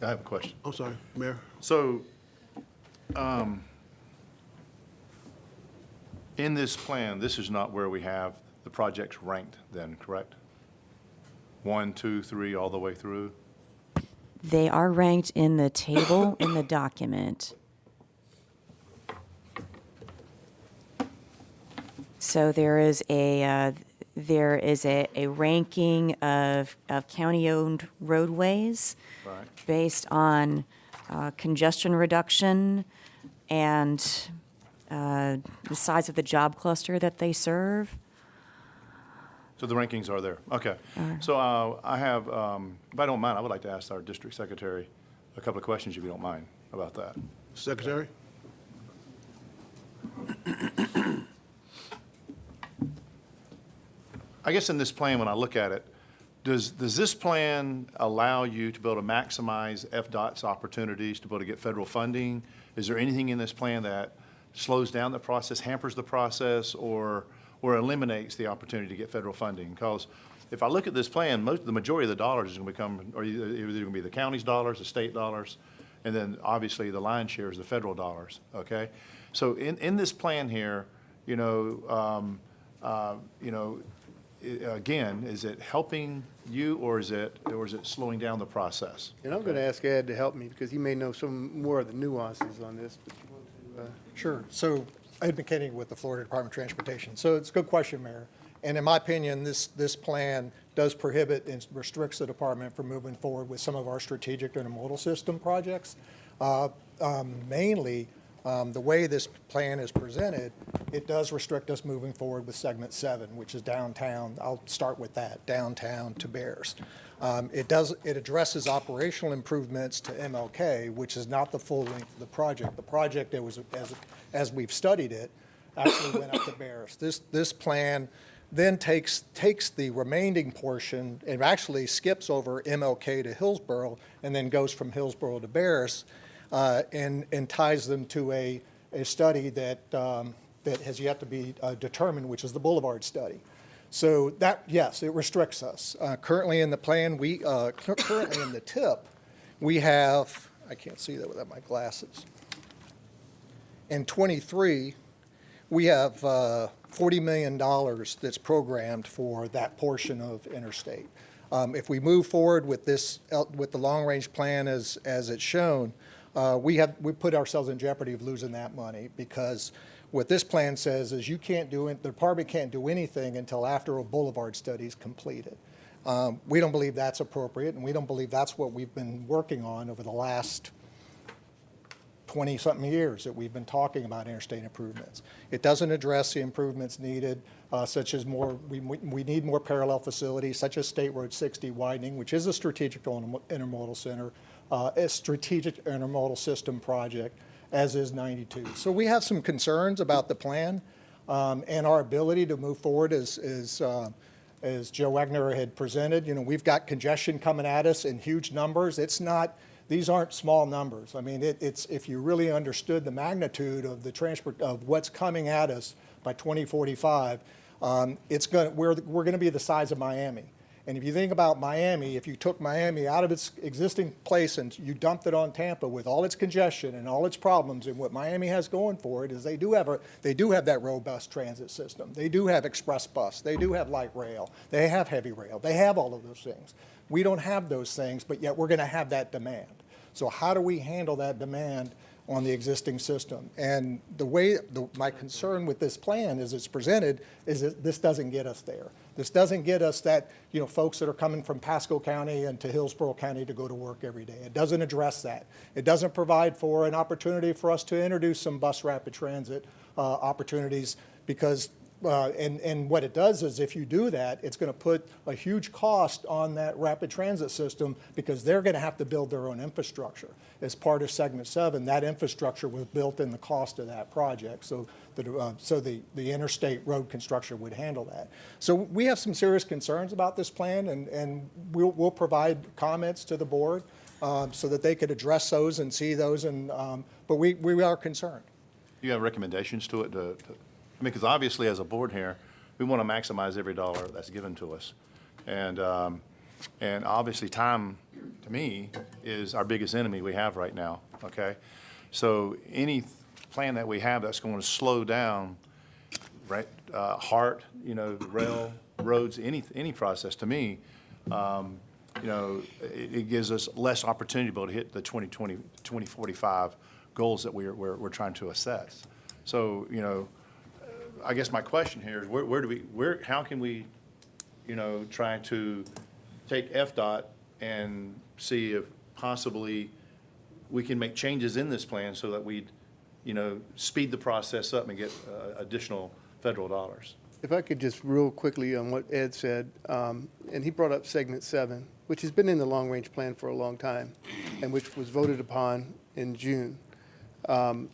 I have a question.
I'm sorry, Mayor.
So, in this plan, this is not where we have the projects ranked then, correct? 1, 2, 3, all the way through?
They are ranked in the table in the document. So there is a ranking of county-owned roadways
Right.
based on congestion reduction and the size of the job cluster that they serve.
So the rankings are there, okay. So I have, if I don't mind, I would like to ask our district secretary a couple of questions, if you don't mind, about that.
Secretary?
I guess in this plan, when I look at it, does this plan allow you to be able to maximize FDOT's opportunities to be able to get federal funding? Is there anything in this plan that slows down the process, hampers the process, or eliminates the opportunity to get federal funding? Because if I look at this plan, the majority of the dollars is going to become, or either going to be the county's dollars, the state dollars, and then obviously the lion's share is the federal dollars. Okay, so in this plan here, again, is it helping you, or is it slowing down the process?
And I'm going to ask Ed to help me because he may know some more of the nuances on this. But you want to,
Sure. So Ed McKinney with the Florida Department of Transportation. So it's a good question, Mayor. And in my opinion, this plan does prohibit and restricts the department from moving forward with some of our strategic intermodal system projects. Mainly, the way this plan is presented, it does restrict us moving forward with segment 7, which is downtown. I'll start with that, downtown to Bears. It addresses operational improvements to MLK, which is not the full length of the project. The project, as we've studied it, actually went up to Bears. This plan then takes the remaining portion and actually skips over MLK to Hillsborough and then goes from Hillsborough to Bears. and ties them to a study that has yet to be determined, which is the Boulevard study. So that, yes, it restricts us. Currently in the plan, currently in the TIP, we have, I can't see that without my glasses. In 23, we have $40 million that's programmed for that portion of interstate. If we move forward with this, with the long-range plan as it's shown, we put ourselves in jeopardy of losing that money, because what this plan says is the department can't do anything until after a boulevard study is completed. We don't believe that's appropriate, and we don't believe that's what we've been working on over the last 20-something years that we've been talking about interstate improvements. It doesn't address the improvements needed, such as we need more parallel facilities, such as State Road 60 widening, which is a strategic intermodal center, a strategic intermodal system project, as is 92. So we have some concerns about the plan and our ability to move forward as Joe Wagner had presented. You know, we've got congestion coming at us in huge numbers. These aren't small numbers. I mean, it's if you really understood the magnitude of of what's coming at us by 2045, we're going to be the size of Miami. And if you think about Miami, if you took Miami out of its existing place and you dumped it on Tampa with all its congestion and all its problems, and what Miami has going for it is they do have that robust transit system. They do have express bus. They do have light rail. They have heavy rail. They have all of those things. We don't have those things, but yet we're going to have that demand. So how do we handle that demand on the existing system? And my concern with this plan as it's presented is that this doesn't get us there. This doesn't get us that, folks that are coming from Pasco County and to Hillsborough County to go to work every day. It doesn't address that. It doesn't provide for an opportunity for us to introduce some bus rapid transit opportunities, because and what it does is, if you do that, it's going to put a huge cost on that rapid transit system, because they're going to have to build their own infrastructure. As part of Segment 7, that infrastructure was built in the cost of that project, so the interstate road construction would handle that. So we have some serious concerns about this plan, and we'll provide comments to the board so that they could address those and see those, but we are concerned.
You have recommendations to it? Because obviously, as a board here, we want to maximize every dollar that's given to us. And obviously, time, to me, is our biggest enemy we have right now, okay? So any plan that we have that's going to slow down, right, rail, roads, any process, to me, it gives us less opportunity to be able to hit the 2045 goals that we're trying to assess. So, I guess my question here is how can we, try to take FDOT and see if possibly we can make changes in this plan so that we'd, speed the process up and get additional federal dollars.
If I could just real quickly on what Ed said, and he brought up Segment 7, which has been in the long-range plan for a long time, and which was voted upon in June. One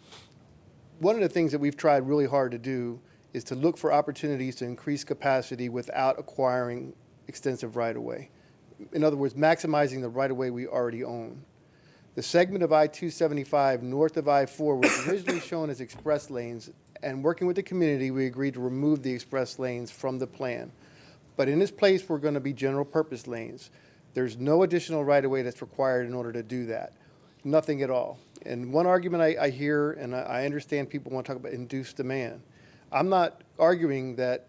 of the things that we've tried really hard to do is to look for opportunities to increase capacity without acquiring extensive right-of-way. In other words, maximizing the right-of-way we already own. The segment of I-275 north of I-4 was originally shown as express lanes, and working with the community, we agreed to remove the express lanes from the plan. But in its place, we're going to be general purpose lanes. There's no additional right-of-way that's required in order to do that. Nothing at all. And one argument I hear, and I understand people want to talk about induced demand. I'm not arguing that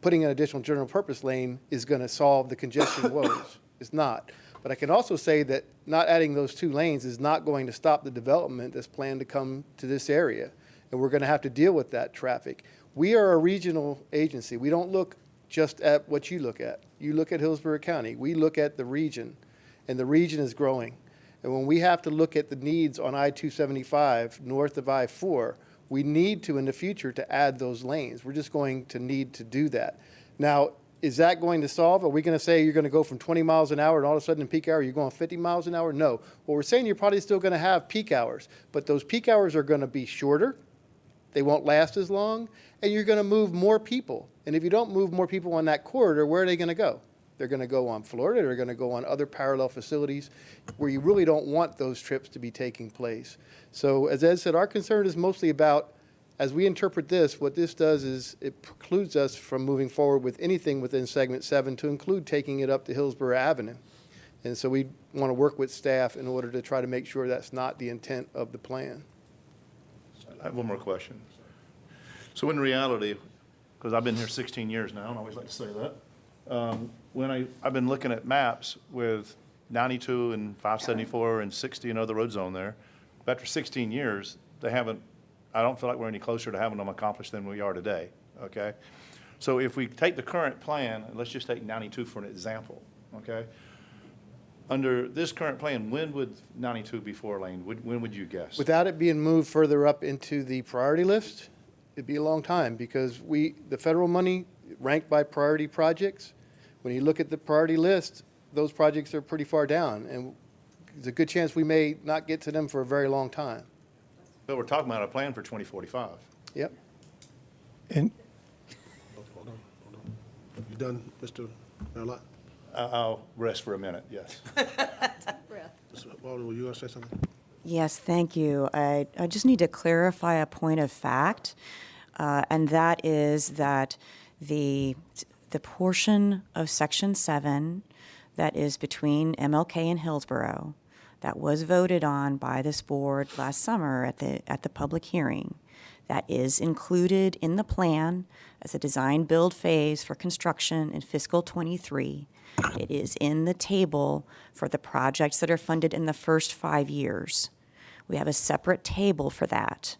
putting an additional general purpose lane is going to solve the congestion woes. It's not. But I can also say that not adding those two lanes is not going to stop the development that's planned to come to this area. And we're going to have to deal with that traffic. We are a regional agency. We don't look just at what you look at. You look at Hillsborough County. We look at the region, and the region is growing. And when we have to look at the needs on I-275 north of I-4, we need to, in the future, to add those lanes. We're just going to need to do that. Now, is that going to solve? Are we going to say you're going to go from 20 miles an hour and all of a sudden in peak hour you're going 50 miles an hour? No. What we're saying, you're probably still going to have peak hours, but those peak hours are going to be shorter. They won't last as long, and you're going to move more people. And if you don't move more people on that corridor, where are they going to go? They're going to go on Florida, they're going to go on other parallel facilities where you really don't want those trips to be taking place. So as Ed said, our concern is mostly about, as we interpret this, what this does is it precludes us from moving forward with anything within segment 7 to include taking it up to Hillsborough Avenue. And so we want to work with staff in order to try to make sure that's not the intent of the plan.
I have one more question. So in reality, because I've been here 16 years now, and I always like to say that, when I've been looking at maps with 92 and 574 and 60 and other roads on there, but after 16 years, they haven't, I don't feel like we're any closer to having them accomplished than we are today, okay? So if we take the current plan, and let's just take 92 for an example, okay? Under this current plan, when would 92 be 4-lane? When would you guess?
Without it being moved further up into the priority list, it'd be a long time because the federal money ranked by priority projects, when you look at the priority list, those projects are pretty far down, and there's a good chance we may not get to them for a very long time.
But we're talking about a plan for 2045.
Yep.
And
Hold on. You done, Mr. Merlot?
I'll rest for a minute, yes.
Mr. Walden, were you going to say something?
Yes, thank you. I just need to clarify a point of fact, and that is that the portion of Section 7 that is between MLK and Hillsborough that was voted on by this board last summer at the public hearing, that is included in the plan as a design-build phase for construction in fiscal '23. It is in the table for the projects that are funded in the first 5 years. We have a separate table for that.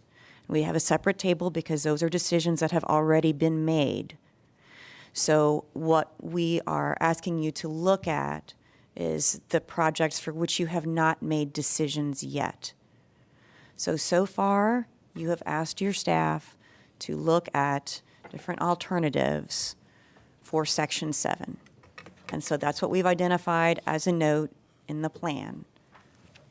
We have a separate table because those are decisions that have already been made. So what we are asking you to look at is the projects for which you have not made decisions yet. So far, you have asked your staff to look at different alternatives for Section 7. And so that's what we've identified as a note in the plan,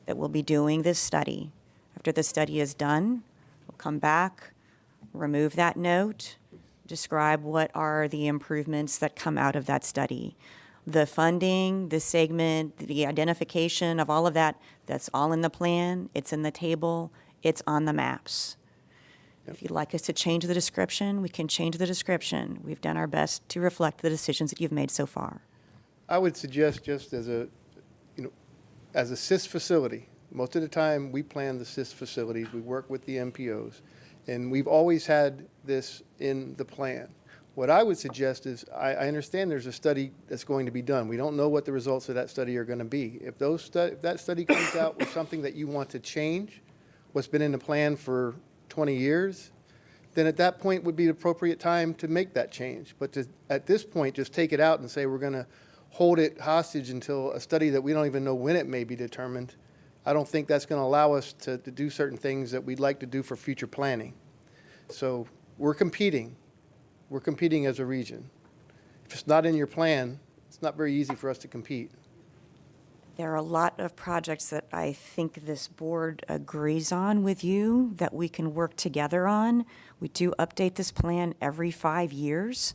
that we'll be doing this study. After the study is done, we'll come back, remove that note, describe what are the improvements that come out of that study. The funding, the segment, the identification of all of that, that's all in the plan, it's in the table, it's on the maps. If you'd like us to change the description, we can change the description. We've done our best to reflect the decisions that you've made so far.
I would suggest just as a CIS facility, most of the time we plan the CIS facilities, we work with the MPOs, and we've always had this in the plan. What I would suggest is, I understand there's a study that's going to be done. We don't know what the results of that study are going to be. If that study comes out with something that you want to change, what's been in the plan for 20 years, then at that point would be the appropriate time to make that change. But at this point, just take it out and say we're going to hold it hostage until a study that we don't even know when it may be determined, I don't think that's going to allow us to do certain things that we'd like to do for future planning. So we're competing. We're competing as a region. If it's not in your plan, it's not very easy for us to compete.
There are a lot of projects that I think this board agrees on with you that we can work together on. We do update this plan every 5 years.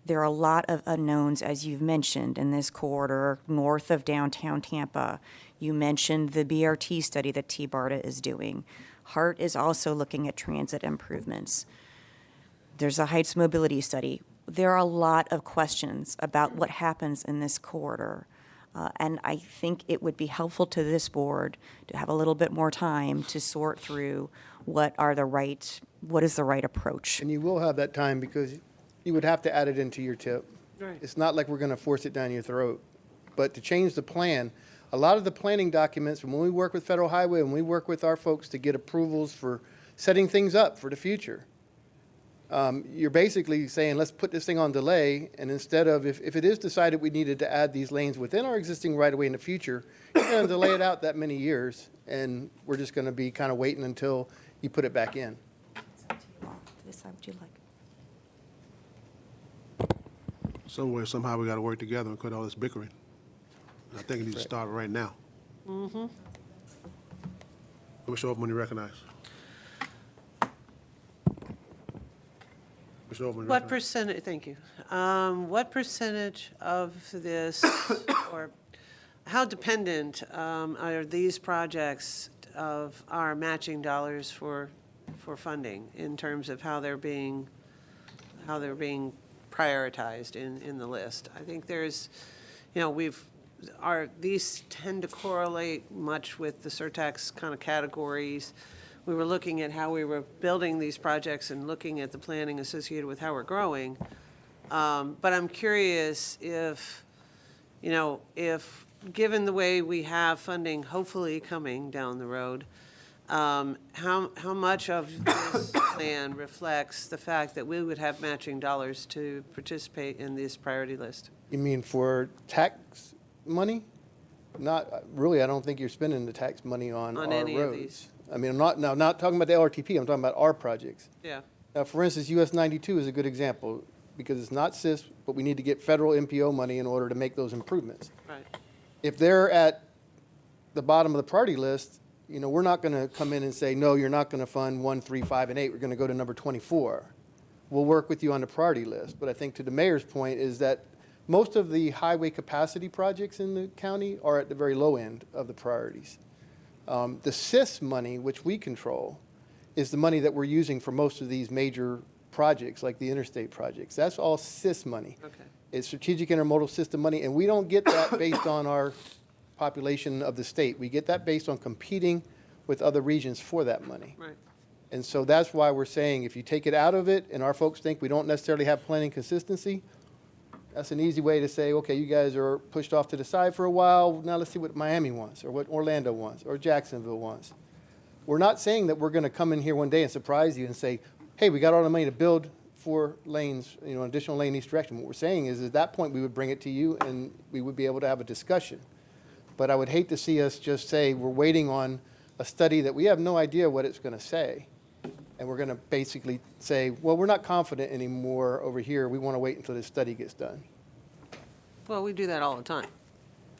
There are a lot of unknowns, as you've mentioned, in this corridor north of downtown Tampa. You mentioned the BRT study that T-BARTA is doing. HART is also looking at transit improvements. There's a Heights mobility study. There are a lot of questions about what happens in this corridor. And I think it would be helpful to this board to have a little bit more time to sort through what is the right approach.
And you will have that time because you would have to add it into your tip.
Right.
It's not like we're going to force it down your throat. But to change the plan, a lot of the planning documents, when we work with Federal Highway and we work with our folks to get approvals for setting things up for the future, you're basically saying, let's put this thing on delay, and instead of, if it is decided we needed to add these lanes within our existing right-of-way in the future, you're going to delay it out that many years, and we're just going to be kind of waiting until you put it back in.
Decide what you like.
Somewhere, somehow, we got to work together and quit all this bickering. And I think it needs to start right now.
Mm-hmm.
Commissioner Overman, you recognize. Mr. Overman.
What percentage, thank you. What percentage of this, or how dependent are these projects of our matching dollars for funding in terms of how they're being prioritized in the list? I think there's, these tend to correlate much with the surtax kind of categories. We were looking at how we were building these projects and looking at the planning associated with how we're growing. But I'm curious if given the way we have funding hopefully coming down the road, how much of this plan reflects the fact that we would have matching dollars to participate in this priority list?
You mean for tax money? Not really. I don't think you're spending the tax money on our
any
roads.
of these.
I mean, I'm not talking about the LRTP. I'm talking about our projects.
Yeah.
Now, for instance, US 92 is a good example because it's not CIS, but we need to get federal MPO money in order to make those improvements.
Right.
If they're at the bottom of the priority list, we're not going to come in and say, no, you're not going to fund 1, 3, 5, and 8. We're going to go to number 24. We'll work with you on the priority list. But I think to the mayor's point is that most of the highway capacity projects in the county are at the very low end of the priorities. The CIS money, which we control, is the money that we're using for most of these major projects, like the interstate projects. That's all CIS money.
Okay.
It's strategic intermodal system money, and we don't get that based on our population of the state. We get that based on competing with other regions for that money.
Right.
And so that's why we're saying if you take it out of it, and our folks think we don't necessarily have planning consistency, that's an easy way to say, okay, you guys are pushed off to the side for a while. Now let's see what Miami wants, or what Orlando wants, or Jacksonville wants. We're not saying that we're going to come in here one day and surprise you and say, hey, we got all the money to build 4 lanes, additional lane each direction. What we're saying is at that point we would bring it to you and we would be able to have a discussion. But I would hate to see us just say we're waiting on a study that we have no idea what it's going to say. And we're going to basically say, well, we're not confident anymore over here. We want to wait until this study gets done.
Well, we do that all the time.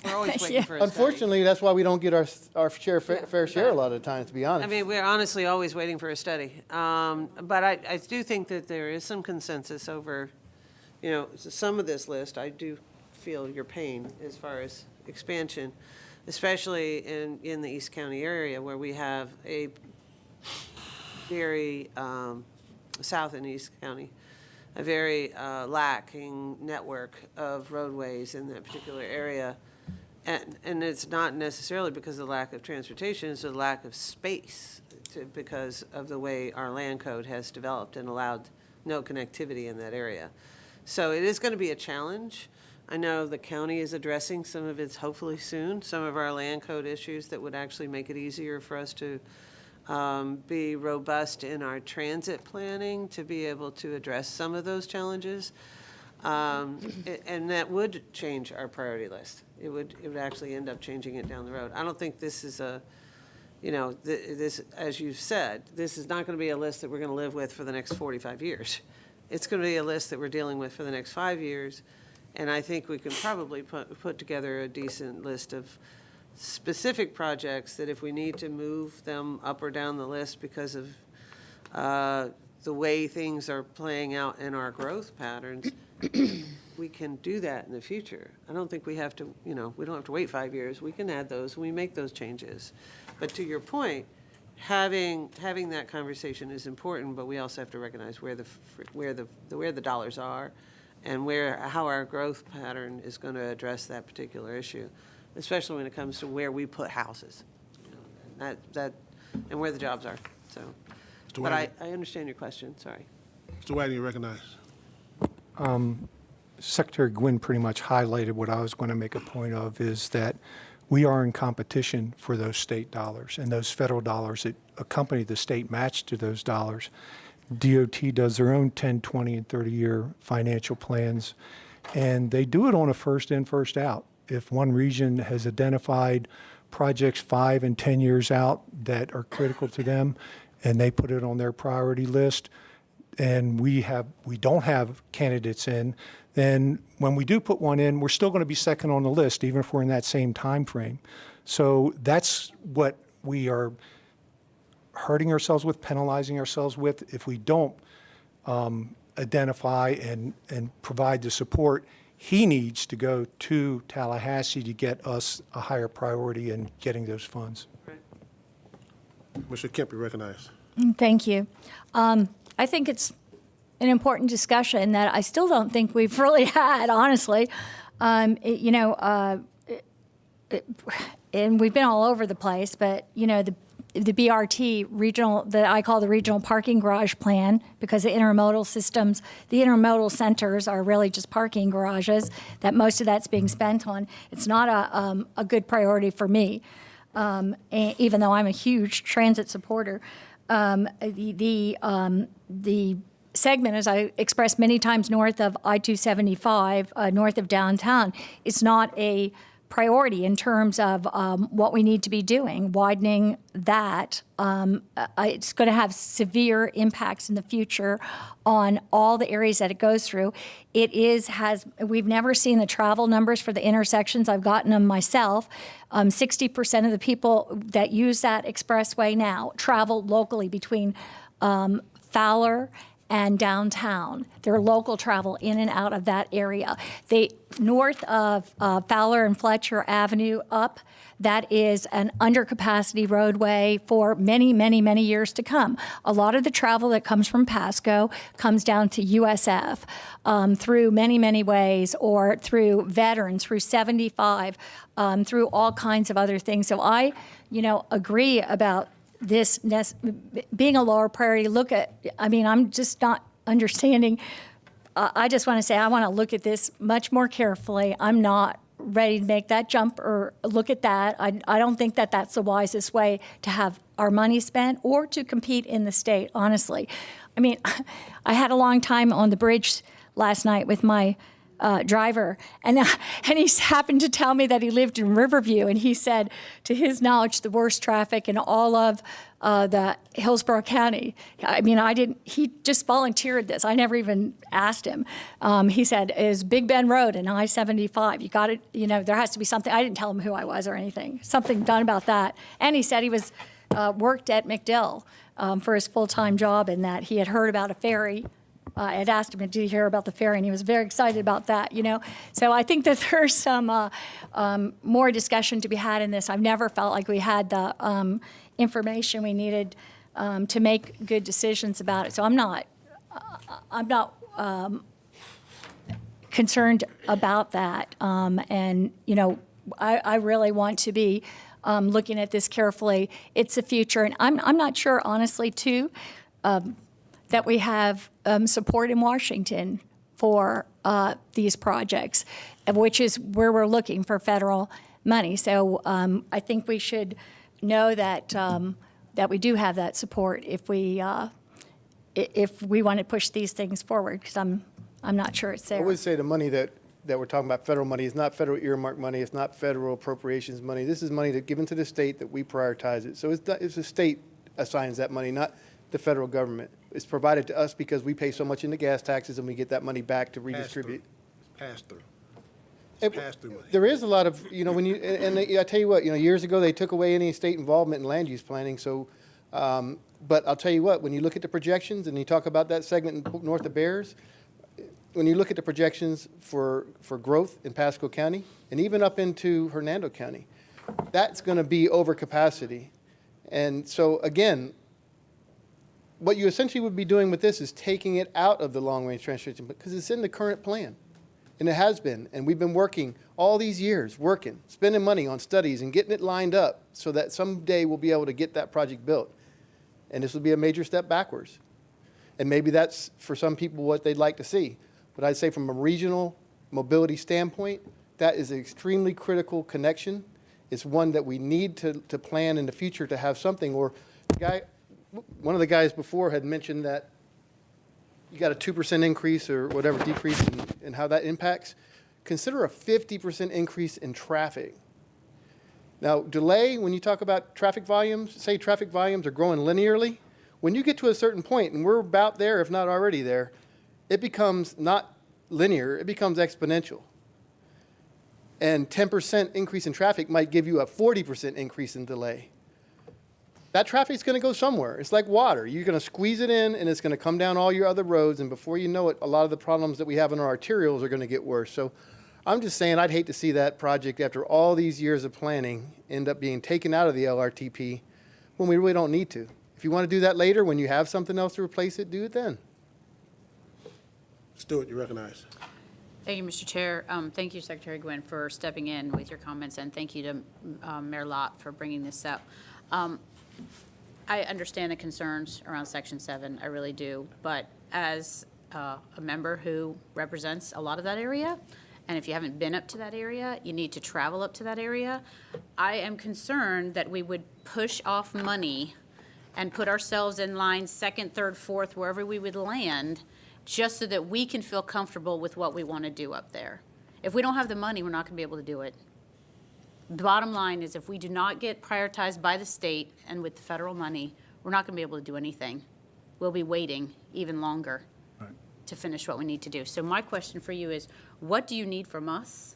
We're always waiting for a study.
Unfortunately, that's why we don't get our fair share a lot of the times, to be honest.
I mean, we're honestly always waiting for a study. But I do think that there is some consensus over, some of this list. I do feel your pain as far as expansion, especially in the East County area where we have a very, South and East County, a very lacking network of roadways in that particular area. And it's not necessarily because of the lack of transportation, it's the lack of space because of the way our land code has developed and allowed no connectivity in that area. So it is going to be a challenge. I know the county is addressing some of its, hopefully soon, some of our land code issues that would actually make it easier for us to be robust in our transit planning to be able to address some of those challenges. And that would change our priority list. It would actually end up changing it down the road. I don't think this is this, as you've said, this is not going to be a list that we're going to live with for the next 45 years. It's going to be a list that we're dealing with for the next 5 years. And I think we can probably put together a decent list of specific projects that if we need to move them up or down the list because of the way things are playing out in our growth patterns, we can do that in the future. I don't think we have to, we don't have to wait 5 years. We can add those, we make those changes. But to your point, having that conversation is important, but we also have to recognize where the dollars are and how our growth pattern is going to address that particular issue, especially when it comes to where we put houses, and where the jobs are. So, but I understand your question. Sorry.
Mr. Wagner, you recognize.
Secretary Gwynn pretty much highlighted what I was going to make a point of, is that we are in competition for those state dollars and those federal dollars that accompany the state match to those dollars. DOT does their own 10, 20, and 30-year financial plans, and they do it on a first in, first out. If one region has identified projects 5 and 10 years out that are critical to them, and they put it on their priority list, and we don't have candidates in, then when we do put one in, we're still going to be second on the list, even if we're in that same time frame. So that's what we are hurting ourselves with, penalizing ourselves with, if we don't identify and provide the support he needs to go to Tallahassee to get us a higher priority in getting those funds.
Mr. Kemp, you recognized.
Thank you. I think it's an important discussion that I still don't think we've really had, honestly. And we've been all over the place, but, the BRT regional, that I call the regional parking garage plan, because the intermodal systems, the intermodal centers are really just parking garages, that most of that's being spent on. It's not a good priority for me, even though I'm a huge transit supporter. The segment, as I expressed many times north of I-275, north of downtown, is not a priority in terms of what we need to be doing. Widening that, it's going to have severe impacts in the future on all the areas that it goes through. We've never seen the travel numbers for the intersections. I've gotten them myself. 60% of the people that use that expressway now travel locally between Fowler and downtown. Their local travel in and out of that area. North of Fowler and Fletcher Avenue up, that is an undercapacity roadway for many, many, many years to come. A lot of the travel that comes from Pasco comes down to USF through many, many ways, or through Veterans, through 75, through all kinds of other things. So I, agree about this being a lower priority. I'm just not understanding. I just want to say I want to look at this much more carefully. I'm not ready to make that jump or look at that. I don't think that that's the wisest way to have our money spent or to compete in the state, honestly. I had a long time on the bridge last night with my driver, and he happened to tell me that he lived in Riverview, and he said, to his knowledge, the worst traffic in all of the Hillsborough County. He just volunteered this. I never even asked him. He said, is Big Bend Road and I-75. You got it, there has to be something. I didn't tell him who I was or anything. Something done about that. And he said he was worked at McDill for his full-time job, and that he had heard about a ferry. I had asked him, did you hear about the ferry? And he was very excited about that, So I think that there's some more discussion to be had in this. I've never felt like we had the information we needed to make good decisions about it. So I'm not concerned about that. I really want to be looking at this carefully. It's the future. And I'm not sure, honestly, too, that we have support in Washington for these projects, which is where we're looking for federal money. So I think we should know that that we do have that support if we want to push these things forward, because I'm not sure it's there.
I would say the money that we're talking about, federal money, is not federal earmark money. It's not federal appropriations money. This is money given to the state that we prioritize it. So it's the state assigns that money, not the federal government. It's provided to us because we pay so much into gas taxes, and we get that money back to redistribute.
Pass-through. Pass-through money.
There is a lot of, I tell you what, years ago they took away any state involvement in land use planning. So, but I'll tell you what, when you look at the projections and you talk about that segment north of Bears, when you look at the projections for growth in Pasco County and even up into Hernando County, that's going to be over capacity. And so again, what you essentially would be doing with this is taking it out of the long-range transportation, because it's in the current plan, and it has been. And we've been working all these years, spending money on studies and getting it lined up so that someday we'll be able to get that project built. And this will be a major step backwards. And maybe that's, for some people, what they'd like to see. But I'd say from a regional mobility standpoint, that is an extremely critical connection. It's one that we need to plan in the future to have something. Or one of the guys before had mentioned that you got a 2% increase or whatever decrease in how that impacts. Consider a 50% increase in traffic. Now, delay, when you talk about traffic volumes, say traffic volumes are growing linearly, when you get to a certain point, and we're about there, if not already there, it becomes not linear, it becomes exponential. And 10% increase in traffic might give you a 40% increase in delay. that traffic's going to go somewhere. It's like water. You're going to squeeze it in, and it's going to come down all your other roads, and before you know it, a lot of the problems that we have in our arterials are going to get worse. So I'm just saying I'd hate to see that project, after all these years of planning, end up being taken out of the LRTP when we really don't need to. If you want to do that later, when you have something else to replace it, do it then.
Stewart, you recognize.
Thank you, Mr. Chair. Thank you, Secretary Gwynn, for stepping in with your comments, and thank you to Mayor Lott for bringing this up. I understand the concerns around Section 7, I really do, but as a member who represents a lot of that area, and if you haven't been up to that area, you need to travel up to that area, I am concerned that we would push off money and put ourselves in line second, third, fourth, wherever we would land, just so that we can feel comfortable with what we want to do up there. If we don't have the money, we're not going to be able to do it. The bottom line is, if we do not get prioritized by the state and with the federal money, we're not going to be able to do anything. We'll be waiting even longer to finish what we need to do. So my question for you is, what do you need from us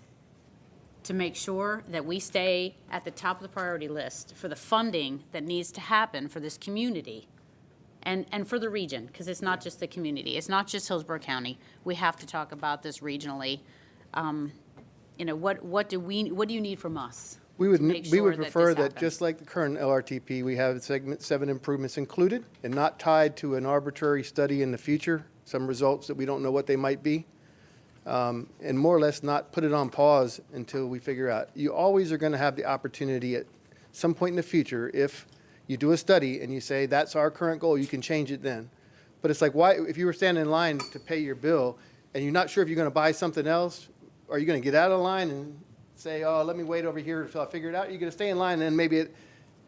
to make sure that we stay at the top of the priority list for the funding that needs to happen for this community and for the region? Because it's not just the community. It's not just Hillsborough County. We have to talk about this regionally. You know, what do you need from us?
We would
that
prefer
this
that,
happens?
just like the current LRTP, we have segment 7 improvements included and not tied to an arbitrary study in the future, some results that we don't know what they might be, and more or less not put it on pause until we figure out. You always are going to have the opportunity at some point in the future, if you do a study and you say, that's our current goal, you can change it then. But it's like, why, if you were standing in line to pay your bill and you're not sure if you're going to buy something else, are you going to get out of line and say, oh, let me wait over here until I figure it out? You're going to stay in line, and then maybe at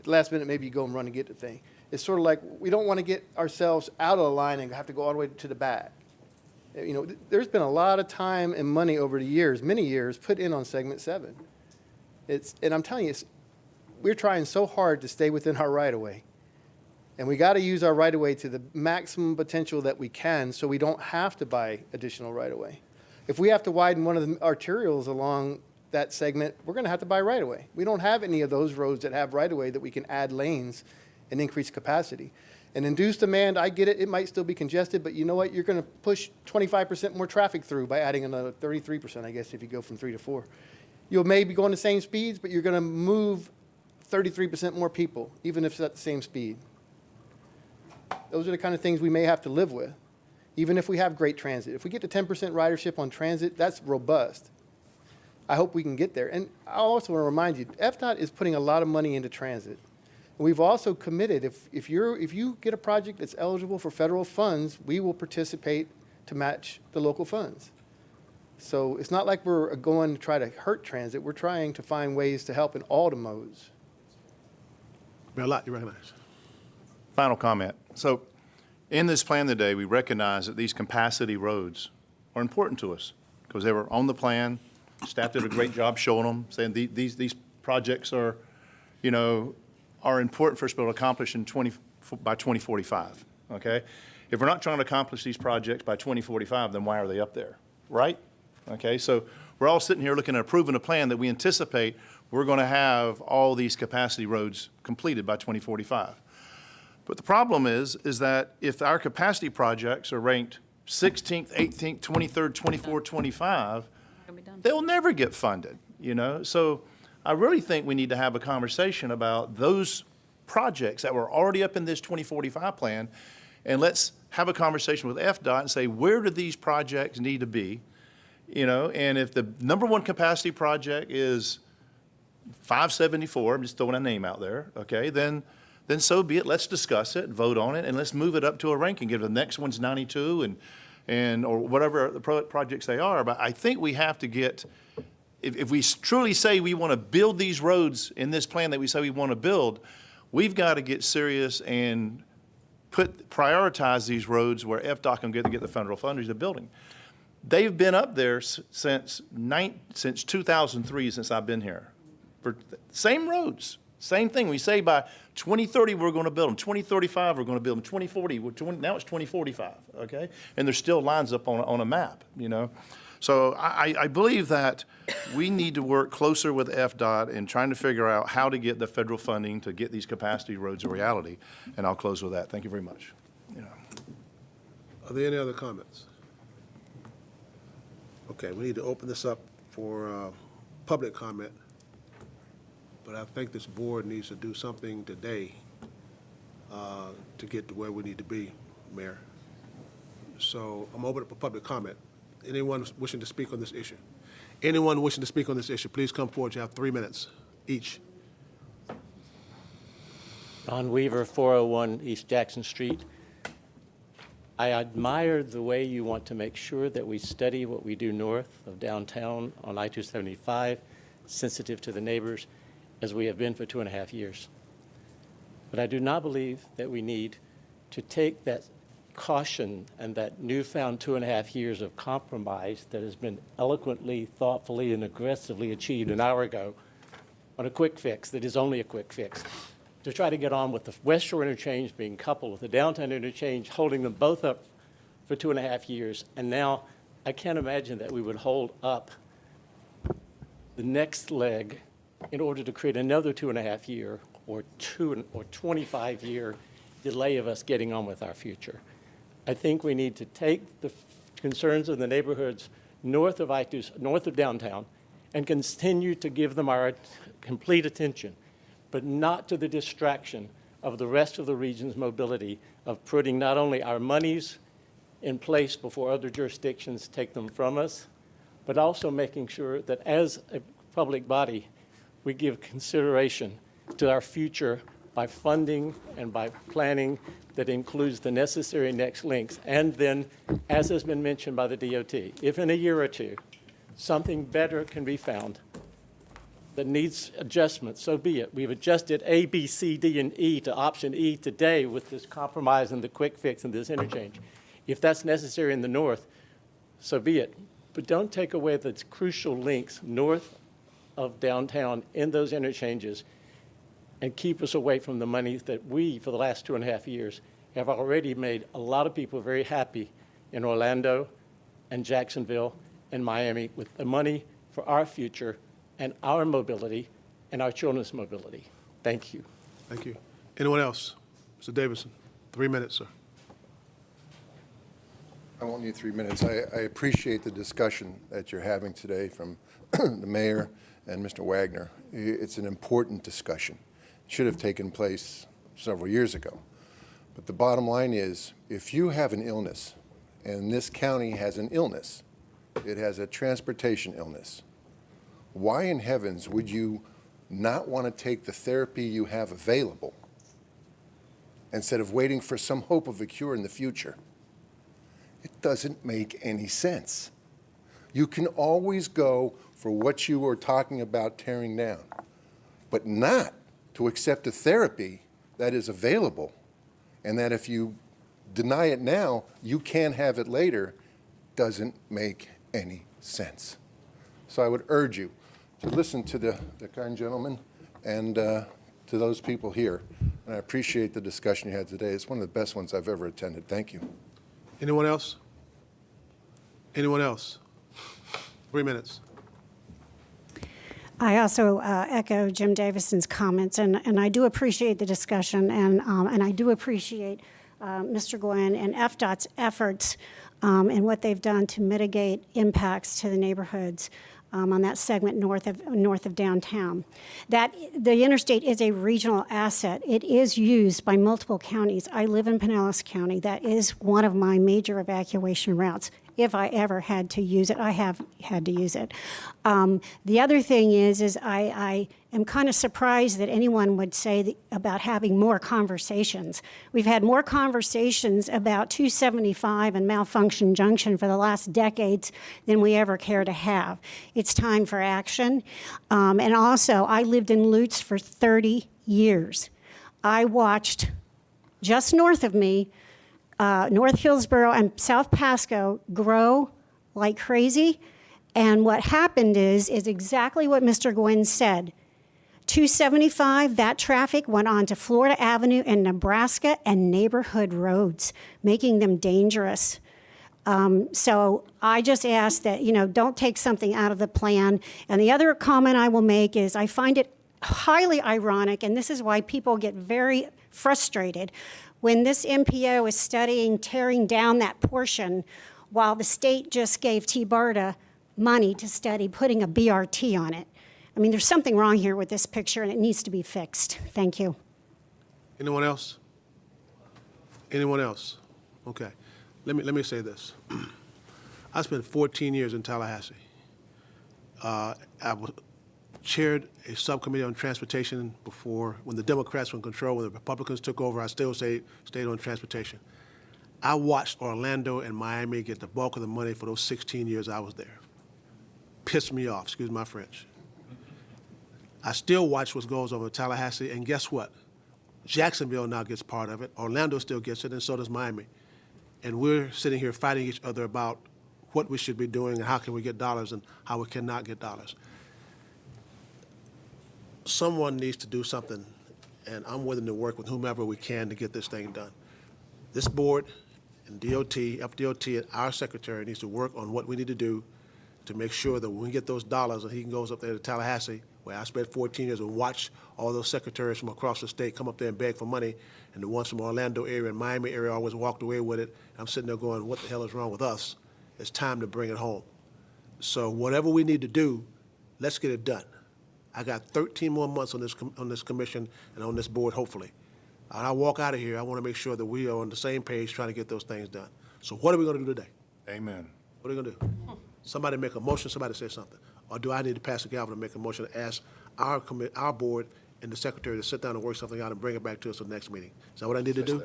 the last minute, maybe you go and run and get the thing. It's sort of like, we don't want to get ourselves out of the line and have to go all the way to the back. You know, there's been a lot of time and money over the years, many years, put in on segment 7. And I'm telling you, we're trying so hard to stay within our right-of-way. And we got to use our right-of-way to the maximum potential that we can, so we don't have to buy additional right-of-way. If we have to widen one of the arterials along that segment, we're going to have to buy right-of-way. We don't have any of those roads that have right-of-way that we can add lanes and increase capacity. And induced demand, I get it, it might still be congested, but you know what? You're going to push 25% more traffic through by adding another 33%, I guess, if you go from 3 to 4. You'll maybe go on the same speeds, but you're going to move 33% more people, even if it's at the same speed. Those are the kind of things we may have to live with, even if we have great transit. If we get to 10% ridership on transit, that's robust. I hope we can get there. And I also want to remind you, FDOT is putting a lot of money into transit. And we've also committed, if you get a project that's eligible for federal funds, we will participate to match the local funds. So it's not like we're going to try to hurt transit. We're trying to find ways to help in all the modes.
Mayor Lott, you recognize.
Final comment. So in this plan today, we recognize that these capacity roads are important to us because they were on the plan. Staff did a great job showing them, saying these projects are, you know, are important for us to be able to accomplish by 2045, okay? If we're not trying to accomplish these projects by 2045, then why are they up there, right? Okay, so we're all sitting here looking at approving a plan that we anticipate we're going to have all these capacity roads completed by 2045. But the problem is that if our capacity projects are ranked 16th, 18th, 23rd, 24th, 25, they'll never get funded, you know? So I really think we need to have a conversation about those projects that were already up in this 2045 plan, and let's have a conversation with FDOT and say, where do these projects need to be? You know, and if the #1 capacity project is 574, I'm just throwing a name out there, okay, then so be it. Let's discuss it, vote on it, and let's move it up to a ranking. Give the next one's 92 or whatever the projects they are. But I think we have to get, if we truly say we want to build these roads in this plan that we say we want to build, we've got to get serious and prioritize these roads where FDOT can get the federal funding to building. They've been up there since 2003, since I've been here. For same roads, same thing. We say by 2030 we're going to build them. 2035 we're going to build them. 2040, now it's 2045, okay? And there's still lines up on a map, you know? So I believe that we need to work closer with FDOT in trying to figure out how to get the federal funding to get these capacity roads a reality. And I'll close with that. Thank you very much.
Are there any other comments? Okay, we need to open this up for public comment. But I think this board needs to do something today to get to where we need to be, Mayor. So I'm open up for public comment. Anyone wishing to speak on this issue? Anyone wishing to speak on this issue, please come forward. You have 3 minutes each.
Don Weaver, 401 East Jackson Street. I admire the way you want to make sure that we study what we do north of downtown on I-275, sensitive to the neighbors, as we have been for 2.5 years. But I do not believe that we need to take that caution and that newfound 2.5 years of compromise that has been eloquently, thoughtfully, and aggressively achieved an hour ago on a quick fix that is only a quick fix, to try to get on with the West Shore interchange being coupled with the downtown interchange, holding them both up for 2.5 years. And now I can't imagine that we would hold up the next leg in order to create another 2.5 year or 25-year delay of us getting on with our future. I think we need to take the concerns of the neighborhoods north of north of downtown and continue to give them our complete attention, but not to the distraction of the rest of the region's mobility, of putting not only our monies in place before other jurisdictions take them from us, but also making sure that as a public body, we give consideration to our future by funding and by planning that includes the necessary next links. And then, as has been mentioned by the DOT, if in a year or two something better can be found that needs adjustment, so be it. We've adjusted A, B, C, D, and E to option E today with this compromise and the quick fix and this interchange. If that's necessary in the north, so be it. But don't take away the crucial links north of downtown in those interchanges and keep us away from the money that we, for the last 2.5 years, have already made a lot of people very happy in Orlando and Jacksonville and Miami with the money for our future and our mobility and our children's mobility. Thank you.
Thank you. Anyone else? Mr. Davidson, 3 minutes, sir.
I won't need 3 minutes. I appreciate the discussion that you're having today from the mayor and Mr. Wagner. It's an important discussion. It should have taken place several years ago. But the bottom line is, if you have an illness, and this county has an illness, it has a transportation illness, why in heavens would you not want to take the therapy you have available instead of waiting for some hope of a cure in the future? It doesn't make any sense. You can always go for what you were talking about tearing down, but not to accept a therapy that is available, and that if you deny it now, you can't have it later, doesn't make any sense. So I would urge you to listen to the kind gentleman and to those people here. And I appreciate the discussion you had today. It's one of the best ones I've ever attended. Thank you.
Anyone else? Anyone else? 3 minutes.
I also echo Jim Davison's comments, and I do appreciate the discussion, and I do appreciate Mr. Gwen and FDOT's efforts and what they've done to mitigate impacts to the neighborhoods on that segment north of downtown. That the interstate is a regional asset. It is used by multiple counties. I live in Pinellas County. That is one of my major evacuation routes. If I ever had to use it, I have had to use it. The other thing is I am kind of surprised that anyone would say about having more conversations. We've had more conversations about 275 and Malfunction Junction for the last decades than we ever care to have. It's time for action. And also, I lived in Lutz for 30 years. I watched just north of me North Hillsborough and South Pasco grow like crazy. And what happened is exactly what Mr. Gwynn said. 275, that traffic went on to Florida Avenue and Nebraska and neighborhood roads, making them dangerous. So I just ask that, don't take something out of the plan. And the other comment I will make is I find it highly ironic, and this is why people get very frustrated, when this MPO is studying tearing down that portion while the state just gave T-BARTA money to study putting a BRT on it. I mean, there's something wrong here with this picture, and it needs to be fixed. Thank you.
Anyone else? Anyone else? Okay. Let me say this. I spent 14 years in Tallahassee. I chaired a subcommittee on transportation before, when the Democrats were in control, when the Republicans took over, I still stayed on transportation. I watched Orlando and Miami get the bulk of the money for those 16 years I was there. Pissed me off, excuse my French. I still watch what goes on in Tallahassee, and guess what? Jacksonville now gets part of it, Orlando still gets it, and so does Miami. And we're sitting here fighting each other about what we should be doing and how can we get dollars and how we cannot get dollars. Someone needs to do something, and I'm willing to work with whomever we can to get this thing done. This board and DOT, FDOT, and our secretary needs to work on what we need to do to make sure that when we get those dollars and he goes up there to Tallahassee, where I spent 14 years and watched all those secretaries from across the state come up there and beg for money, and the ones from Orlando area and Miami area always walked away with it. I'm sitting there going, what the hell is wrong with us? It's time to bring it home. So whatever we need to do, let's get it done. I got 13 more months on this commission and on this board, hopefully. When I walk out of here, I want to make sure that we are on the same page trying to get those things done. So what are we going to do today?
Amen.
What are we going to do? Somebody make a motion, somebody say something. Or do I need to pass a gavel to make a motion to ask our board and the secretary to sit down and work something out and bring it back to us at the next meeting? Is that what I need to do?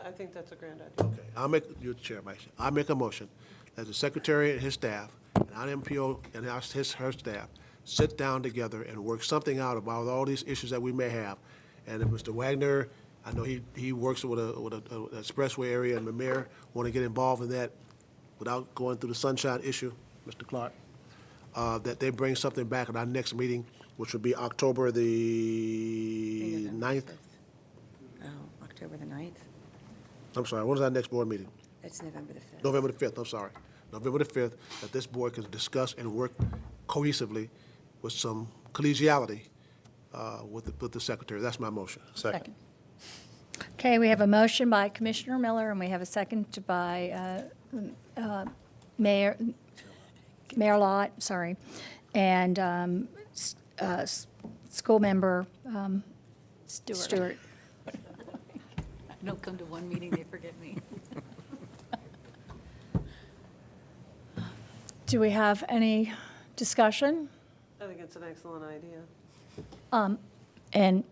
I think that's a grand idea.
Okay, you're the chair, Mike. I make a motion that the secretary and his staff, and our MPO and her staff, sit down together and work something out about all these issues that we may have. And if Mr. Wagner, I know he works with an expressway area, and the mayor want to get involved in that without going through the sunshine issue, Mr. Clark, that they bring something back at our next meeting, which would be October the 9th.
Oh, October the 9th?
I'm sorry, when is our next board meeting?
It's November the 5th.
November the 5th, I'm sorry. November the 5th, that this board can discuss and work cohesively with some collegiality with the secretary. That's my motion.
Second.
Okay, we have a motion by Commissioner Miller, and we have a second by Mayor Lott, sorry, and school member Stewart.
I don't come to one meeting, they forget me.
Do we have any discussion?
I think it's an excellent idea.
And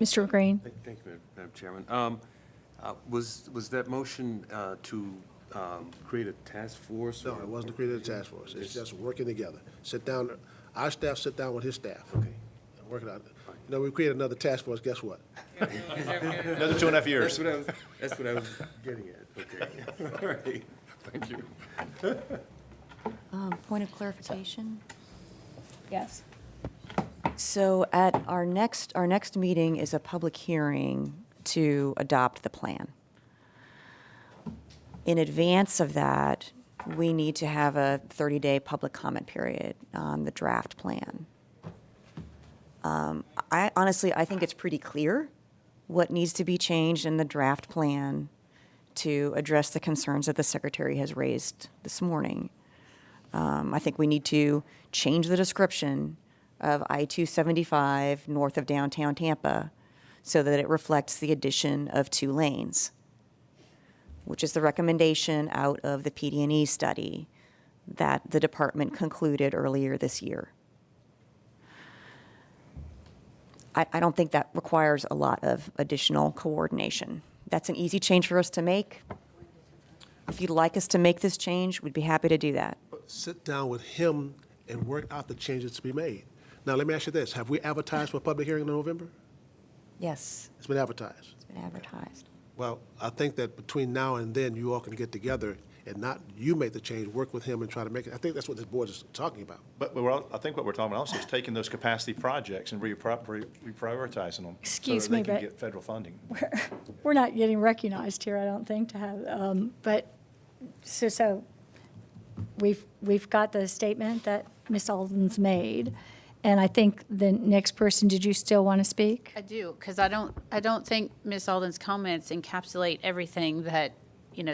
Mr. Green?
Thank you, Madam Chairman. Was that motion to create a task force?
No, it wasn't to create a task force. It's just working together. Sit down, our staff sit down with his staff. Okay. And work it out. We create another task force, guess what?
Another 2.5 years.
That's what I was getting at. Okay. All right. Thank you.
Point of clarification?
Yes.
So at our next meeting is a public hearing to adopt the plan. In advance of that, we need to have a 30-day public comment period on the draft plan. I think it's pretty clear what needs to be changed in the draft plan to address the concerns that the secretary has raised this morning. I think we need to change the description of I-275 north of downtown Tampa so that it reflects the addition of 2 lanes, which is the recommendation out of the PD&E study that the department concluded earlier this year. I don't think that requires a lot of additional coordination. That's an easy change for us to make. If you'd like us to make this change, we'd be happy to do that.
Sit down with him and work out the changes to be made. Now, let me ask you this. Have we advertised for a public hearing in November?
Yes,
It's been advertised.
it's been advertised.
Well, I think that between now and then, you all can get together and not you make the change, work with him and try to make it. I think that's what this board is talking about.
But I think what we're talking about also is taking those capacity projects and reprioritizing them.
Excuse
so that
me,
they can
but-
get federal funding.
We're not getting recognized here, I don't think, to have, but So we've got the statement that Ms. Alden's made, and I think the next person, did you still want to speak?
I do, because I don't think Ms. Alden's comments encapsulate everything that,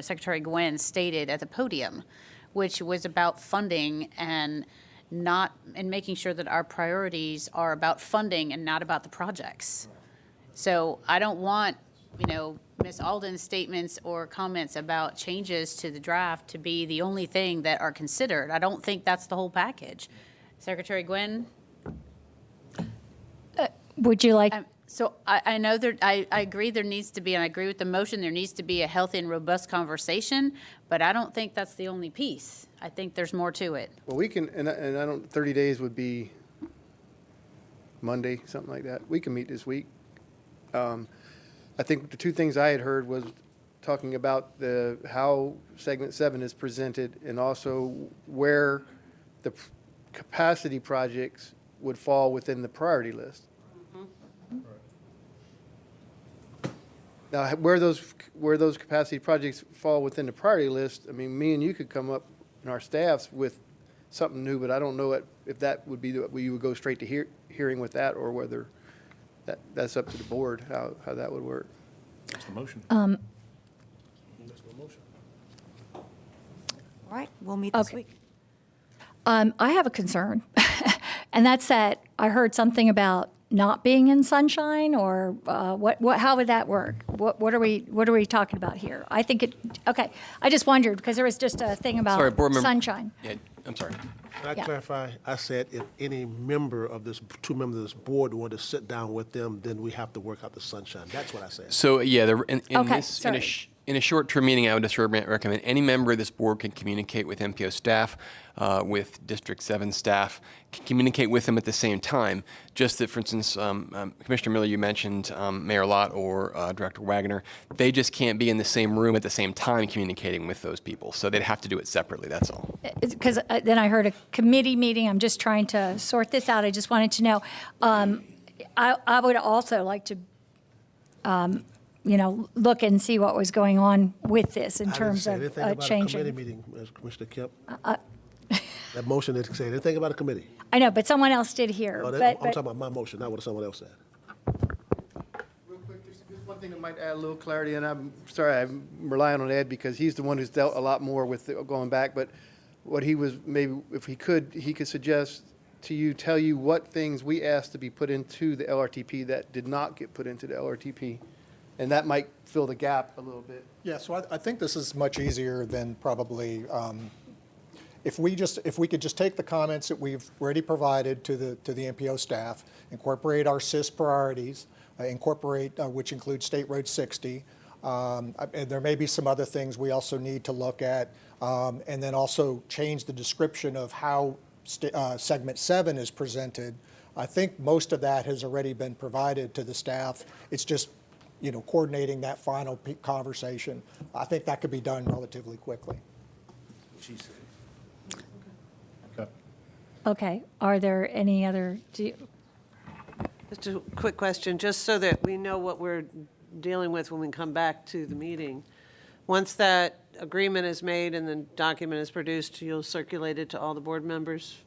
Secretary Gwen stated at the podium, which was about funding and making sure that our priorities are about funding and not about the projects. So I don't want, Ms. Alden's statements or comments about changes to the draft to be the only thing that are considered. I don't think that's the whole package. Secretary Gwen?
Would you like?
So I know I agree there needs to be, and I agree with the motion, there needs to be a healthy and robust conversation, but I don't think that's the only piece. I think there's more to it.
Well, we can, and I don't, 30 days would be Monday, something like that. We can meet this week. I think the two things I had heard was talking about how segment 7 is presented and also where the capacity projects would fall within the priority list. Now, where those capacity projects fall within the priority list, I mean, me and you could come up in our staffs with something new, but I don't know if that would be, you would go straight to hearing with that, or whether that's up to the board, how that would work.
That's the motion.
All right, we'll meet this week.
I have a concern, and that's that I heard something about not being in sunshine, or how would that work? What are we talking about here? I think okay, I just wondered, because there was just a thing about sunshine.
Yeah, I'm sorry.
Can I
Yeah.
clarify? I said if any member of two members of this board want to sit down with them, then we have to work out the sunshine. That's what I said.
So, yeah,
Okay,
in a short-term meeting, I would just recommend any member of this board can communicate with MPO staff, with District 7 staff, can communicate with them at the same time. Just that, for instance, Commissioner Miller, you mentioned Mayor Lott or Director Wagner, they just can't be in the same room at the same time communicating with those people. So they'd have to do it separately, that's all.
Because then I heard a committee meeting. I'm just trying to sort this out. I just wanted to know. I would also like to, look and see what was going on with this in terms of
I didn't say anything about
changing.
a committee meeting, Commissioner Kemp. That motion didn't say anything about a committee.
I know, but someone else did here.
I'm
but
talking about my motion, not what someone else said.
Real quick, there's one thing that might add a little clarity, and I'm sorry, I'm relying on Ed because he's the one who's dealt a lot more with going back, but what he was, maybe if he could suggest to you, tell you what things we asked to be put into the LRTP that did not get put into the LRTP, and that might fill the gap a little bit.
Yeah, so I think this is much easier than probably, if we could just take the comments that we've already provided to the MPO staff, incorporate our CIS priorities, incorporate, which includes State Road 60. And there may be some other things we also need to look at, and then also change the description of how segment 7 is presented. I think most of that has already been provided to the staff. It's just, coordinating that final conversation. I think that could be done relatively quickly.
She said.
Okay. Are there any other?
Just a quick question, just so that we know what we're dealing with when we come back to the meeting. Once that agreement is made and the document is produced, you'll circulate it to all the board members?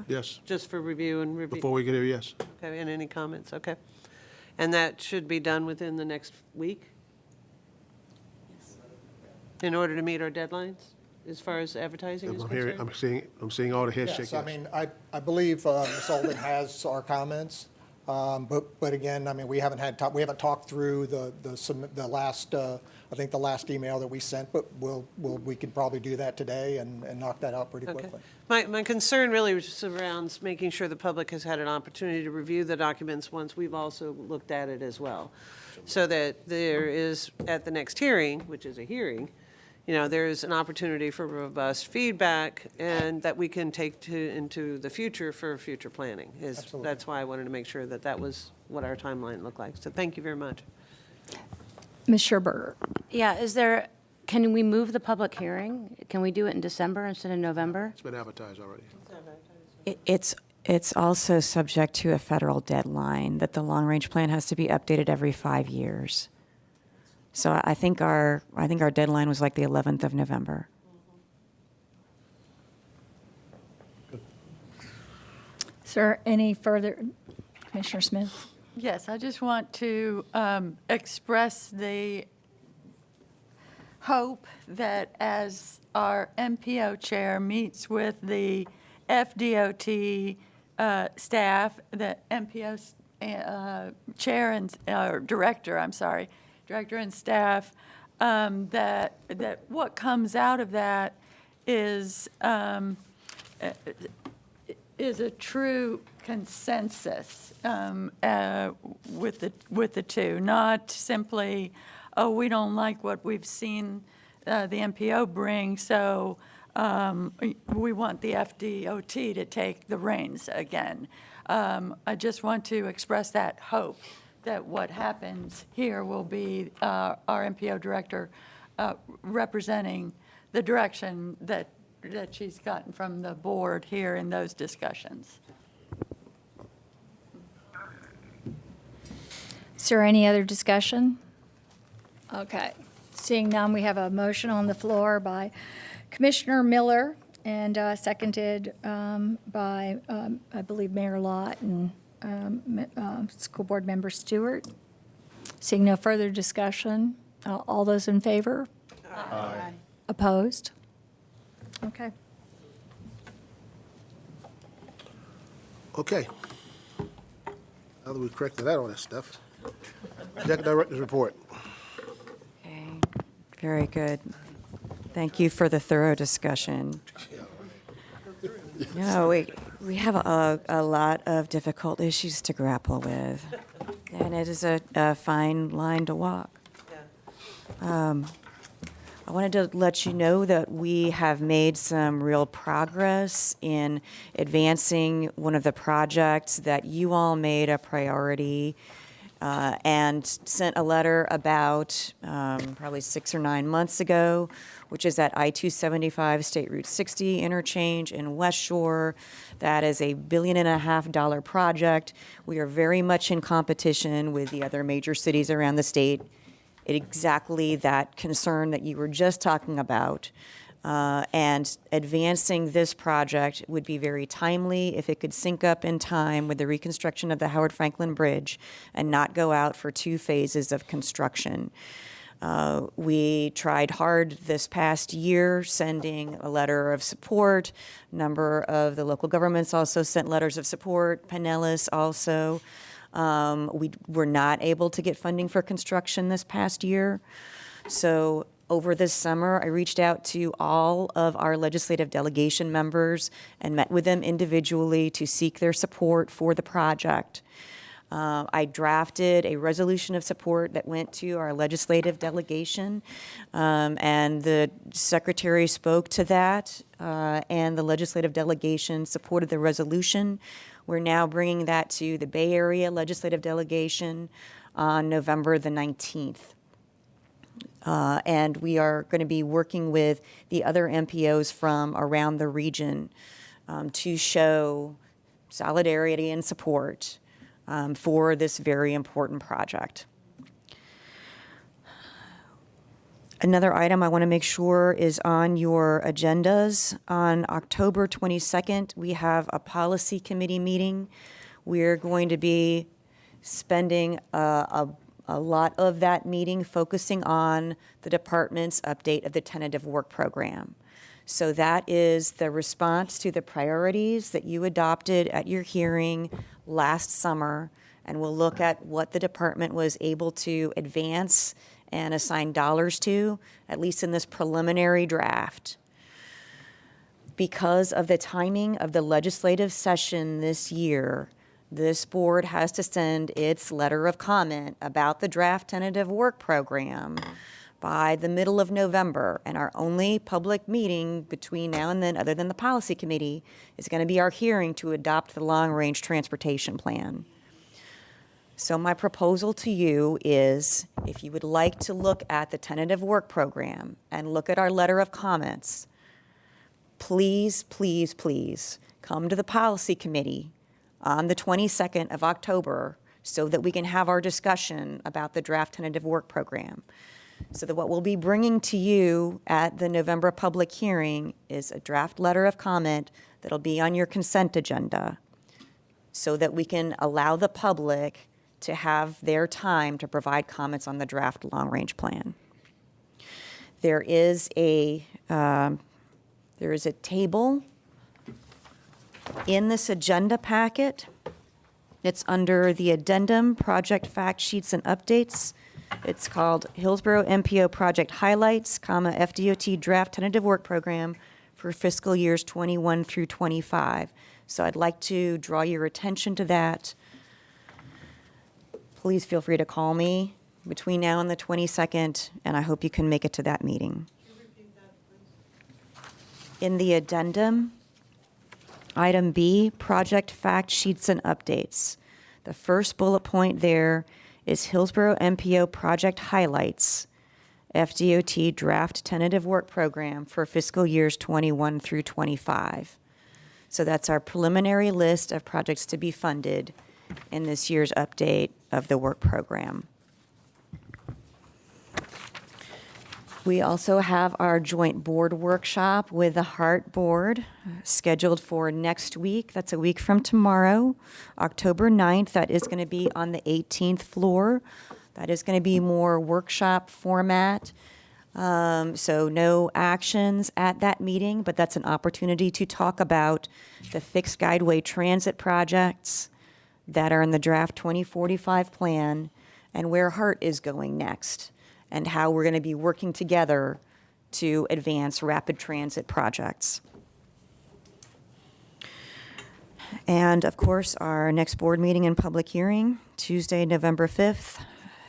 Yes.
Just for review and review?
Before we get here, yes.
Okay, and any comments? Okay. And that should be done within the next week? Yes. In order to meet our deadlines, as far as advertising is concerned?
I'm seeing all the heads
Yes,
shaking.
I mean, I believe Ms. Alden has our comments, but again, I mean, we haven't talked through the last, I think the last email that we sent, but we can probably do that today and knock that out pretty quickly.
My concern really was just around making sure the public has had an opportunity to review the documents once we've also looked at it as well. So that there is, at the next hearing, which is a hearing, there's an opportunity for robust feedback and that we can take into the future for future planning.
Absolutely.
That's why I wanted to make sure that was what our timeline looked like. So thank you very much.
Ms. Scherberger.
Yeah, can we move the public hearing? Can we do it in December instead of November?
It's been advertised already.
It's also subject to a federal deadline that the long-range plan has to be updated every 5 years. So I think our deadline was like the 11th of November.
Sir, any further, Commissioner Smith?
Yes, I just want to express the hope that as our MPO chair meets with the FDOT staff, the MPO chair and director, I'm sorry, director and staff, that what comes out of that is a true consensus with the two, not simply, oh, we don't like what we've seen the MPO bring, so we want the FDOT to take the reins again. I just want to express that hope that what happens here will be our MPO director representing the direction that she's gotten from the board here in those discussions.
Is there any other discussion? Okay. Seeing none, we have a motion on the floor by Commissioner Miller and seconded by, I believe, Mayor Lott and School Board Member Stewart. Seeing no further discussion, all those in favor?
Aye.
Opposed? Okay.
Okay. Now that we've corrected that all that stuff. Executive Director's report.
Okay, very good. Thank you for the thorough discussion. No, we have a lot of difficult issues to grapple with, and it is a fine line to walk. I wanted to let you know that we have made some real progress in advancing one of the projects that you all made a priority and sent a letter about probably 6 or 9 months ago, which is that I-275 State Route 60 interchange in West Shore. That is a $1.5 billion project. We are very much in competition with the other major cities around the state. Exactly that concern that you were just talking about. And advancing this project would be very timely if it could sync up in time with the reconstruction of the Howard Franklin Bridge and not go out for 2 phases of construction. We tried hard this past year, sending a letter of support. A number of the local governments also sent letters of support, Pinellas also. We were not able to get funding for construction this past year. So over this summer, I reached out to all of our legislative delegation members and met with them individually to seek their support for the project. I drafted a resolution of support that went to our legislative delegation, and the secretary spoke to that, and the legislative delegation supported the resolution. We're now bringing that to the Bay Area legislative delegation on November the 19th. And we are going to be working with the other MPOs from around the region to show solidarity and support for this very important project. Another item I want to make sure is on your agendas. On October 22nd, we have a policy committee meeting. We're going to be spending a lot of that meeting focusing on the department's update of the tentative work program. So that is the response to the priorities that you adopted at your hearing last summer, and we'll look at what the department was able to advance and assign dollars to, at least in this preliminary draft. Because of the timing of the legislative session this year, this board has to send its letter of comment about the draft tentative work program by the middle of November, and our only public meeting between now and then, other than the policy committee, is going to be our hearing to adopt the long-range transportation plan. So my proposal to you is, if you would like to look at the tentative work program and look at our letter of comments, please, please, please come to the policy committee on the 22nd of October so that we can have our discussion about the draft tentative work program. So that what we'll be bringing to you at the November public hearing is a draft letter of comment that'll be on your consent agenda so that we can allow the public to have their time to provide comments on the draft long-range plan. There is a table in this agenda packet. It's under the addendum, project fact sheets and updates. It's called Hillsborough MPO Project Highlights, FDOT Draft Tentative Work Program for fiscal years 21 through 25. So I'd like to draw your attention to that. Please feel free to call me between now and the 22nd, and I hope you can make it to that meeting. In the addendum, item B, project fact sheets and updates. The first bullet point there is Hillsborough MPO Project Highlights, FDOT Draft Tentative Work Program for fiscal years 21 through 25. So that's our preliminary list of projects to be funded in this year's update of the work program. We also have our joint board workshop with the HART Board scheduled for next week. That's a week from tomorrow, October 9th. That is going to be on the 18th floor. That is going to be more workshop format. So no actions at that meeting, but that's an opportunity to talk about the fixed guideway transit projects that are in the draft 2045 plan and where HART is going next, and how we're going to be working together to advance rapid transit projects. And of course, our next board meeting and public hearing, Tuesday, November 5th,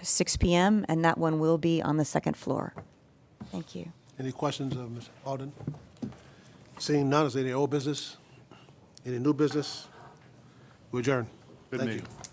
6 p.m., and that one will be on the second floor. Thank you.
Any questions of Ms. Alden? Seeing none, is there any old business? Any new business? We adjourn.
Good
Thank
meeting.
you.